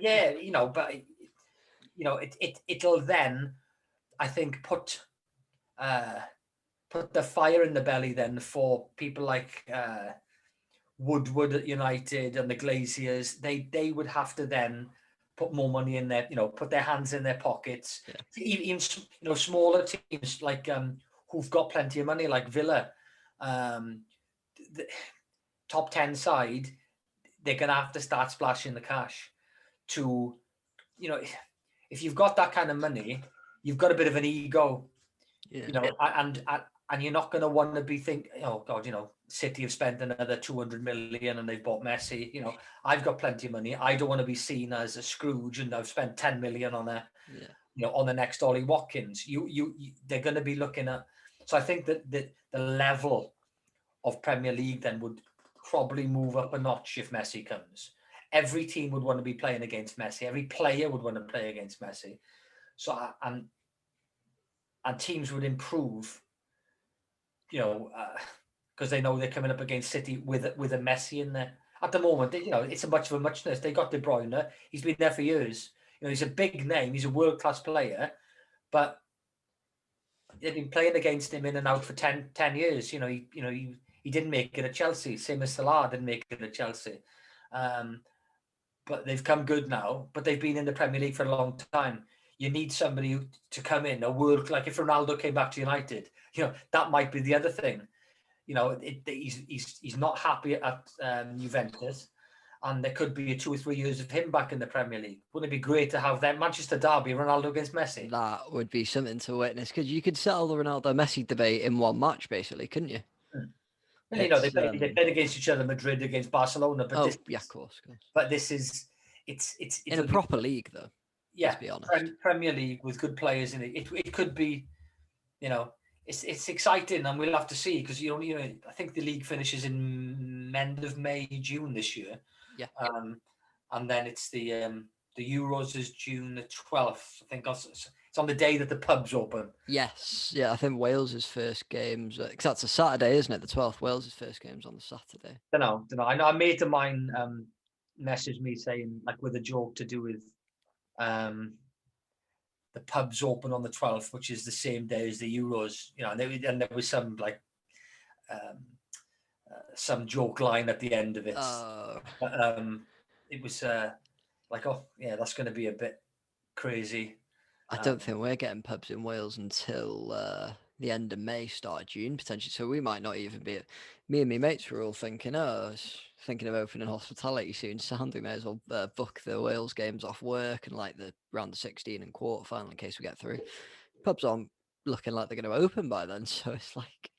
Yeah, but it'll then, I think, put the fire in the belly then for people like Woodward at United and the Glaziers. They would have to then put more money in there, put their hands in their pockets. Even smaller teams like who've got plenty of money, like Villa, the top 10 side, they're gonna have to start splashing the cash to, if you've got that kind of money, you've got a bit of an ego, and you're not going to want to be thinking, oh God, City have spent another 200 million and they've bought Messi. I've got plenty of money. I don't want to be seen as a Scrooge and I've spent 10 million on on the next Ollie Watkins. They're going to be looking at. So I think that the level of Premier League then would probably move up a notch if Messi comes. Every team would want to be playing against Messi. Every player would want to play against Messi. So and teams would improve, because they know they're coming up against City with a Messi in there. At the moment, it's a much of a muchness. They got De Bruyne. He's been there for years. He's a big name. He's a world-class player, but they've been playing against him in and out for 10 years. He didn't make it at Chelsea. Same as Salah didn't make it at Chelsea. But they've come good now. But they've been in the Premier League for a long time. You need somebody to come in, like if Ronaldo came back to United, that might be the other thing. He's not happy at Juventus, and there could be 2 or 3 years of him back in the Premier League. Wouldn't it be great to have that Manchester derby, Ronaldo against Messi? That would be something to witness, because you could settle the Ronaldo-Messi debate in one match, basically, couldn't you? They played against each other, Madrid against Barcelona. But of course. But this is it's in a proper league, though. Yeah, let's be honest. Premier League with good players in it. It could be, it's exciting, and we'll have to see, because I think the league finishes in end of May, June this year. Yeah. And then it's the Euros is June the 12th. I think it's on the day that the pubs open. Yes, yeah. I think Wales's first games, because that's a Saturday, isn't it? The 12th. Wales's first game's on the Saturday. Don't know. I know a mate of mine messaged me saying, like, with a joke to do with the pubs open on the 12th, which is the same day as the Euros, and there was some like some joke line at the end of it. But, it was like, oh yeah, that's going to be a bit crazy. I don't think we're getting pubs in Wales until the end of May, start of June, potentially. So we might not even be. Me and my mates were all thinking, thinking of opening hospitality soon. Sound we may as well book the Wales games off work and like the round of 16 and quarter final in case we get through. Pubs aren't looking like they're going to open by then, so it's like.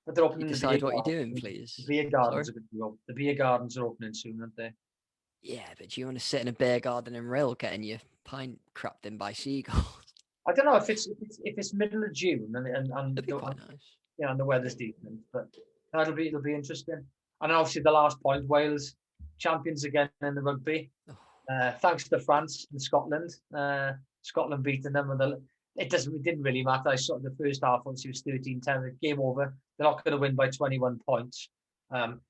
But they're opening. You decide what you're doing, please. The beer gardens are going to be open. The beer gardens are opening soon, aren't they? Yeah, but do you want to sit in a beer garden in Rail getting your pint crapped in by seagulls? I don't know if it's middle of June and it'd be quite nice. Yeah, and the weather's decent, but it'll be interesting. And obviously the last point, Wales champions again in the rugby. Thanks to France and Scotland. Scotland beating them, and it didn't really matter. I saw the first half once it was 13-10, game over. They're not going to win by 21 points.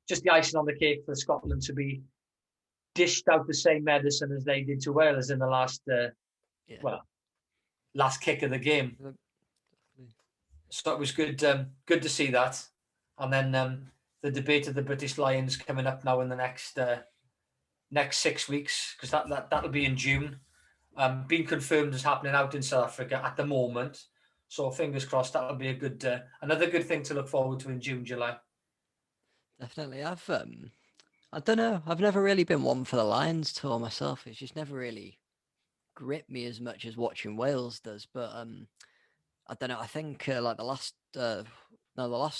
Just the icing on the cake for Scotland to be dished out the same medicine as they did to Wales in the last last kick of the game. So it was good to see that. And then the debate of the British Lions coming up now in the next 6 weeks, because that'll be in June. Being confirmed as happening out in South Africa at the moment. So fingers crossed, that'll be a good another good thing to look forward to in June, July. Definitely. I don't know. I've never really been one for the Lions tour myself. It's just never really gripped me as much as watching Wales does. But I don't know. I think like the last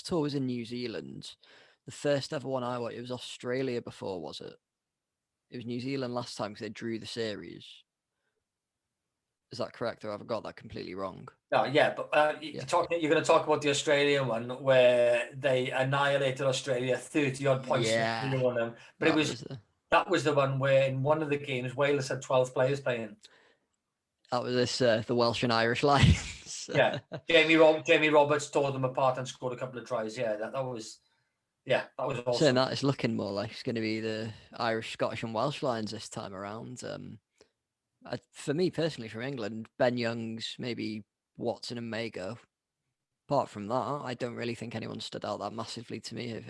tour was in New Zealand. The first ever one I watched, it was Australia before, was it? It was New Zealand last time because they drew the series. Is that correct, or have I got that completely wrong? No, yeah, but you're going to talk about the Australian one where they annihilated Australia 30-odd points Yeah, on them. But that was the one where in one of the games, Wales had 12 players playing. That was this, the Welsh and Irish Lions. Yeah, Jamie Roberts tore them apart and scored a couple of tries. Yeah, that was awesome. Saying that, it's looking more like it's going to be the Irish, Scottish, and Welsh Lions this time around. For me personally, from England, Ben Youngs, maybe Watson and Mago. Apart from that, I don't really think anyone stood out that massively to me.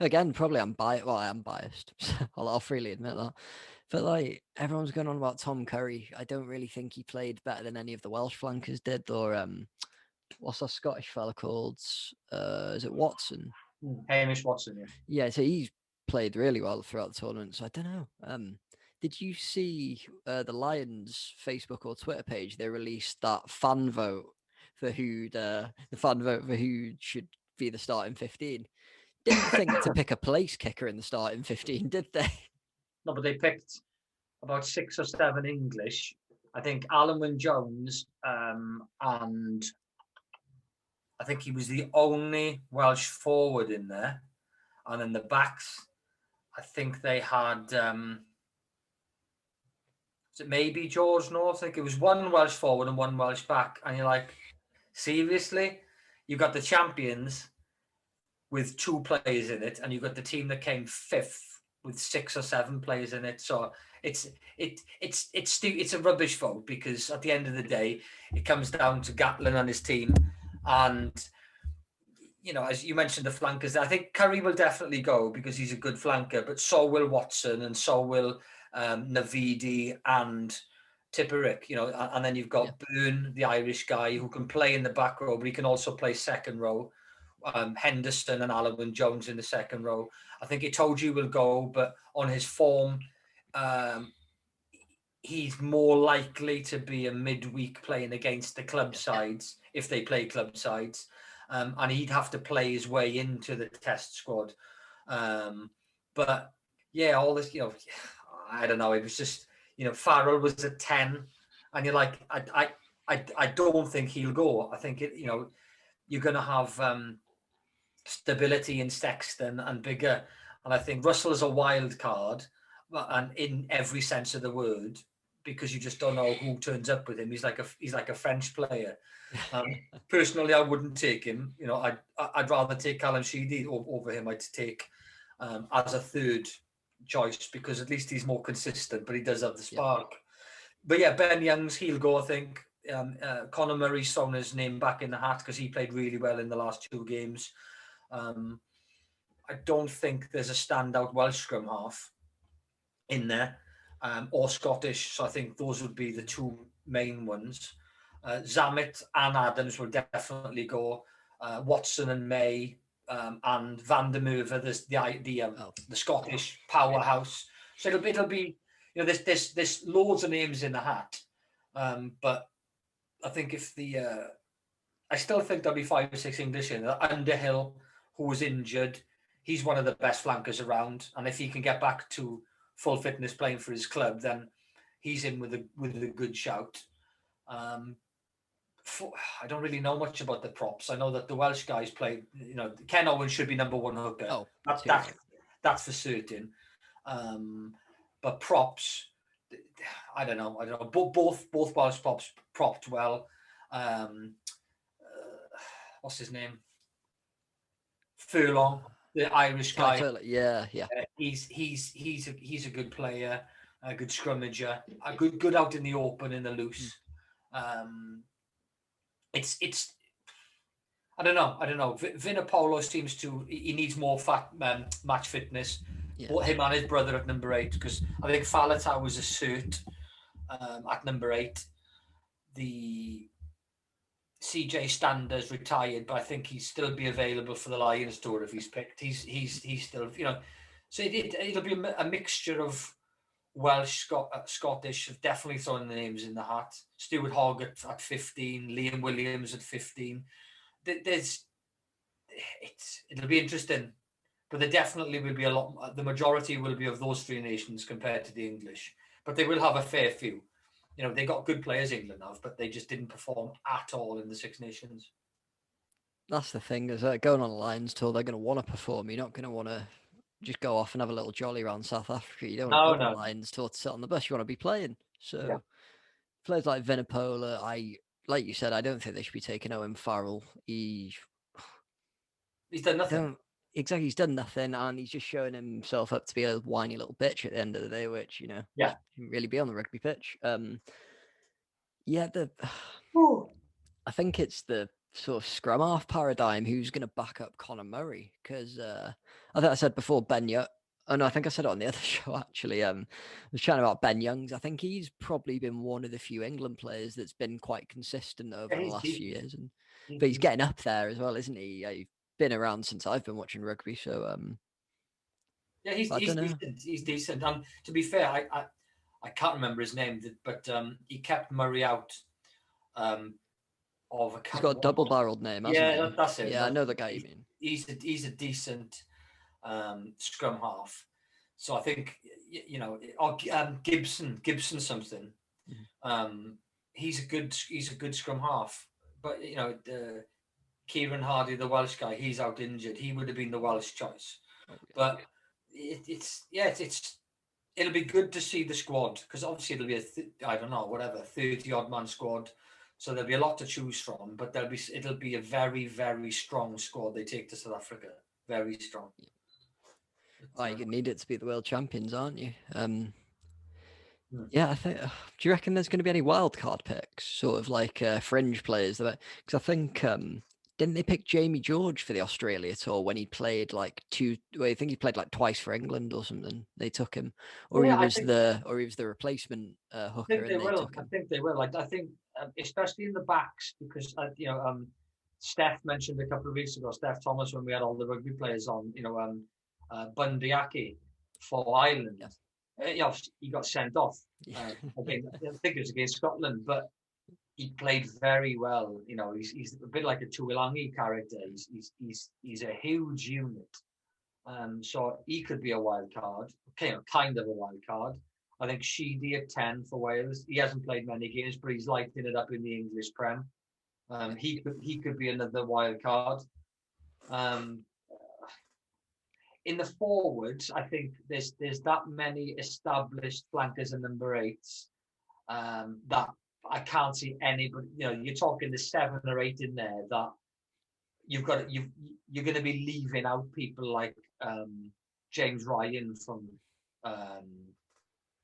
Again, probably I'm biased. Well, I am biased. I'll freely admit that. But like everyone's going on about Tom Curry, I don't really think he played better than any of the Welsh flankers did. Or what's that Scottish fella called? Is it Watson? Hamish Watson. Yeah, so he's played really well throughout the tournament. So I don't know. Did you see the Lions Facebook or Twitter page? They released that fan vote for who should be the starting 15. Didn't think to pick a place kicker in the starting 15, did they? No, but they picked about 6 or 7 English. I think Alan Wynne-Jones, and I think he was the only Welsh forward in there. And in the backs, I think they had, was it maybe George North? I think it was 1 Welsh forward and 1 Welsh back. And you're like, seriously? You've got the champions with 2 players in it, and you've got the team that came 5th with 6 or 7 players in it. So it's a rubbish vote, because at the end of the day, it comes down to Gatlin and his team. And, you know, as you mentioned, the flankers, I think Curry will definitely go because he's a good flanker, but so will Watson, and so will Navidi and Tipperick, you know, and then you've got Byrne, the Irish guy, who can play in the back row, but he can also play second row. Henderson and Alan Wynne-Jones in the second row. I think Itoje will go, but on his form, he's more likely to be a midweek playing against the club sides, if they play club sides. And he'd have to play his way into the test squad. But yeah, all this, you know, I don't know. It was just, you know, Farrell was at 10, and you're like, I don't think he'll go. I think you know, you're going to have stability in Sexton and Bigger, and I think Russell is a wild card, and in every sense of the word, because you just don't know who turns up with him. He's like a French player. Personally, I wouldn't take him. You know, I'd rather take Callum Sheedy over him. I'd take as a third choice, because at least he's more consistent, but he does have the spark. But yeah, Ben Youngs, he'll go, I think. Conor Murray's thrown his name back in the hat because he played really well in the last 2 games. I don't think there's a standout Welsh scrum half in there, or Scottish. So I think those would be the 2 main ones. Zammit and Adams will definitely go. Watson and May, and Van der Merwe, the Scottish powerhouse. So it'll be, you know, there's loads of names in the hat, but I think I still think there'll be 5 or 6 English in there. Underhill, who was injured, he's one of the best flankers around, and if he can get back to full fitness playing for his club, then he's in with a good shout. I don't really know much about the props. I know that the Welsh guys play. You know, Ken Owen should be number 1 hooker. Oh, that's for certain. But props, I don't know. Both Welsh props propped well. What's his name? Furlong, the Irish guy. Yeah. He's a good player, a good scrummager, a good out in the open, in the loose. It's I don't know. Vinapolo seems he needs more match fitness. Him and his brother at number 8, because I think Faletau was a cert at number 8. The CJ Stander's retired, but I think he'd still be available for the Lions tour if he's picked. He's still, you know. So it'll be a mixture of Welsh, Scottish. Have definitely thrown the names in the hat. Stuart Hogg at 15, Liam Williams at 15. It'll be interesting. but there definitely will be a lot. The majority will be of those three nations compared to the English, but they will have a fair few. You know, they got good players, England have, but they just didn't perform at all in the Six Nations. That's the thing, is that going on a Lions tour, they're going to want to perform. You're not going to want to just go off and have a little jolly around South Africa. You don't want to go on a Lions tour to sit on the bus. You want to be playing. So players like Venipola, like you said, I don't think they should be taking Owen Farrell. He's done nothing. Exactly, he's done nothing, and he's just showing himself up to be a whiny little bitch at the end of the day, which, you know, shouldn't really be on the rugby pitch. I think it's the sort of scrum half paradigm who's going to back up Conor Murray, because I think I said before Ben Young. Oh no, I think I said it on the other show actually. I was chatting about Ben Youngs. I think he's probably been one of the few England players that's been quite consistent over the last few years, but he's getting up there as well, isn't he? He's been around since I've been watching rugby, so he's decent. He's decent. And to be fair, I can't remember his name, but he kept Murray out. He's got a double-barreled name, hasn't he? That's it. Yeah, I know the guy you mean. He's a decent scrum half. So I think, you know, Gibson something. He's a good scrum half. But you know, Kieran Hardy, the Welsh guy, he's out injured. He would have been the Welsh choice. But it'll be good to see the squad, because obviously it'll be 30-odd man squad. So there'll be a lot to choose from, but it'll be a very, very strong squad they take to South Africa. Very strong. You need it to be the world champions, aren't you? Yeah, I think. Do you reckon there's going to be any wild card picks, sort of like fringe players? Because I think didn't they pick Jamie George for the Australia tour when he played I think he played like twice for England or something. They took him, or he was the replacement hooker. I think they will. I think especially in the backs, because Steph mentioned a couple of weeks ago, Steph Thomas, when we had all the rugby players on, Bundy Aki for Ireland. He got sent off. I think it was against Scotland, but he played very well. You know, he's a bit like a Tuilangi character. He's a huge unit. So he could be a wild card. Kind of a wild card. I think Sheedy at 10 for Wales. He hasn't played many games, but he's lighting it up in the English Prem. He could be another wild card. In the forwards, I think there's that many established flankers and number 8s that I can't see anybody. You know, you're talking the 7 or 8 in there that you're going to be leaving out people like James Ryan from.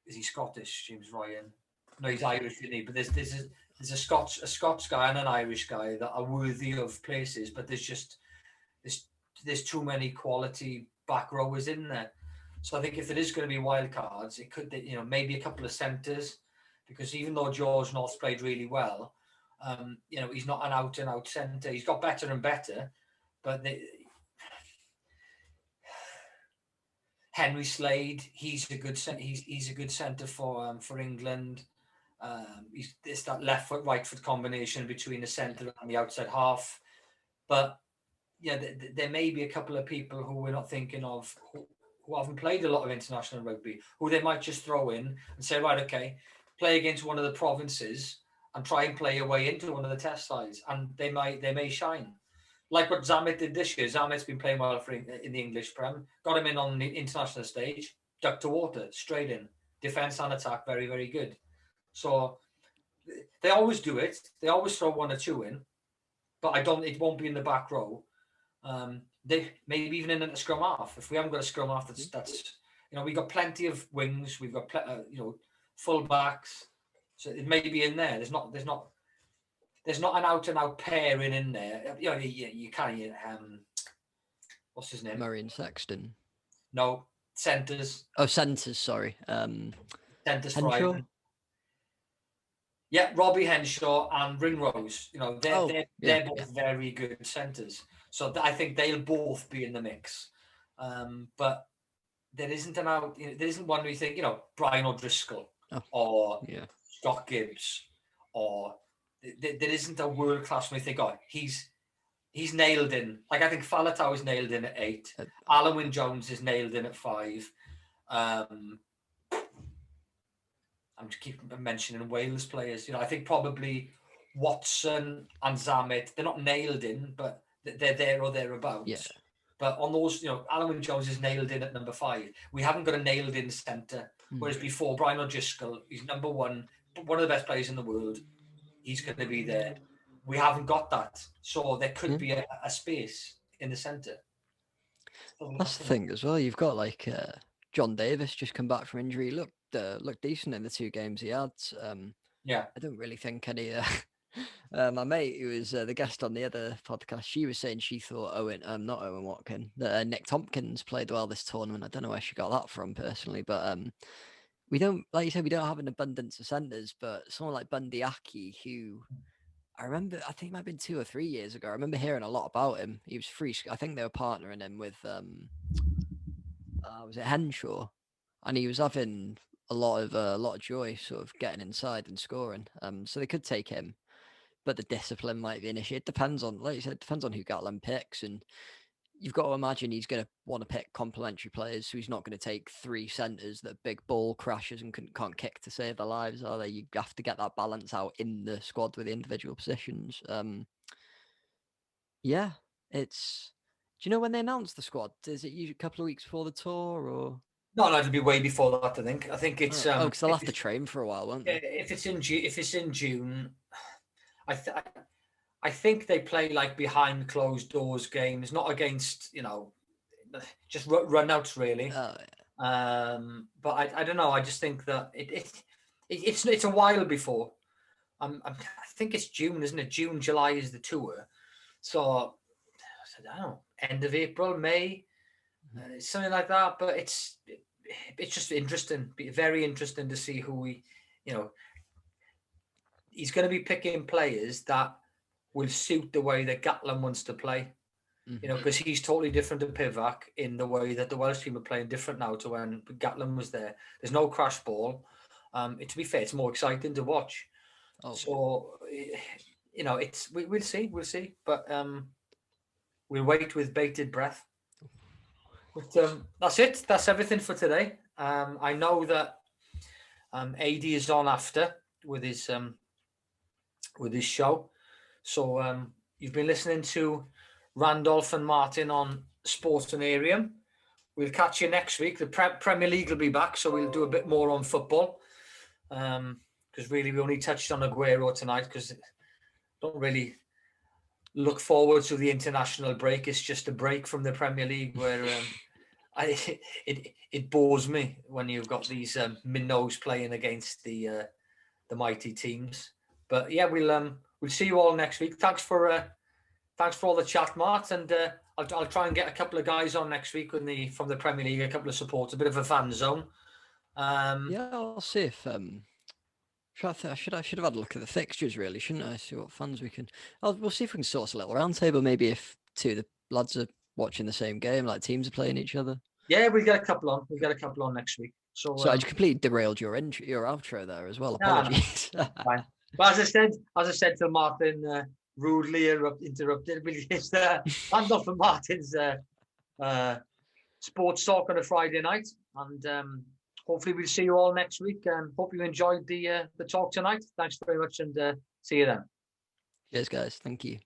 Is he Scottish, James Ryan? No, he's Irish, isn't he? But there's a Scots guy and an Irish guy that are worthy of places, but there's too many quality back rowers in there. So I think if there is going to be wild cards, it could, maybe a couple of centres, because even though George North played really well, he's not an out and out centre. He's got better and better, but Henry Slade, he's a good centre for England. It's that left foot right foot combination between the centre and the outside half. But there may be a couple of people who we're not thinking of who haven't played a lot of international rugby, who they might just throw in and say, right, okay, play against one of the provinces and try and play your way into one of the test sides, and they may shine. Like what Zamet did this year. Zamet's been playing well in the English Prem. Got him in on the international stage. Duck to water, straight in. Defence and attack, very, very good. So they always do it. They always throw 1 or 2 in. But it won't be in the back row. They maybe even in a scrum half. If we haven't got a scrum half, that's we've got plenty of wings. We've got full backs. So it may be in there. There's not an out and out pairing in there. You can't. What's his name? Murray and Sexton. No, centres. Oh, centres. Sorry. Centres for Ireland. Yeah, Robbie Henshaw and Ringrose. They're both very good centres. So I think they'll both be in the mix. But there isn't an out. There isn't one where you think Brian O'Driscoll or Scott Gibbs or. There isn't a world class when you think, he's he's nailed in. Like I think Falatau is nailed in at 8. Alan Wynne-Jones is nailed in at 5. I'm just keep mentioning Wales players. I think probably Watson and Zamet, they're not nailed in, but they're there or thereabouts. Yeah. But on those, Alan Wynne-Jones is nailed in at number 5. We haven't got a nailed in centre. Whereas before, Brian O'Driscoll, he's number 1, one of the best players in the world. He's going to be there. We haven't got that. So there could be a space in the centre. That's the thing as well. You've got like John Davis just come back from injury. Looked decent in the 2 games he had. Yeah. I don't really think any... my mate, who was the guest on the other podcast, she was saying she thought not Owen Watkin, that Nick Tompkins played well this tournament. I don't know where she got that from personally, but we don't, like you said, we don't have an abundance of centres, but someone like Bundy Aki, who I remember, I think it might have been 2 or 3 years ago, I remember hearing a lot about him. He was free. I think they were partnering him with, was it Henshaw? And he was having a lot of joy sort of getting inside and scoring. So they could take him. But the discipline might be an issue. It depends on, like you said, it depends on who Gatland picks. And you've got to imagine he's going to want to pick complementary players. So he's not going to take 3 centres that big ball crashes and can't kick to save their lives, are they? You have to get that balance out in the squad with the individual positions. Yeah, it's... Do you know when they announced the squad? Is it usually a couple of weeks before the tour or...? No, it'll be way before that, I think. I think it's... because they'll have to train for a while, won't they? If it's in June... I think they play like behind closed doors games, not against, just run-outs really. Oh, yeah. But I don't know. I just think that it's a while before. I think it's June, isn't it? June, July is the tour. So I don't know, end of April, May, something like that. But it's just interesting, very interesting to see who he's going to be picking players that will suit the way that Gatland wants to play. Because he's totally different to Pivac in the way that the Welsh team are playing different now to when Gatland was there. There's no crash ball. To be fair, it's more exciting to watch. Oh. So, we'll see. But we'll wait with bated breath. But that's it. That's everything for today. I know that AD is on after with his show. So you've been listening to Randolph and Martin on Sportanarium. We'll catch you next week. The Premier League will be back, so we'll do a bit more on football. Because really we only touched on Aguero tonight because don't really look forward to the international break. It's just a break from the Premier League where it bores me when you've got these minnows playing against the mighty teams. But yeah, we'll see you all next week. Thanks for all the chat, Mart, and I'll try and get a couple of guys on next week from the Premier League, a couple of supporters, a bit of a fan zone. Yeah, I'll see if I should have had a look at the fixtures, really, shouldn't I? See what fans we can. We'll see if we can source a little roundtable. Maybe if 2 of the lads are watching the same game, like teams are playing each other. Yeah, we'll get a couple on. We'll get a couple on next week. So I just completely derailed your outro there as well. Apologies. No. Fine. But as I said to Martin, rudely interrupted, it's Randolph and Martin's sports talk on a Friday night, and hopefully we'll see you all next week. And hope you enjoyed the talk tonight. Thanks very much, and see you then. Cheers, guys. Thank you.